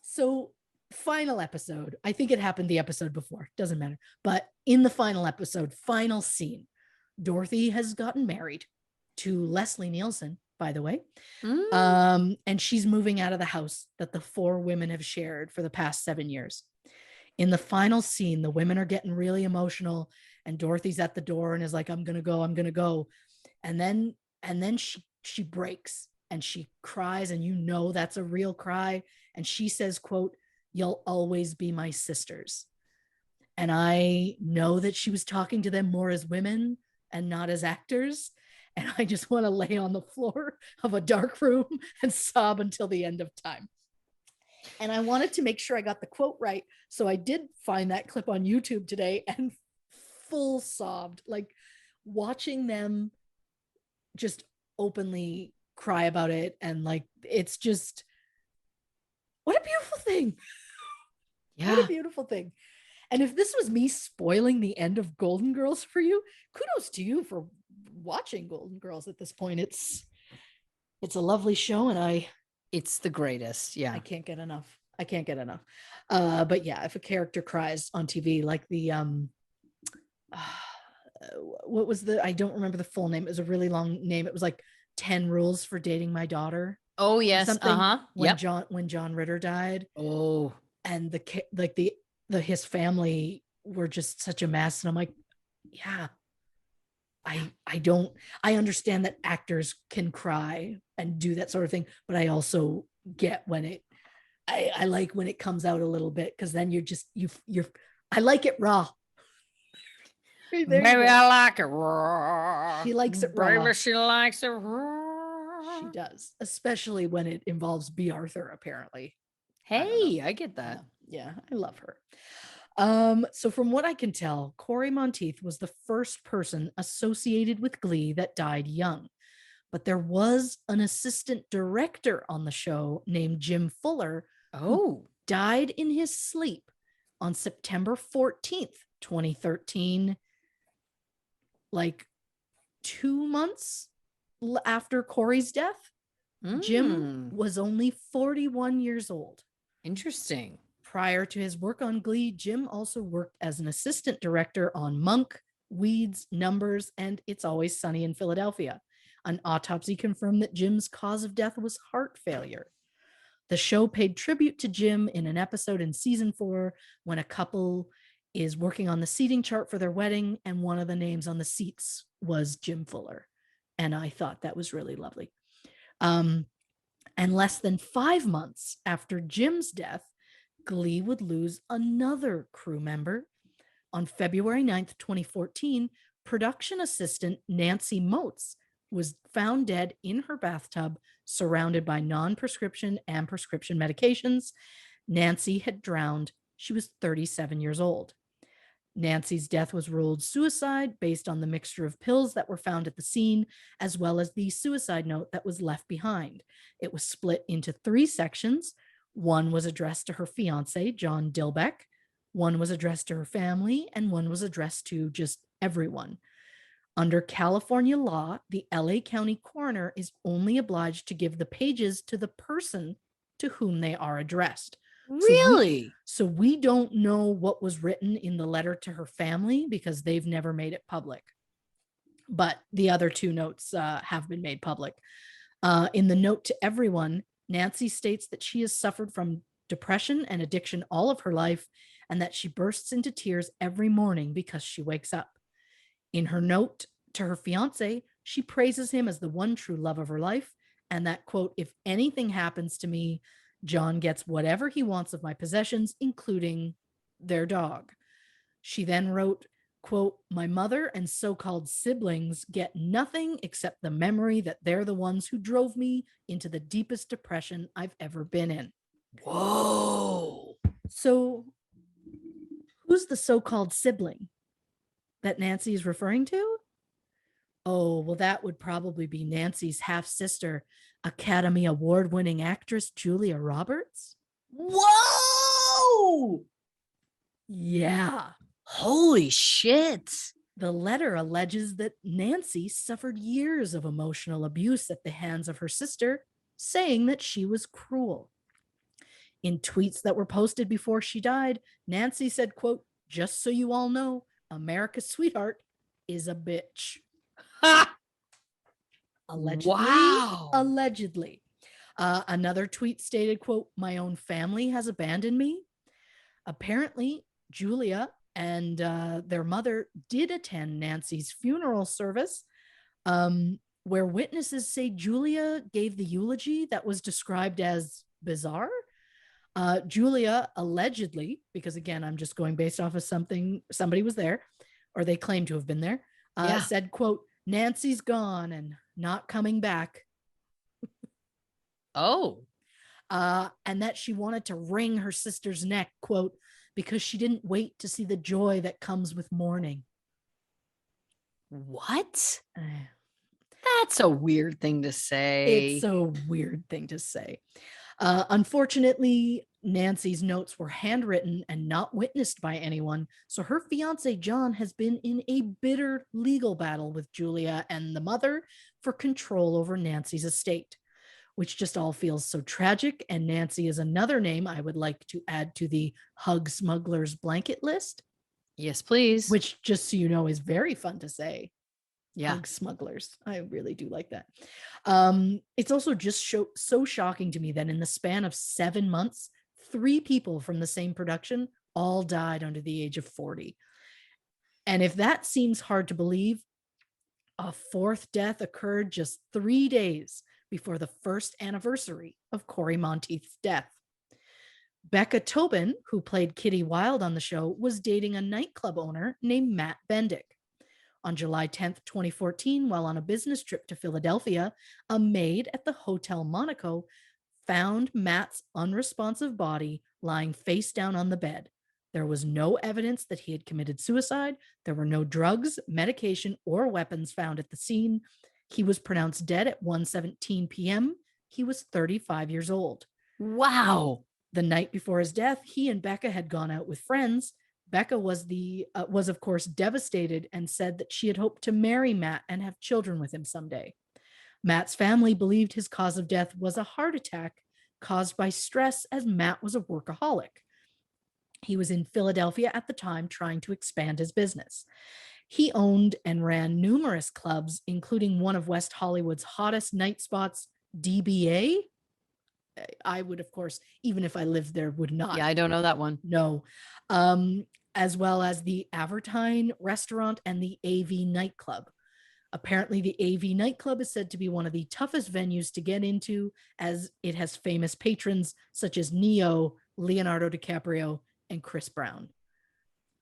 So, final episode. I think it happened the episode before. Doesn't matter. But in the final episode, final scene, Dorothy has gotten married to Leslie Nielsen, by the way. And she's moving out of the house that the 4 women have shared for the past 7 years. In the final scene, the women are getting really emotional, and Dorothy's at the door and is like, I'm going to go. And then she breaks and she cries, and that's a real cry. And she says, quote, "You'll always be my sisters." And I know that she was talking to them more as women and not as actors. And I just want to lay on the floor of a dark room and sob until the end of time. And I wanted to make sure I got the quote right. So I did find that clip on YouTube today and full sobbed, like watching them just openly cry about it. And like, it's just, what a beautiful thing. Yeah. What a beautiful thing. And if this was me spoiling the end of Golden Girls for you, kudos to you for watching Golden Girls at this point. It's a lovely show, and it's the greatest. Yeah. I can't get enough. But yeah, if a character cries on TV, like the what was I don't remember the full name. It was a really long name. It was like 10 Rules for Dating My Daughter. Oh yes. When John Ritter died. Oh. And his family were just such a mess. And I'm like, yeah, I understand that actors can cry and do that sort of thing, but I also get when I like when it comes out a little bit, because then I like it raw. Maybe I like it raw. She likes it raw. Maybe she likes it raw. She does, especially when it involves B. Arthur, apparently. Hey, I get that. Yeah, I love her. So from what I can tell, Corey Monteith was the first person associated with Glee that died young. But there was an assistant director on the show named Jim Fuller, who died in his sleep on September 14th, 2013, like 2 months after Corey's death. Jim was only 41 years old. Interesting. Prior to his work on Glee, Jim also worked as an assistant director on Monk, Weeds, Numbers, and It's Always Sunny in Philadelphia. An autopsy confirmed that Jim's cause of death was heart failure. The show paid tribute to Jim in an episode in season 4 when a couple is working on the seating chart for their wedding, and one of the names on the seats was Jim Fuller. And I thought that was really lovely. And less than 5 months after Jim's death, Glee would lose another crew member. On February 9th, 2014, production assistant Nancy Motes was found dead in her bathtub, surrounded by non-prescription and prescription medications. Nancy had drowned. She was 37 years old. Nancy's death was ruled suicide based on the mixture of pills that were found at the scene, as well as the suicide note that was left behind. It was split into 3 sections. One was addressed to her fiance, John Dilbeck. One was addressed to her family, and one was addressed to just everyone. Under California law, the LA County coroner is only obliged to give the pages to the person to whom they are addressed. Really? So we don't know what was written in the letter to her family because they've never made it public. But the other 2 notes have been made public. In the note to everyone, Nancy states that she has suffered from depression and addiction all of her life, and that she bursts into tears every morning because she wakes up. In her note to her fiance, she praises him as the one true love of her life, and that, quote, if anything happens to me, John gets whatever he wants of my possessions, including their dog. She then wrote, quote, my mother and so-called siblings get nothing except the memory that they're the ones who drove me into the deepest depression I've ever been in. Whoa. So who's the so-called sibling that Nancy is referring to? Oh, well, that would probably be Nancy's half-sister, Academy Award-winning actress Julia Roberts. Whoa! Yeah. Holy shit. The letter alleges that Nancy suffered years of emotional abuse at the hands of her sister, saying that she was cruel. In tweets that were posted before she died, Nancy said, quote, just so you all know, America's sweetheart is a bitch. Ha! Allegedly. Wow. Allegedly. Another tweet stated, quote, my own family has abandoned me. Apparently, Julia and their mother did attend Nancy's funeral service, where witnesses say Julia gave the eulogy that was described as bizarre. Julia allegedly, because again, I'm just going based off of something, somebody was there, or they claim to have been there, said, quote, Nancy's gone and not coming back. Oh. And that she wanted to wring her sister's neck, quote, because she didn't wait to see the joy that comes with mourning. What? That's a weird thing to say. It's a weird thing to say. Unfortunately, Nancy's notes were handwritten and not witnessed by anyone, so her fiance John has been in a bitter legal battle with Julia and the mother for control over Nancy's estate, which just all feels so tragic. And Nancy is another name I would like to add to the hug smugglers blanket list. Yes, please. Which, just so you know, is very fun to say. Yeah. Hug smugglers. I really do like that. It's also just so shocking to me that in the span of 7 months, 3 people from the same production all died under the age of 40. And if that seems hard to believe, a 4th death occurred just 3 days before the 1st anniversary of Corey Monteith's death. Becca Tobin, who played Kitty Wilde on the show, was dating a nightclub owner named Matt Bendick. On July 10th, 2014, while on a business trip to Philadelphia, a maid at the Hotel Monaco found Matt's unresponsive body lying face down on the bed. There was no evidence that he had committed suicide. There were no drugs, medication, or weapons found at the scene. He was pronounced dead at 1:17 p.m. He was 35 years old. Wow. The night before his death, he and Becca had gone out with friends. Becca was of course devastated and said that she had hoped to marry Matt and have children with him someday. Matt's family believed his cause of death was a heart attack caused by stress, as Matt was a workaholic. He was in Philadelphia at the time trying to expand his business. He owned and ran numerous clubs, including one of West Hollywood's hottest night spots, DBA. I would, of course, even if I lived there, would not. Yeah, I don't know that one. No. As well as the Avertine restaurant and the AV nightclub. Apparently, the AV nightclub is said to be one of the toughest venues to get into, as it has famous patrons such as Neo, Leonardo DiCaprio, and Chris Brown.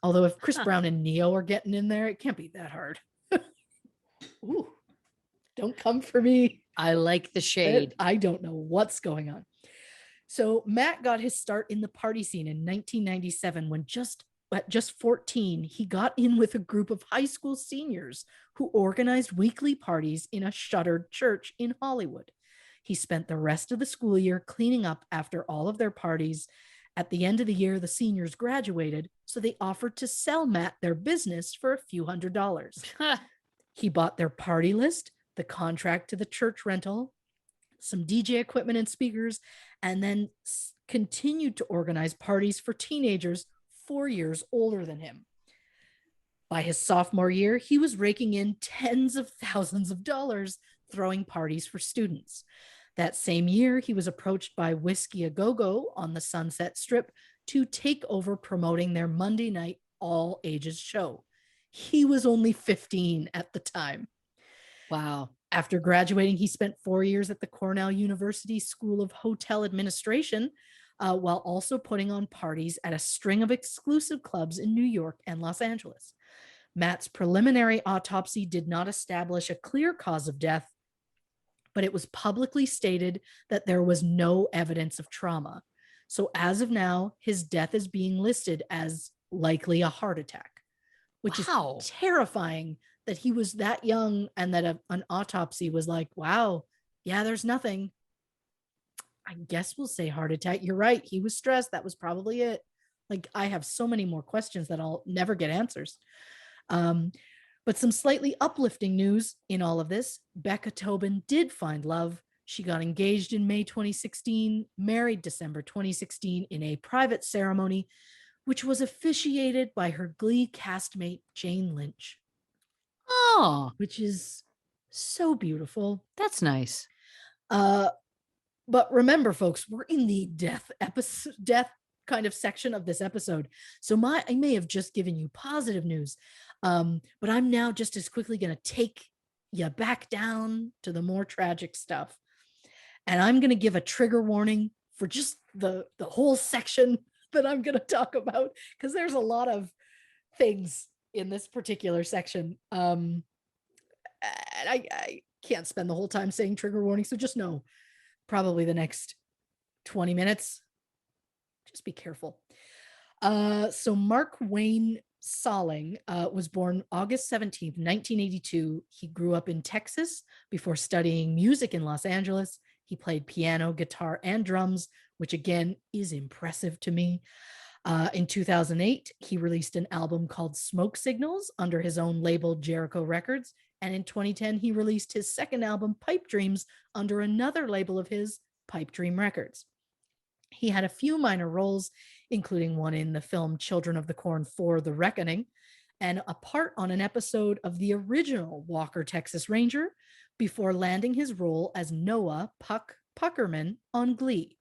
Although if Chris Brown and Neo are getting in there, it can't be that hard. Ooh, don't come for me. I like the shade. I don't know what's going on. So Matt got his start in the party scene in 1997 when just at just 14, he got in with a group of high school seniors who organized weekly parties in a shuttered church in Hollywood. He spent the rest of the school year cleaning up after all of their parties. At the end of the year, the seniors graduated, so they offered to sell Matt their business for a few $100s. He bought their party list, the contract to the church rental, some DJ equipment and speakers, and then continued to organize parties for teenagers 4 years older than him. By his sophomore year, he was raking in tens of thousands of dollars throwing parties for students. That same year, he was approached by Whiskey A Go-Go on the Sunset Strip to take over promoting their Monday night all ages show. He was only 15 at the time. Wow. After graduating, he spent 4 years at the Cornell University School of Hotel Administration, while also putting on parties at a string of exclusive clubs in New York and Los Angeles. Matt's preliminary autopsy did not establish a clear cause of death, but it was publicly stated that there was no evidence of trauma. So as of now, his death is being listed as likely a heart attack, which is terrifying that he was that young and that an autopsy was like, wow, yeah, there's nothing. I guess we'll say heart attack. You're right. He was stressed. That was probably it. Like, I have so many more questions that I'll never get answers. But some slightly uplifting news in all of this. Becca Tobin did find love. She got engaged in May 2016, married December 2016 in a private ceremony, which was officiated by her Glee castmate, Jane Lynch. Oh, which is so beautiful. That's nice. But remember, folks, we're in the death kind of section of this episode. So I may have just given you positive news. But I'm now just as quickly going to take you back down to the more tragic stuff. And I'm going to give a trigger warning for just the whole section that I'm going to talk about, because there's a lot of things in this particular section. And I can't spend the whole time saying trigger warning. So just know, probably the next 20 minutes, just be careful. So Mark Wayne Salling was born August 17th, 1982. He grew up in Texas before studying music in Los Angeles. He played piano, guitar, and drums, which again is impressive to me. In 2008, he released an album called Smoke Signals under his own label, Jericho Records. And in 2010, he released his second album, Pipe Dreams, under another label of his, Pipe Dream Records. He had a few minor roles, including one in the film Children of the Corn 4: The Reckoning, and a part on an episode of the original Walker, Texas Ranger, before landing his role as Noah Puck Puckerman on Glee.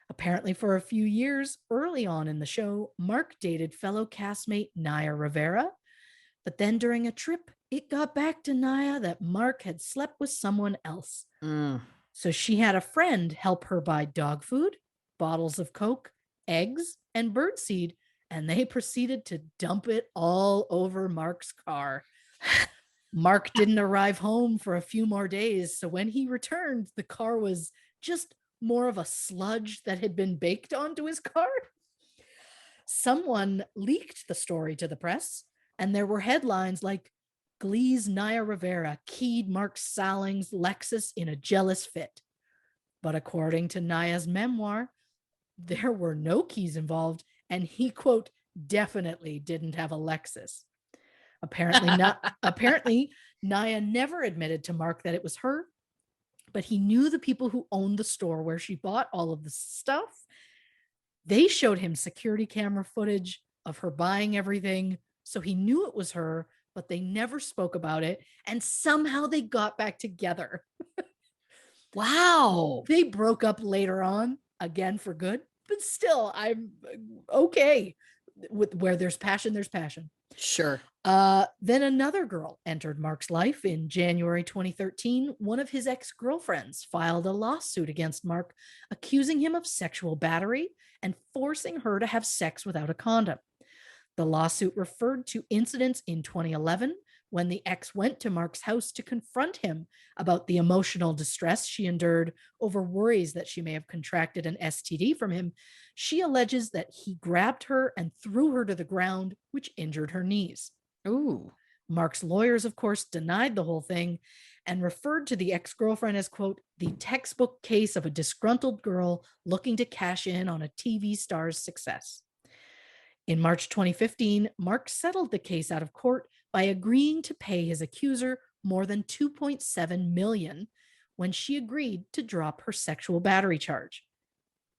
Apparently, for a few years early on in the show, Mark dated fellow castmate Naya Rivera, but then during a trip, it got back to Naya that Mark had slept with someone else. So she had a friend help her buy dog food, bottles of Coke, eggs, and birdseed, and they proceeded to dump it all over Mark's car. Mark didn't arrive home for a few more days, so when he returned, the car was just more of a sludge that had been baked onto his car. Someone leaked the story to the press, and there were headlines like, Glee's Naya Rivera keyed Mark Salling's Lexus in a jealous fit. But according to Naya's memoir, there were no keys involved, and he, quote, definitely didn't have a Lexus. Apparently, Naya never admitted to Mark that it was her, but he knew the people who owned the store where she bought all of the stuff. They showed him security camera footage of her buying everything, so he knew it was her, but they never spoke about it, and somehow they got back together. Wow. They broke up later on, again for good, but still, I'm okay. With where there's passion, there's passion. Sure. Then another girl entered Mark's life in January 2013. One of his ex-girlfriends filed a lawsuit against Mark, accusing him of sexual battery and forcing her to have sex without a condom. The lawsuit referred to incidents in 2011 When the ex went to Mark's house to confront him about the emotional distress she endured over worries that she may have contracted an STD from him, she alleges that he grabbed her and threw her to the ground, which injured her knees. Ooh. Mark's lawyers, of course, denied the whole thing and referred to the ex-girlfriend as, quote, the textbook case of a disgruntled girl looking to cash in on a TV star's success. In March 2015, Mark settled the case out of court by agreeing to pay his accuser more than $2.7 million when she agreed to drop her sexual battery charge.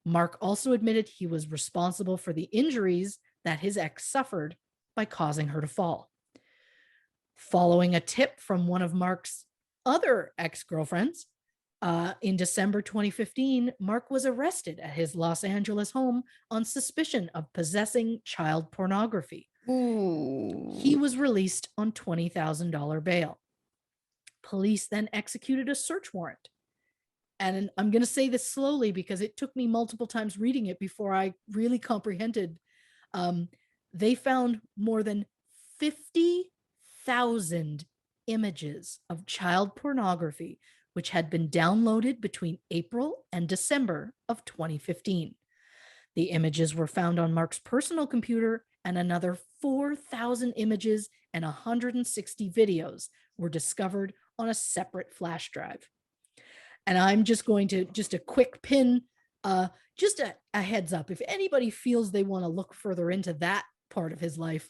Mark also admitted he was responsible for the injuries that his ex suffered by causing her to fall. Following a tip from one of Mark's other ex-girlfriends, in December 2015, Mark was arrested at his Los Angeles home on suspicion of possessing child pornography. Ooh. He was released on $20,000 bail. Police then executed a search warrant. And I'm going to say this slowly because it took me multiple times reading it before I really comprehended. They found more than 50,000 images of child pornography, which had been downloaded between April and December of 2015. The images were found on Mark's personal computer, and another 4,000 images and 160 videos were discovered on a separate flash drive. And I'm just going to, just a quick pin, just a heads up. If anybody feels they want to look further into that part of his life,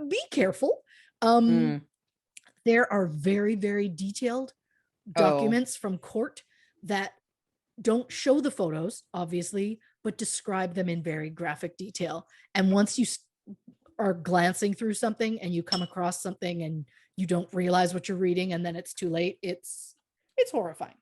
be careful. There are very, very detailed documents from court that don't show the photos, obviously, but describe them in very graphic detail. And once you are glancing through something and you come across something and you don't realize what you're reading and then it's too late, it's horrifying.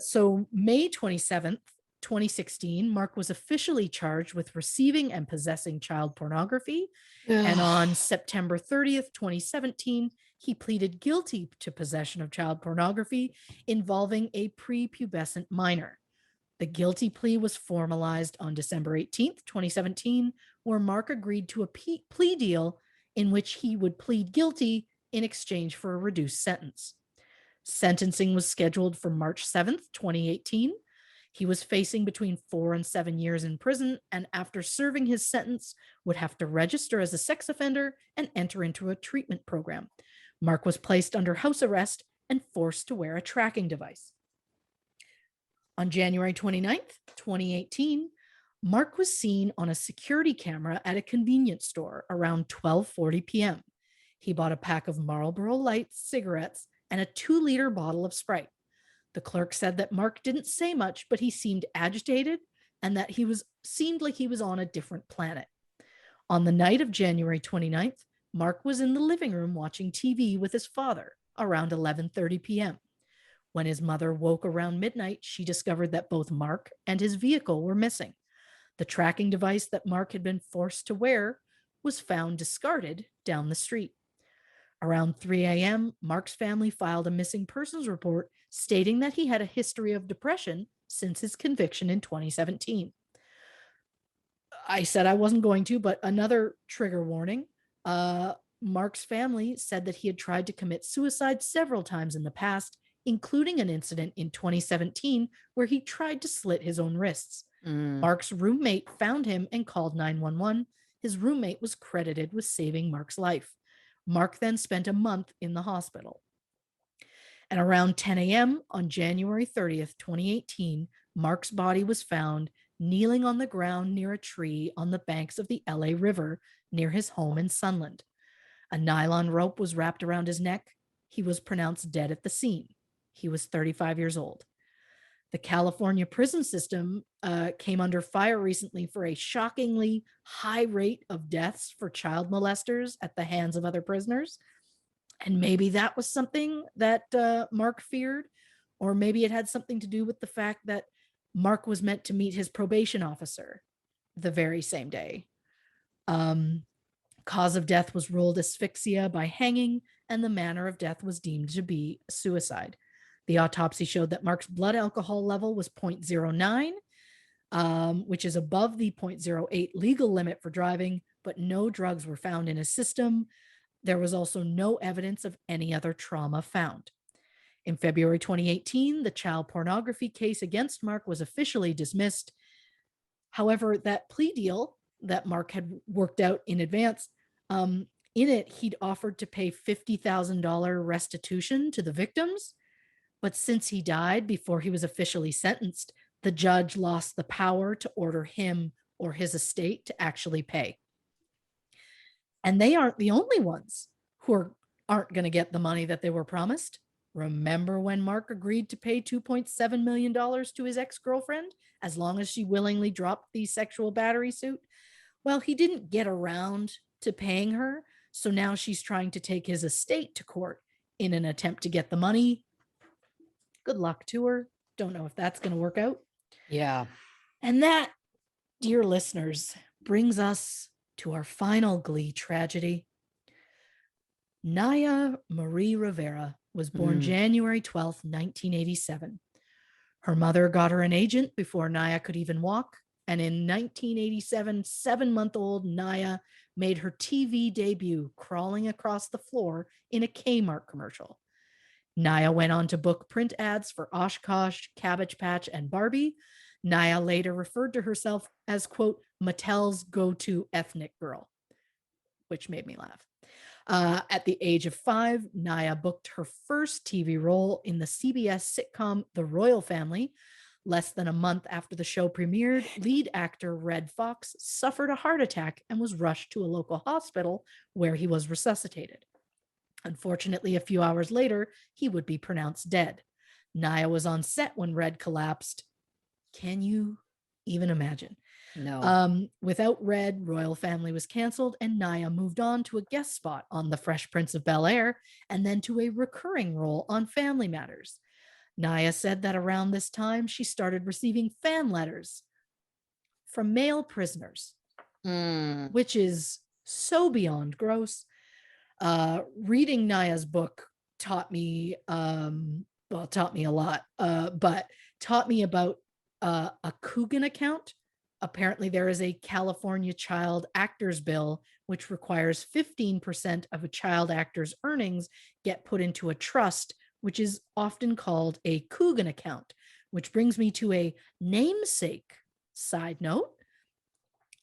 So May 27th, 2016, Mark was officially charged with receiving and possessing child pornography. And on September 30th, 2017, he pleaded guilty to possession of child pornography involving a prepubescent minor. The guilty plea was formalized on December 18th, 2017, where Mark agreed to a plea deal in which he would plead guilty in exchange for a reduced sentence. Sentencing was scheduled for March 7th, 2018. He was facing between 4 and 7 years in prison, and after serving his sentence, would have to register as a sex offender and enter into a treatment program. Mark was placed under house arrest and forced to wear a tracking device. On January 29th, 2018, Mark was seen on a security camera at a convenience store around 12:40 p.m. He bought a pack of Marlboro Light cigarettes and a 2-liter bottle of Sprite. The clerk said that Mark didn't say much, but he seemed agitated and that seemed like he was on a different planet. On the night of January 29th, Mark was in the living room watching TV with his father around 11:30 p.m. When his mother woke around midnight, she discovered that both Mark and his vehicle were missing. The tracking device that Mark had been forced to wear was found discarded down the street. Around 3 a.m., Mark's family filed a missing persons report stating that he had a history of depression since his conviction in 2017. I said I wasn't going to, but another trigger warning. Mark's family said that he had tried to commit suicide several times in the past, including an incident in 2017 where he tried to slit his own wrists. Mark's roommate found him and called 911. His roommate was credited with saving Mark's life. Mark then spent a month in the hospital. And around 10 a.m. on January 30th, 2018, Mark's body was found kneeling on the ground near a tree on the banks of the LA River near his home in Sunland. A nylon rope was wrapped around his neck. He was pronounced dead at the scene. He was 35 years old. The California prison system came under fire recently for a shockingly high rate of deaths for child molesters at the hands of other prisoners. And maybe that was something that Mark feared, or maybe it had something to do with the fact that Mark was meant to meet his probation officer the very same day. Cause of death was ruled asphyxia by hanging, and the manner of death was deemed to be suicide. The autopsy showed that Mark's blood alcohol level was 0.09, which is above the 0.08 legal limit for driving, but no drugs were found in his system. There was also no evidence of any other trauma found. In February 2018, the child pornography case against Mark was officially dismissed. However, that plea deal that Mark had worked out in advance, in it, he'd offered to pay $50,000 restitution to the victims. But since he died before he was officially sentenced, the judge lost the power to order him or his estate to actually pay. And they aren't the only ones who aren't going to get the money that they were promised. Remember when Mark agreed to pay $2.7 million to his ex-girlfriend as long as she willingly dropped the sexual battery suit? Well, he didn't get around to paying her, so now she's trying to take his estate to court in an attempt to get the money. Good luck to her. Don't know if that's going to work out. Yeah. And that, dear listeners, brings us to our final Glee tragedy. Naya Marie Rivera was born January 12th, 1987. Her mother got her an agent before Naya could even walk. And in 1987, 7-month-old Naya made her TV debut crawling across the floor in a Kmart commercial. Naya went on to book print ads for Oshkosh, Cabbage Patch, and Barbie. Naya later referred to herself as, quote, Mattel's go-to ethnic girl, which made me laugh. At the age of 5, Naya booked her first TV role in the CBS sitcom The Royal Family. Less than a month after the show premiered, lead actor Red Fox suffered a heart attack and was rushed to a local hospital where he was resuscitated. Unfortunately, a few hours later, he would be pronounced dead. Naya was on set when Red collapsed. Can you even imagine? No. Without Red, Royal Family was canceled, and Naya moved on to a guest spot on The Fresh Prince of Bel-Air and then to a recurring role on Family Matters. Naya said that around this time, she started receiving fan letters from male prisoners, which is so beyond gross. Reading Naya's book taught me a lot, but taught me about a Coogan account. Apparently, there is a California child actors bill, which requires 15% of a child actor's earnings get put into a trust, which is often called a Coogan account, which brings me to a namesake side note.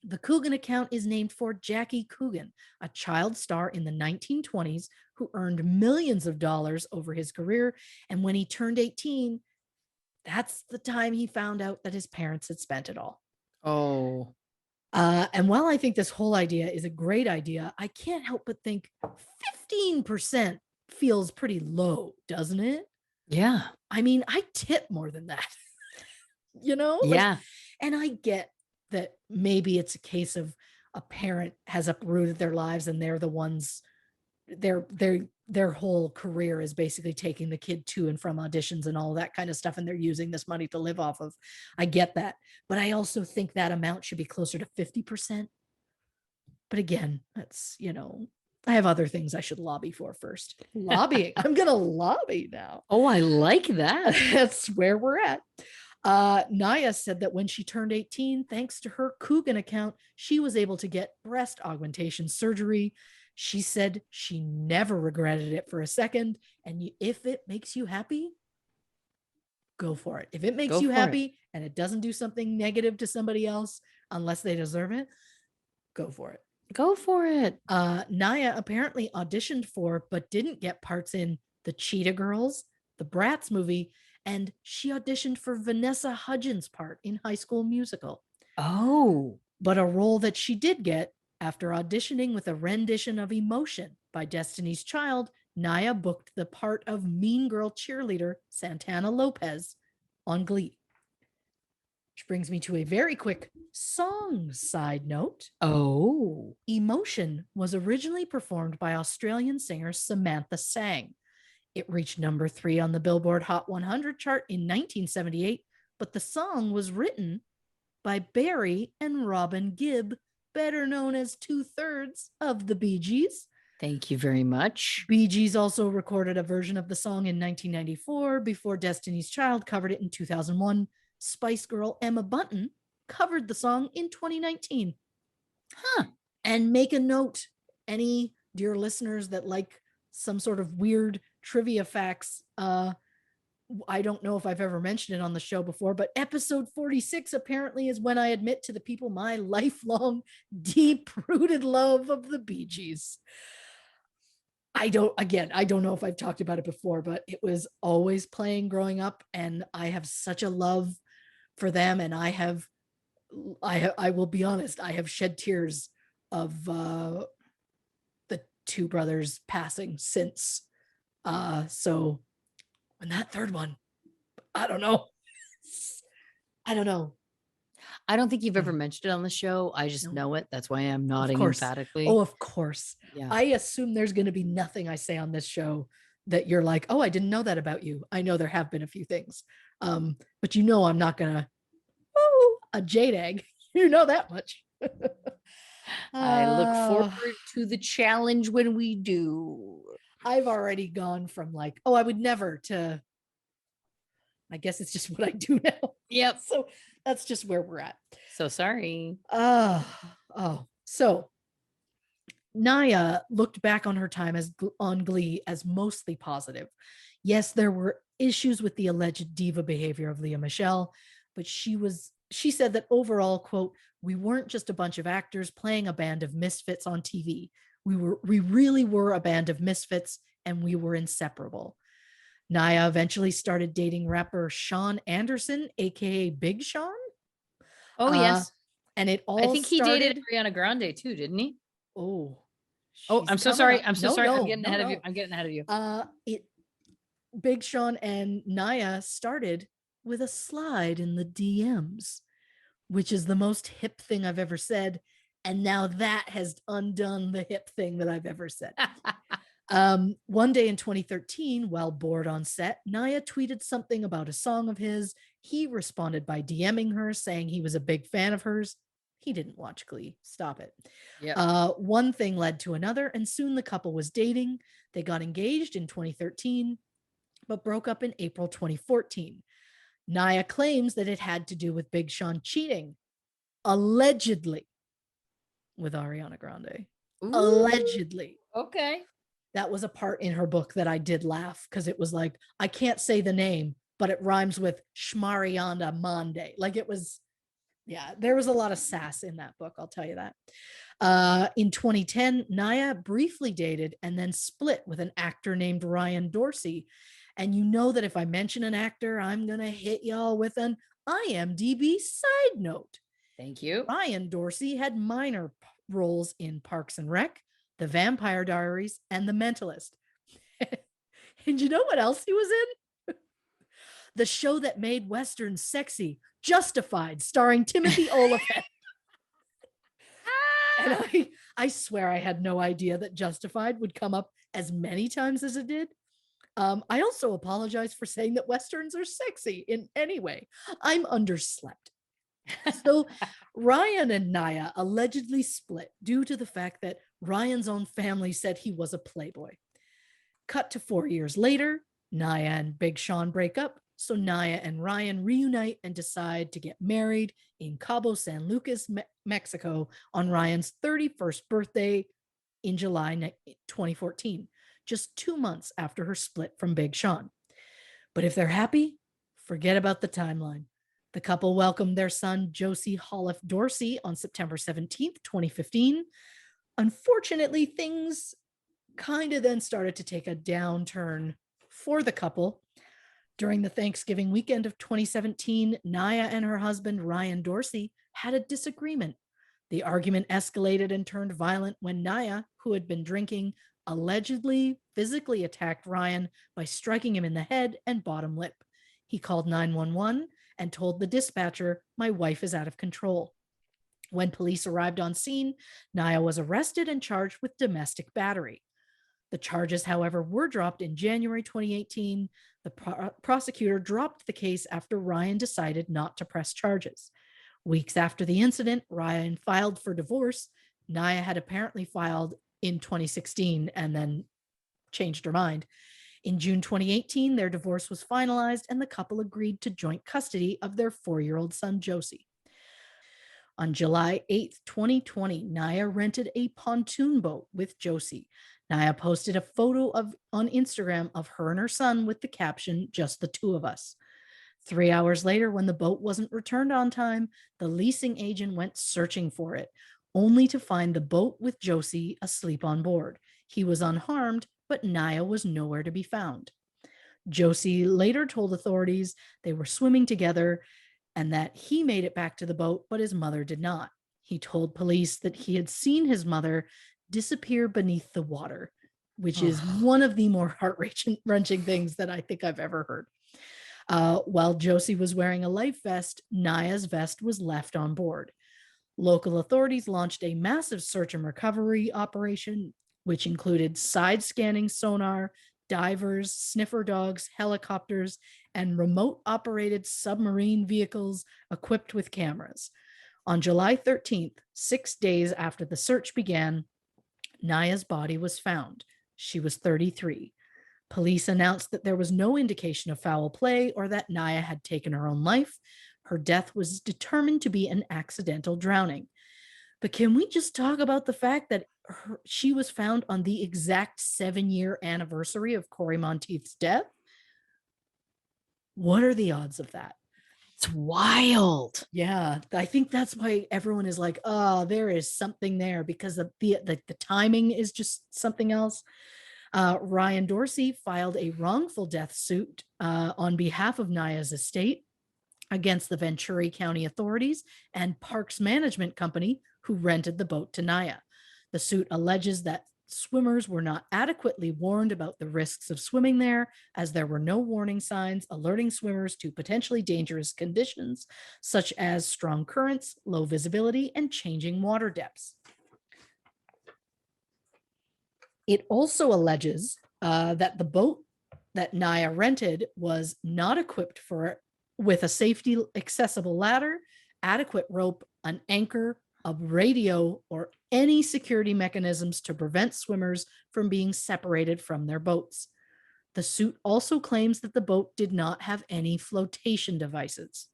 The Coogan account is named for Jackie Coogan, a child star in the 1920s who earned millions of dollars over his career. And when he turned 18, that's the time he found out that his parents had spent it all. Oh. And while I think this whole idea is a great idea, I can't help but think 15% feels pretty low, doesn't it? Yeah. I mean, I tip more than that, Yeah. And I get that maybe it's a case of a parent has uprooted their lives and they're the ones, their whole career is basically taking the kid to and from auditions and all that kind of stuff, and they're using this money to live off of. I get that, but I also think that amount should be closer to 50%. But again, that's, I have other things I should lobby for first. Lobbying. I'm gonna lobby now. Oh, I like that. That's where we're at. Naya said that when she turned 18, thanks to her Coogan account, she was able to get breast augmentation surgery. She said she never regretted it for a second. And if it makes you happy, go for it. If it makes you happy and it doesn't do something negative to somebody else, unless they deserve it, go for it. Go for it. Naya apparently auditioned for, but didn't get parts in The Cheetah Girls, the Bratz movie, and she auditioned for Vanessa Hudgens' part in High School Musical. Oh. But a role that she did get after auditioning with a rendition of Emotion by Destiny's Child, Naya booked the part of Mean Girl cheerleader Santana Lopez on Glee. Which brings me to a very quick song side note. Oh. Emotion was originally performed by Australian singer Samantha Sang. It reached number 3 on the Billboard Hot 100 chart in 1978, but the song was written by Barry and Robin Gibb, better known as 2/3 of the Bee Gees. Thank you very much. Bee Gees also recorded a version of the song in 1994 before Destiny's Child covered it in 2001. Spice Girl Emma Bunton covered the song in 2019. Huh. And make a note, any dear listeners that like some sort of weird trivia facts. I don't know if I've ever mentioned it on the show before, but episode 46 apparently is when I admit to the people my lifelong, deep-rooted love of the Bee Gees. I don't know if I've talked about it before, but it was always playing growing up, and I have such a love for them. And I will be honest, I have shed tears of the two brothers passing since. So when that third one, I don't know. I don't know. I don't think you've ever mentioned it on the show. I just know it. That's why I'm nodding emphatically. Oh, of course. Yeah. I assume there's going to be nothing I say on this show that you're like, oh, I didn't know that about you. I know there have been a few things. But I'm not going to, a jade egg. You know that much. I look forward to the challenge when we do. I've already gone from like, oh, I would never, to I guess it's just what I do now. Yep. So that's just where we're at. So sorry. So Naya looked back on her time on Glee as mostly positive. Yes, there were issues with the alleged diva behavior of Leah Michele, but she said that overall, quote, we weren't just a bunch of actors playing a band of misfits on TV. We really were a band of misfits, and we were inseparable. Naya eventually started dating rapper Sean Anderson, aka Big Sean. Oh, yes. And it all I think he dated Ariana Grande too, didn't he? Oh, I'm so sorry. I'm so sorry. I'm getting ahead of you. Big Sean and Naya started with a slide in the DMs, which is the most hip thing I've ever said. And now that has undone the hip thing that I've ever said. One day in 2013, while bored on set, Naya tweeted something about a song of his. He responded by DMing her, saying he was a big fan of hers. He didn't watch Glee. Stop it. Yep. One thing led to another, and soon the couple was dating. They got engaged in 2013, but broke up in April 2014. Naya claims that it had to do with Big Sean cheating, allegedly, with Ariana Grande. Ooh. Allegedly. Okay. That was a part in her book that I did laugh, because it was like, I can't say the name, but it rhymes with Shmarianda Mande. Like it was, yeah, there was a lot of sass in that book, I'll tell you that. In 2010, Naya briefly dated and then split with an actor named Ryan Dorsey. And you know that if I mention an actor, I'm going to hit y'all with an IMDb side note. Thank you. Ryan Dorsey had minor roles in Parks and Rec, The Vampire Diaries, and The Mentalist. And you know what else he was in? The show that made Westerns sexy, Justified, starring Timothy Olyphant. And I swear I had no idea that Justified would come up as many times as it did. I also apologize for saying that Westerns are sexy in any way. I'm underslept. So Ryan and Naya allegedly split due to the fact that Ryan's own family said he was a playboy. Cut to 4 years later, Naya and Big Sean break up, so Naya and Ryan reunite and decide to get married in Cabo San Lucas, Mexico on Ryan's 31st birthday in July 2014, just 2 months after her split from Big Sean. But if they're happy, forget about the timeline. The couple welcomed their son, Josie Holliff Dorsey, on September 17th, 2015. Unfortunately, things kind of then started to take a downturn for the couple. During the Thanksgiving weekend of 2017, Naya and her husband, Ryan Dorsey, had a disagreement. The argument escalated and turned violent when Naya, who had been drinking, allegedly physically attacked Ryan by striking him in the head and bottom lip. He called 911 and told the dispatcher, "My wife is out of control." When police arrived on scene, Naya was arrested and charged with domestic battery. The charges, however, were dropped in January 2018. The prosecutor dropped the case after Ryan decided not to press charges. Weeks after the incident, Ryan filed for divorce. Naya had apparently filed in 2016 and then changed her mind. In June 2018, their divorce was finalized and the couple agreed to joint custody of their 4-year-old son, Josie. On July 8th, 2020, Naya rented a pontoon boat with Josie. Naya posted a photo on Instagram of her and her son with the caption, "Just the two of us." 3 hours later, when the boat wasn't returned on time, the leasing agent went searching for it, only to find the boat with Josie asleep on board. He was unharmed, but Naya was nowhere to be found. Josie later told authorities they were swimming together and that he made it back to the boat, but his mother did not. He told police that he had seen his mother disappear beneath the water, which is one of the more heart-wrenching things that I think I've ever heard. While Josie was wearing a life vest, Naya's vest was left on board. Local authorities launched a massive search and recovery operation, which included side scanning sonar, divers, sniffer dogs, helicopters, and remote operated submarine vehicles equipped with cameras. On July 13th, 6 days after the search began, Naya's body was found. She was 33. Police announced that there was no indication of foul play or that Naya had taken her own life. Her death was determined to be an accidental drowning. But can we just talk about the fact that she was found on the exact 7-year anniversary of Corey Monteith's death? What are the odds of that? It's wild. Yeah, I think that's why everyone is like, oh, there is something there, because the timing is just something else. Ryan Dorsey filed a wrongful death suit on behalf of Naya's estate against the Ventura County authorities and Parks Management Company, who rented the boat to Naya. The suit alleges that swimmers were not adequately warned about the risks of swimming there, as there were no warning signs alerting swimmers to potentially dangerous conditions, such as strong currents, low visibility, and changing water depths. It also alleges that the boat that Naya rented was not equipped with a safety accessible ladder, adequate rope, an anchor, a radio, or any security mechanisms to prevent swimmers from being separated from their boats. The suit also claims that the boat did not have any flotation devices.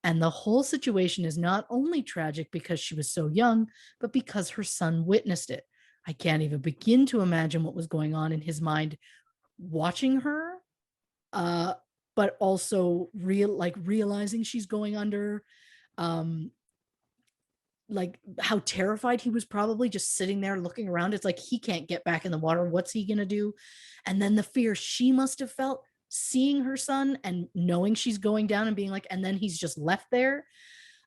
And the whole situation is not only tragic because she was so young, but because her son witnessed it. I can't even begin to imagine what was going on in his mind watching her, but also realizing she's going under, like how terrified he was, probably just sitting there looking around. It's like he can't get back in the water. What's he going to do? And then the fear she must have felt seeing her son and knowing she's going down and being like, and then he's just left there.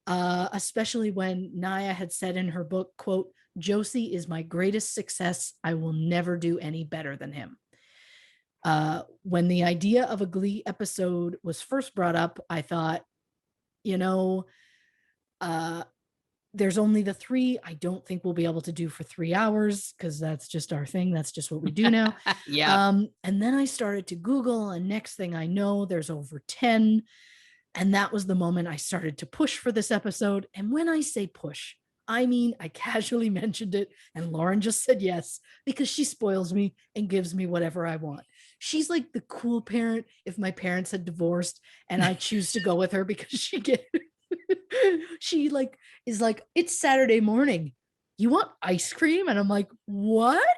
Especially when Naya had said in her book, quote, "Josie is my greatest success. I will never do any better than him." When the idea of a Glee episode was first brought up, I thought, there's only the 3. I don't think we'll be able to do for 3 hours because that's just our thing. That's just what we do now. Yeah. And then I started to Google, and next thing I know, there's over 10. And that was the moment I started to push for this episode. And when I say push, I mean, I casually mentioned it and Lauren just said yes, because she spoils me and gives me whatever I want. She's like the cool parent if my parents had divorced and I choose to go with her because she is like, "It's Saturday morning. You want ice cream?" And I'm like, "What?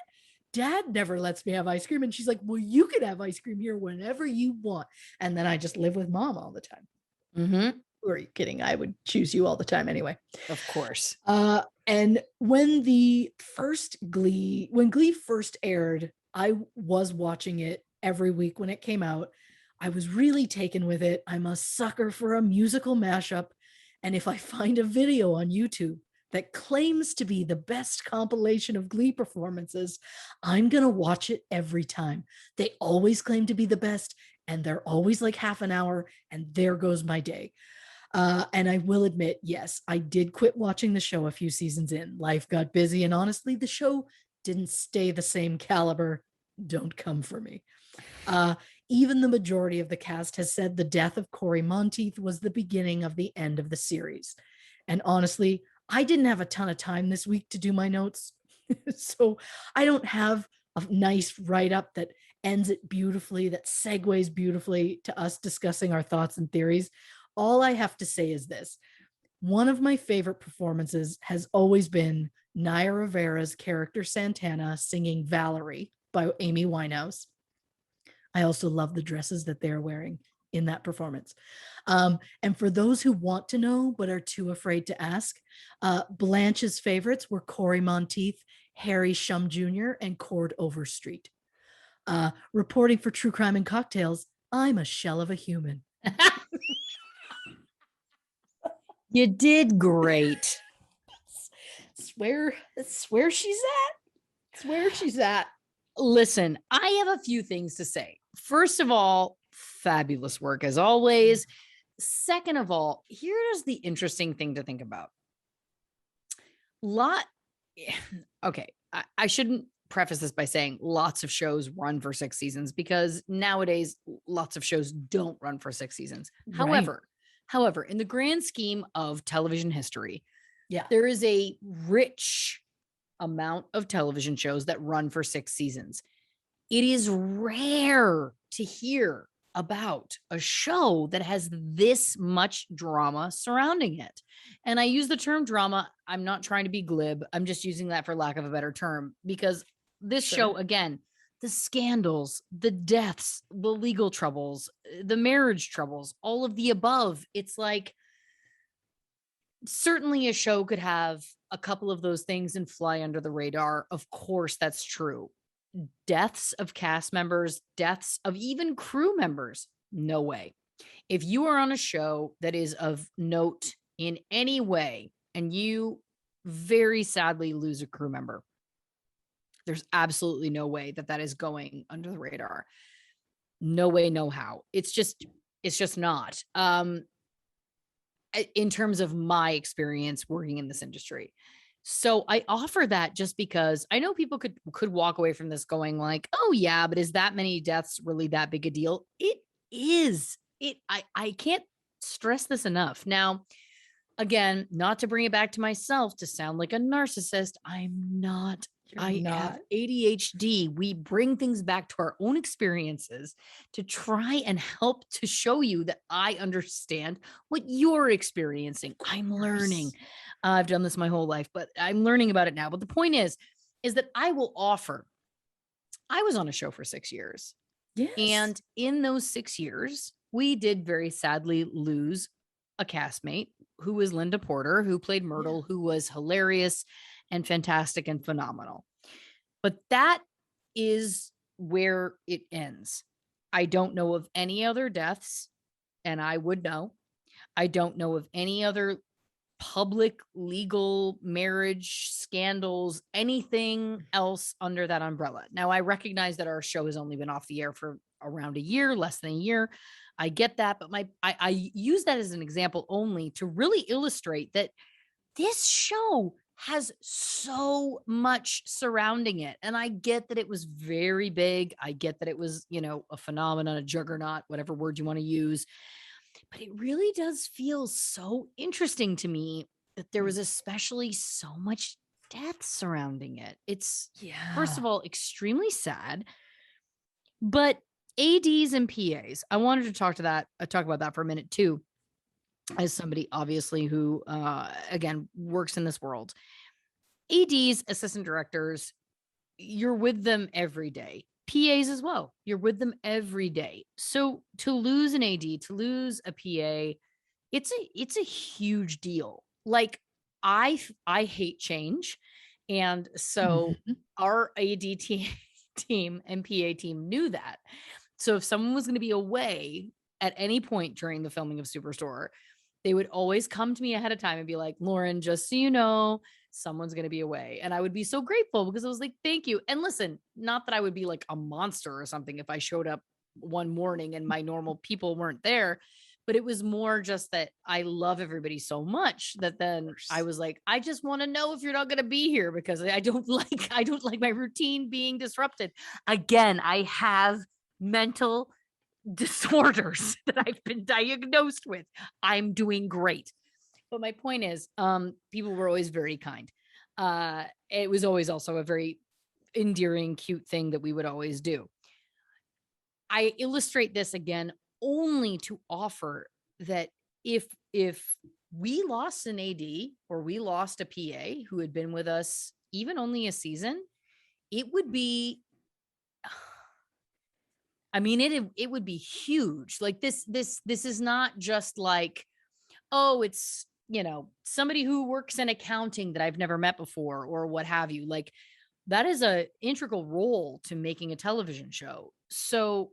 Dad never lets me have ice cream." And she's like, "Well, you can have ice cream here whenever you want." And then I just live with Mom all the time. Mm-hmm. Who are you kidding? I would choose you all the time anyway. Of course. And when Glee first aired, I was watching it every week when it came out. I was really taken with it. I'm a sucker for a musical mashup. And if I find a video on YouTube that claims to be the best compilation of Glee performances, I'm going to watch it every time. They always claim to be the best, and they're always like half an hour, and there goes my day. And I will admit, yes, I did quit watching the show a few seasons in. Life got busy, and honestly, the show didn't stay the same caliber. Don't come for me. Even the majority of the cast has said the death of Corey Monteith was the beginning of the end of the series. And honestly, I didn't have a ton of time this week to do my notes. So I don't have a nice write-up that ends it beautifully, that segues beautifully to us discussing our thoughts and theories. All I have to say is this: One of my favorite performances has always been Naya Rivera's character Santana singing Valerie by Amy Winehouse. I also love the dresses that they're wearing in that performance. And for those who want to know but are too afraid to ask, Blanche's favorites were Corey Monteith, Harry Shum Jr., and Cord Overstreet. Reporting for True Crime and Cocktails, I'm a shell of a human. You did great. That's where she's at. It's where she's at. Listen, I have a few things to say. First of all, fabulous work as always. Second of all, here's the interesting thing to think about. Okay, I shouldn't preface this by saying lots of shows run for 6 seasons, because nowadays lots of shows don't run for 6 seasons. Right. However, in the grand scheme of television history, yeah, there is a rich amount of television shows that run for 6 seasons. It is rare to hear about a show that has this much drama surrounding it. And I use the term drama. I'm not trying to be glib. I'm just using that for lack of a better term, because this show, again, the scandals, the deaths, the legal troubles, the marriage troubles, all of the above. It's like, certainly a show could have a couple of those things and fly under the radar. Of course, that's true. Deaths of cast members, deaths of even crew members, no way. If you are on a show that is of note in any way and you very sadly lose a crew member, there's absolutely no way that is going under the radar. No way, no how. It's just not. In terms of my experience working in this industry. So I offer that just because I know people could walk away from this going like, oh yeah, but is that many deaths really that big a deal? It is. I can't stress this enough. Now, again, not to bring it back to myself to sound like a narcissist, I'm not. I have ADHD. We bring things back to our own experiences to try and help to show you that I understand what you're experiencing. I'm learning. I've done this my whole life, but I'm learning about it now. But the point is that I will offer. I was on a show for 6 years. Yes. And in those 6 years, we did very sadly lose a castmate who was Linda Porter, who played Myrtle, who was hilarious and fantastic and phenomenal. But that is where it ends. I don't know of any other deaths, and I would know. I don't know of any other public legal marriage scandals, anything else under that umbrella. Now, I recognize that our show has only been off the air for around a year, less than a year. I get that, but I use that as an example only to really illustrate that this show has so much surrounding it. And I get that it was very big. I get that it was, a phenomenon, a juggernaut, whatever word you want to use. But it really does feel so interesting to me that there was especially so much death surrounding it. It's, first of all, extremely sad. But ADs and PAs, I wanted to talk about that for a minute too, as somebody obviously who, again, works in this world. ADs, assistant directors, you're with them every day. PAs as well. You're with them every day. So to lose an AD, to lose a PA, it's a huge deal. Like I hate change. And so our AD team and PA team knew that. So if someone was going to be away at any point during the filming of Superstore, they would always come to me ahead of time and be like, Lauren, just so you know, someone's going to be away. And I would be so grateful because I was like, thank you. And listen, not that I would be like a monster or something if I showed up one morning and my normal people weren't there, but it was more just that I love everybody so much that then I was like, I just want to know if you're not going to be here because I don't like my routine being disrupted. Again, I have mental disorders that I've been diagnosed with. I'm doing great. But my point is, people were always very kind. It was always also a very endearing, cute thing that we would always do. I illustrate this again only to offer that if we lost an AD or we lost a PA who had been with us even only a season, it would be, I mean, it would be huge. Like this is not just like, oh, it's, somebody who works in accounting that I've never met before or what have you. Like that is a integral role to making a television show. So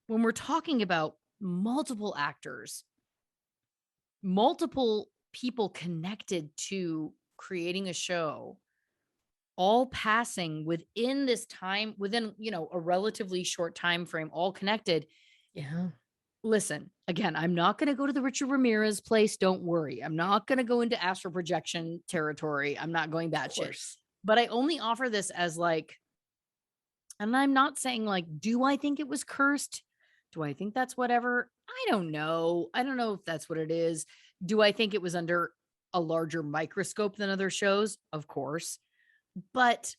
when we're talking about multiple actors, multiple people connected to creating a show, all passing within this time, within, a relatively short time frame, all connected. Yeah. Listen, again, I'm not going to go to the Richard Ramirez place. Don't worry. I'm not going to go into astral projection territory. I'm not going that shit. But I only offer this as like, and I'm not saying like, do I think it was cursed? Do I think that's whatever? I don't know. I don't know if that's what it is. Do I think it was under a larger microscope than other shows? Of course. But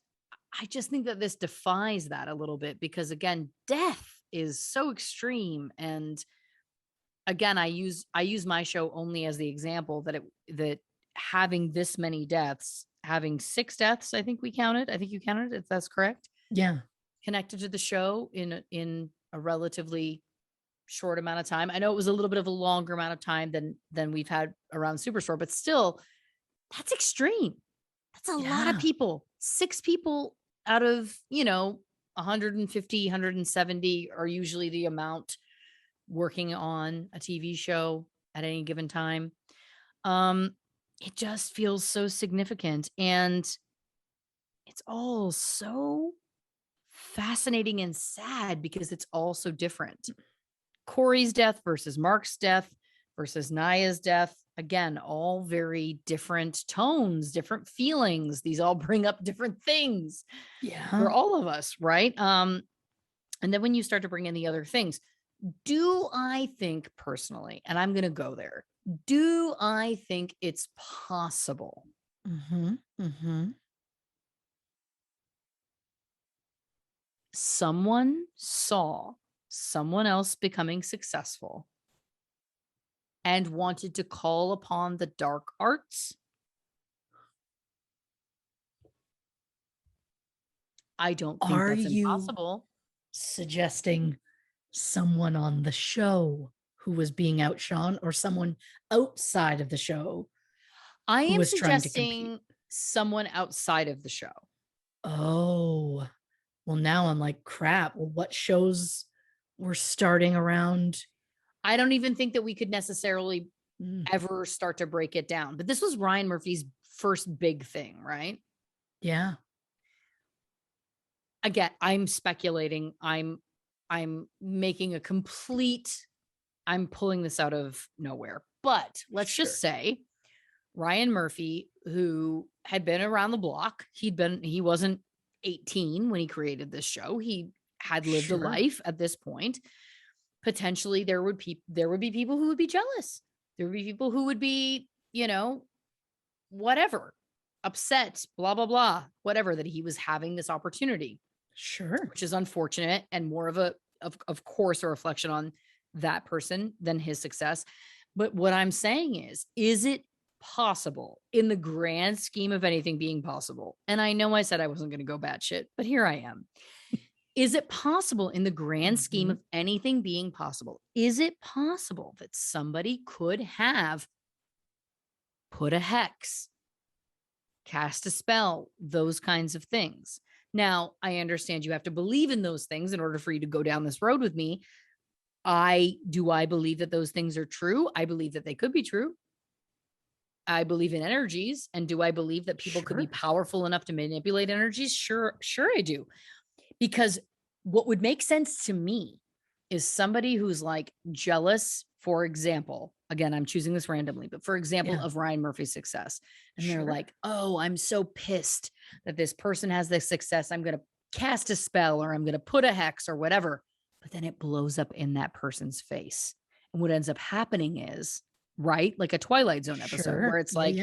I just think that this defies that a little bit because again, death is so extreme. And again, I use my show only as the example that having this many deaths, having 6 deaths, I think we counted. I think you counted, if that's correct. Yeah. Connected to the show in a relatively short amount of time. I know it was a little bit of a longer amount of time than we've had around Superstore, but still, that's extreme. That's a lot of people. 6 people out of, 150, 170 are usually the amount working on a TV show at any given time. It just feels so significant. And it's all so fascinating and sad because it's all so different. Corey's death versus Mark's death versus Naya's death. Again, all very different tones, different feelings. These all bring up different things for all of us, right? And then when you start to bring in the other things, do I think personally, and I'm going to go there, do I think it's possible someone saw someone else becoming successful and wanted to call upon the dark arts? I don't think that's impossible. Suggesting someone on the show who was being outshone or someone outside of the show? I am suggesting someone outside of the show. Oh, well, now I'm like, crap. Well, what shows were starting around? I don't even think that we could necessarily ever start to break it down. But this was Ryan Murphy's first big thing, right? Yeah. Again, I'm speculating. I'm making a complete, I'm pulling this out of nowhere. But let's just say Ryan Murphy, who had been around the block, he wasn't 18 when he created this show. He had lived a life at this point. Potentially there would be people who would be jealous. There would be people who would be, whatever, upset, blah, blah, blah, whatever, that he was having this opportunity. Which is unfortunate and more of course, a reflection on that person than his success. But what I'm saying is it possible in the grand scheme of anything being possible? And I know I said I wasn't going to go batshit, but here I am. Is it possible in the grand scheme of anything being possible? Is it possible that somebody could have put a hex, cast a spell, those kinds of things? Now, I understand you have to believe in those things in order for you to go down this road with me. I believe that those things are true? I believe that they could be true. I believe in energies. And do I believe that people could be powerful enough to manipulate energies? Sure, I do. Because what would make sense to me is somebody who's like jealous, for example, again, I'm choosing this randomly, but for example, of Ryan Murphy's success. And they're like, oh, I'm so pissed that this person has this success. I'm going to cast a spell or I'm going to put a hex or whatever. But then it blows up in that person's face. And what ends up happening is, right, like a Twilight Zone episode where it's like,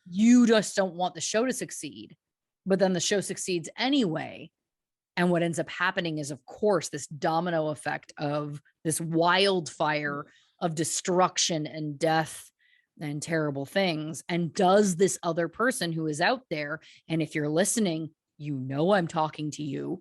you just don't want the show to succeed, but then the show succeeds anyway. And what ends up happening is, of course, this domino effect of this wildfire of destruction and death and terrible things. And does this other person who is out there, and if you're listening, you know I'm talking to you,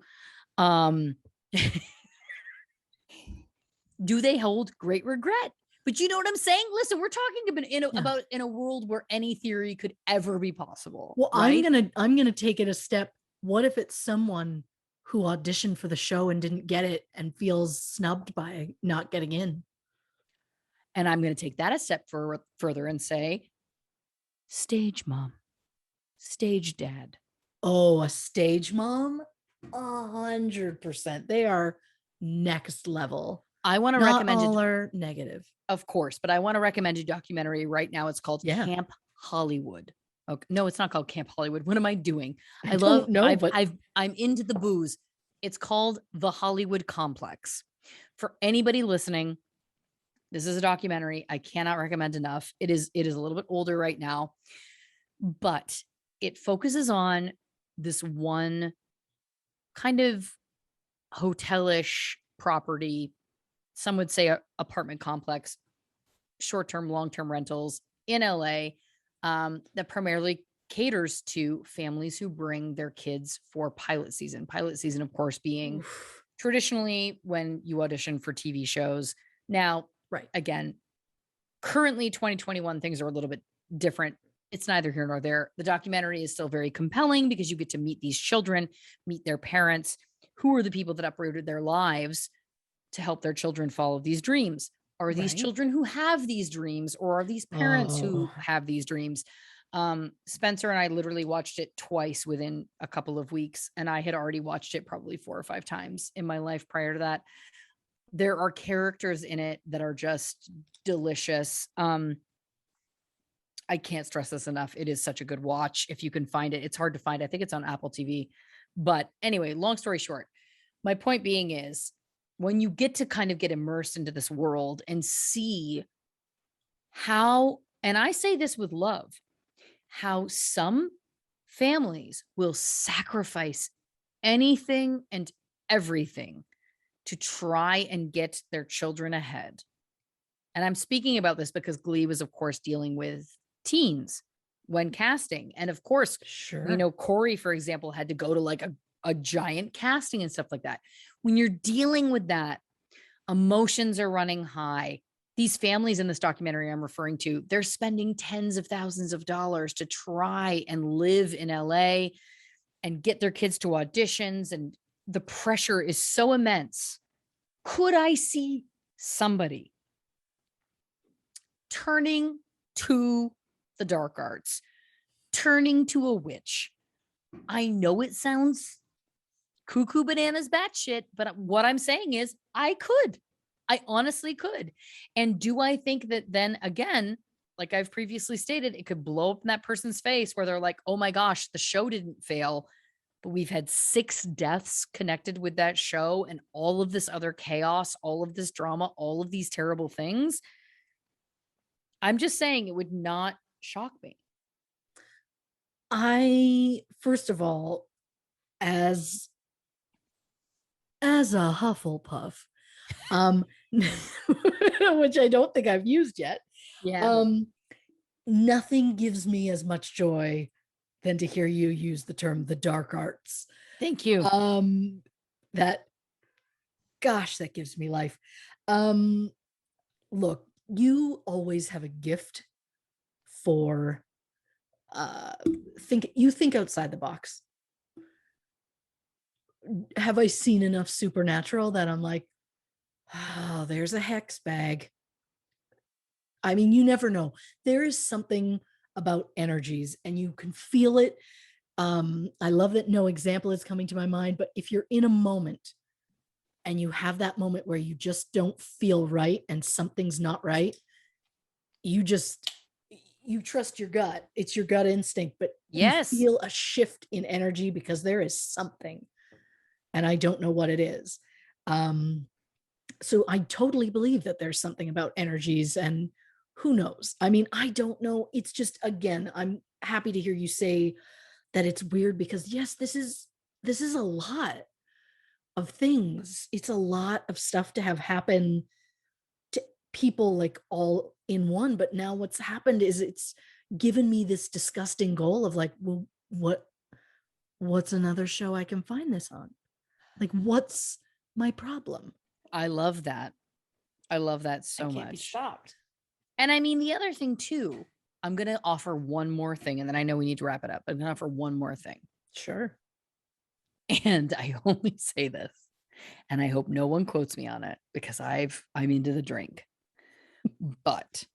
do they hold great regret? But you know what I'm saying? Listen, we're talking about in a world where any theory could ever be possible. Well, right? I'm gonna take it a step. What if it's someone who auditioned for the show and didn't get it and feels snubbed by not getting in? And I'm going to take that a step further and say, stage mom, stage dad. Oh, a stage mom? 100%. They are next level. I want to Not recommend all are negative. Of course, but I want to recommend a documentary right now. It's called Camp Hollywood. Okay. No, it's not called Camp Hollywood. What am I doing? I don't know, I'm into the booze. It's called The Hollywood Complex. For anybody listening, this is a documentary I cannot recommend enough. It is a little bit older right now, but it focuses on this one kind of hotelish property. Some would say apartment complex, short-term, long-term rentals in LA, that primarily caters to families who bring their kids for pilot season. Pilot season, of course, being traditionally when you audition for TV shows. Now, right, again, currently 2021, things are a little bit different. It's neither here nor there. The documentary is still very compelling because you get to meet these children, meet their parents, who are the people that uprooted their lives to help their children follow these dreams. Are these children who have these dreams, or are these parents who have these dreams? Spencer and I literally watched it twice within a couple of weeks, and I had already watched it probably 4 or 5 times in my life prior to that. There are characters in it that are just delicious. I can't stress this enough. It is such a good watch. If you can find it, it's hard to find. I think it's on Apple TV. But anyway, long story short, my point being is, when you get to kind of get immersed into this world and see how, and I say this with love, how some families will sacrifice anything and everything to try and get their children ahead. And I'm speaking about this because Glee was, of course, dealing with teens when casting. And of course, you know, Corey, for example, had to go to like a giant casting and stuff like that. When you're dealing with that, emotions are running high. These families in this documentary I'm referring to, they're spending tens of thousands of dollars to try and live in LA and get their kids to auditions. And the pressure is so immense. Could I see somebody turning to the dark arts, turning to a witch? I know it sounds cuckoo bananas batshit, but what I'm saying is I honestly could. And do I think that then again, like I've previously stated, it could blow up in that person's face where they're like, oh my gosh, the show didn't fail, but we've had 6 deaths connected with that show and all of this other chaos, all of this drama, all of these terrible things. I'm just saying it would not shock me. First of all, as a Hufflepuff, which I don't think I've used yet. Yeah. Nothing gives me as much joy than to hear you use the term the dark arts. Thank you. That gives me life. Look, you always have a gift for think outside the box. Have I seen enough Supernatural that I'm like, oh, there's a hex bag? I mean, you never know. There is something about energies and you can feel it. I love that no example is coming to my mind, but if you're in a moment and you have that moment where you just don't feel right and something's not right, you trust your gut. It's your gut instinct, but yes, you feel a shift in energy because there is something and I don't know what it is. So I totally believe that there's something about energies, and who knows? I mean, I don't know. It's just, again, I'm happy to hear you say that it's weird because yes, this is a lot of things. It's a lot of stuff to have happen to people like all in one. But now what's happened is it's given me this disgusting goal of like, well, what's another show I can find this on? Like, what's my problem? I love that. I love that so much. Can't be stopped. And I mean, the other thing too, I'm going to offer one more thing, and then I know we need to wrap it up. I'm going to offer one more thing. Sure. And I only say this, and I hope no one quotes me on it because I'm into the drink. But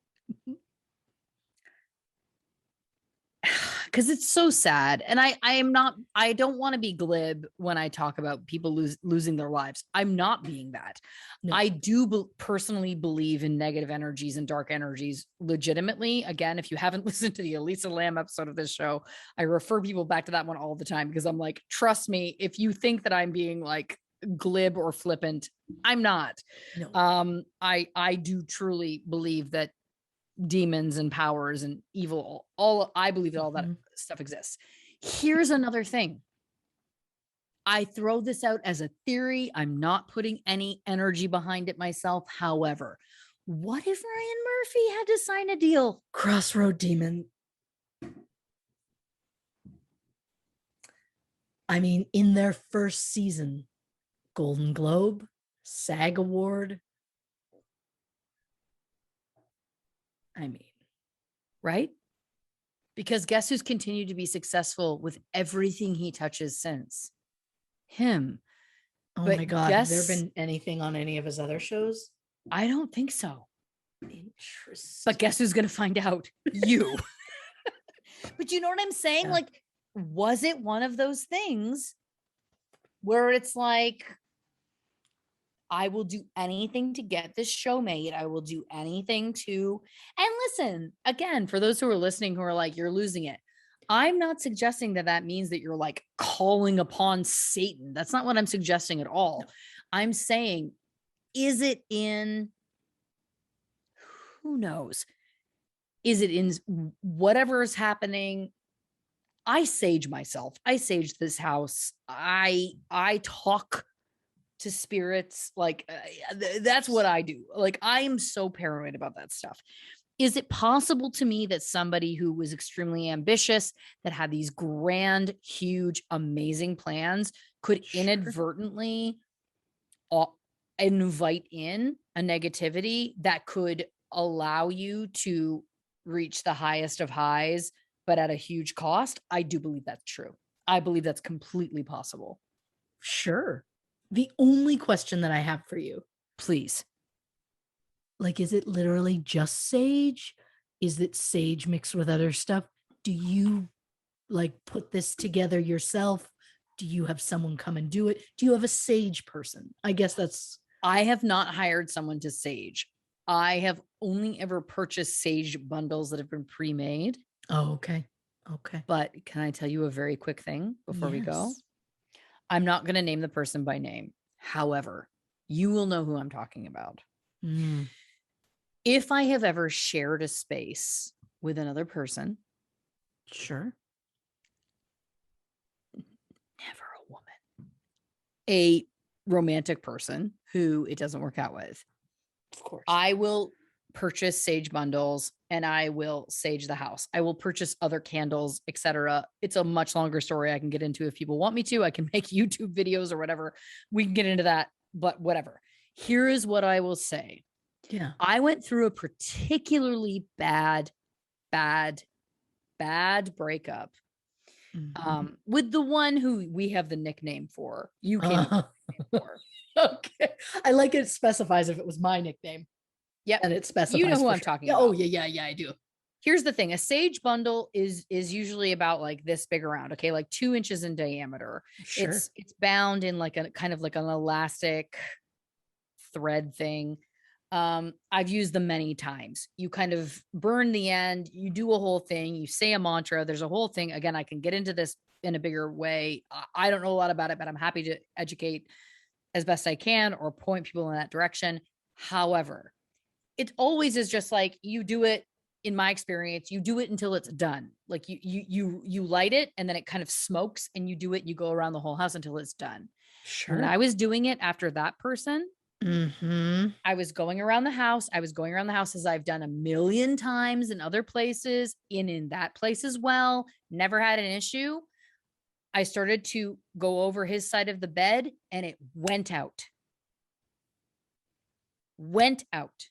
because it's so sad, and I don't want to be glib when I talk about people losing their lives. I'm not being that. No. I do personally believe in negative energies and dark energies legitimately. Again, if you haven't listened to the Elisa Lam episode of this show, I refer people back to that one all the time because I'm like, trust me, if you think that I'm being like glib or flippant, I'm not. No. I do truly believe that demons and powers and evil, I believe that all that stuff exists. Here's another thing. I throw this out as a theory. I'm not putting any energy behind it myself. However, what if Ryan Murphy had to sign a deal? Crossroad Demon. I mean, in their first season, Golden Globe, SAG Award. I mean, right? Because guess who's continued to be successful with everything he touches since? Him. Oh my God. Has there been anything on any of his other shows? I don't think so. Interesting. But guess who's going to find out? You. But you know what I'm saying? Yeah. Like, was it one of those things where it's like, I will do anything to get this show made. I will do anything to, and listen, again, for those who are listening, who are like, you're losing it. I'm not suggesting that that means that you're like calling upon Satan. That's not what I'm suggesting at all. No. I'm saying, is it in, who knows? Is it in whatever is happening? I sage myself. I sage this house. I talk to spirits. Like that's what I do. Like I am so paranoid about that stuff. Is it possible to me that somebody who was extremely ambitious, that had these grand, huge, amazing plans could inadvertently invite in a negativity that could allow you to reach the highest of highs, but at a huge cost? I do believe that's true. I believe that's completely possible. Sure. The only question that I have for you, please. Like, is it literally just sage? Is it sage mixed with other stuff? Do you like put this together yourself? Do you have someone come and do it? Do you have a sage person? I guess that's. I have not hired someone to sage. I have only ever purchased sage bundles that have been pre-made. Oh, okay. Okay. But can I tell you a very quick thing before we go? I'm not going to name the person by name. However, you will know who I'm talking about. Mm. If I have ever shared a space with another person. Sure. Never a woman. A romantic person who it doesn't work out with. Of course. I will purchase sage bundles and I will sage the house. I will purchase other candles, etc. It's a much longer story I can get into if people want me to. I can make YouTube videos or whatever. We can get into that, but whatever. Here is what I will say. Yeah. I went through a particularly bad breakup with the one who we have the nickname for. You can't for. Okay. I like it specifies if it was my nickname. Yeah. And it specifies. You know who I'm talking about. Oh, yeah, I do. Here's the thing. A sage bundle is usually about like this big around. Okay. Like 2 inches in diameter. Sure. It's bound in like a kind of like an elastic thread thing. I've used them many times. You kind of burn the end, you do a whole thing, you say a mantra. There's a whole thing. Again, I can get into this in a bigger way. I don't know a lot about it, but I'm happy to educate as best I can or point people in that direction. However, it always is just like you do it. In my experience, you do it until it's done. Like you light it and then it kind of smokes and you do it. You go around the whole house until it's done. Sure. When I was doing it after that person, I was going around the house. I was going around the house as I've done a million times in other places, in that place as well. Never had an issue. I started to go over his side of the bed and it went out. Went out.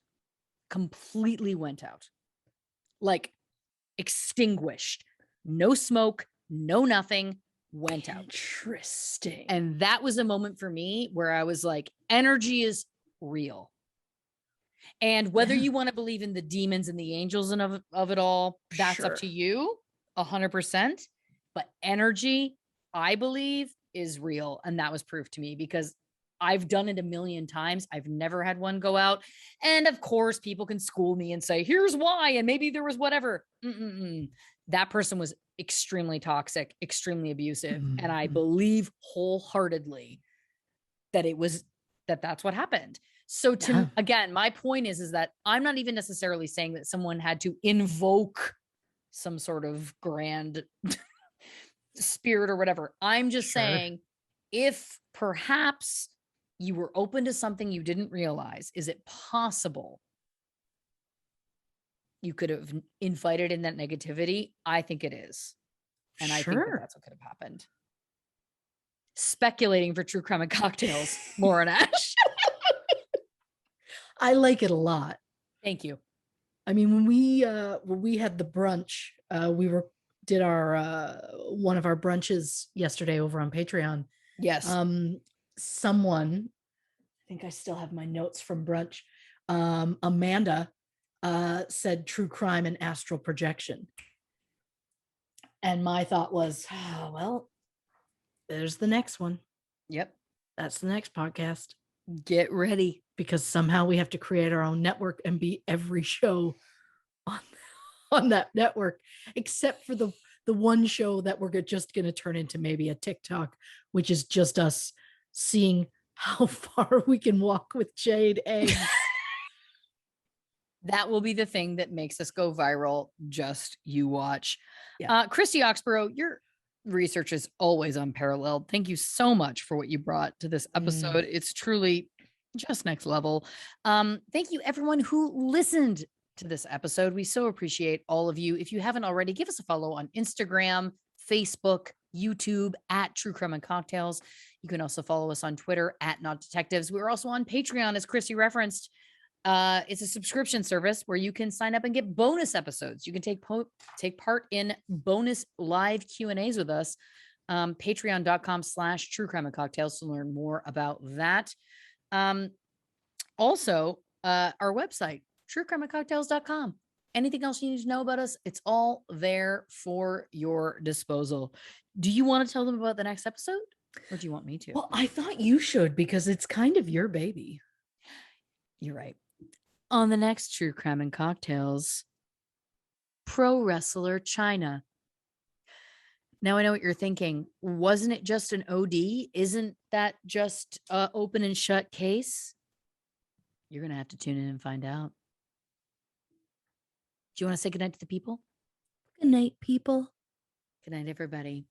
Completely went out. Like extinguished. No smoke, no nothing, went out. Interesting. And that was a moment for me where I was like, energy is real. And whether you want to believe in the demons and the angels and of it all, that's up to you 100%. But energy, I believe, is real. And that was proof to me because I've done it a million times. I've never had one go out. And of course, people can school me and say, here's why. And maybe there was whatever. That person was extremely toxic, extremely abusive. And I believe wholeheartedly that that's what happened. So again, my point is that I'm not even necessarily saying that someone had to invoke some sort of grand spirit or whatever. I'm just saying, if perhaps you were open to something you didn't realize, is it possible you could have invited in that negativity? I think it is. And I think that's what could have happened. Speculating for True Crime and Cocktails, Lauren Ash. I like it a lot. Thank you. I mean, when we had the brunch, we did our one of our brunches yesterday over on Patreon. Yes. Someone, I think I still have my notes from brunch. Amanda said true crime and astral projection. And my thought was, oh, well, there's the next one. Yep. That's the next podcast. Get ready. Because somehow we have to create our own network and be every show on that network, except for the one show that we're just going to turn into maybe a TikTok, which is just us seeing how far we can walk with jade eggs. That will be the thing that makes us go viral. Just you watch. Yeah. Christy Oxborrow, your research is always unparalleled. Thank you so much for what you brought to this episode. It's truly just next level. Thank you everyone who listened to this episode. We so appreciate all of you. If you haven't already, give us a follow on Instagram, Facebook, YouTube at True Crime and Cocktails. You can also follow us on Twitter at Not Detectives. We're also on Patreon, as Christy referenced. It's a subscription service where you can sign up and get bonus episodes. You can take part in bonus live Q&As with us. Patreon.com/True Crime and Cocktails to learn more about that. Also, our website, truecrimeandcocktails.com. Anything else you need to know about us, it's all there for your disposal. Do you want to tell them about the next episode, or do you want me to? Well, I thought you should, because it's kind of your baby. You're right. On the next True Crime and Cocktails, pro wrestler China. Now I know what you're thinking. Wasn't it just an OD? Isn't that just an open and shut case? You're going to have to tune in and find out. Do you want to say goodnight to the people? Good night, people. Good night, everybody.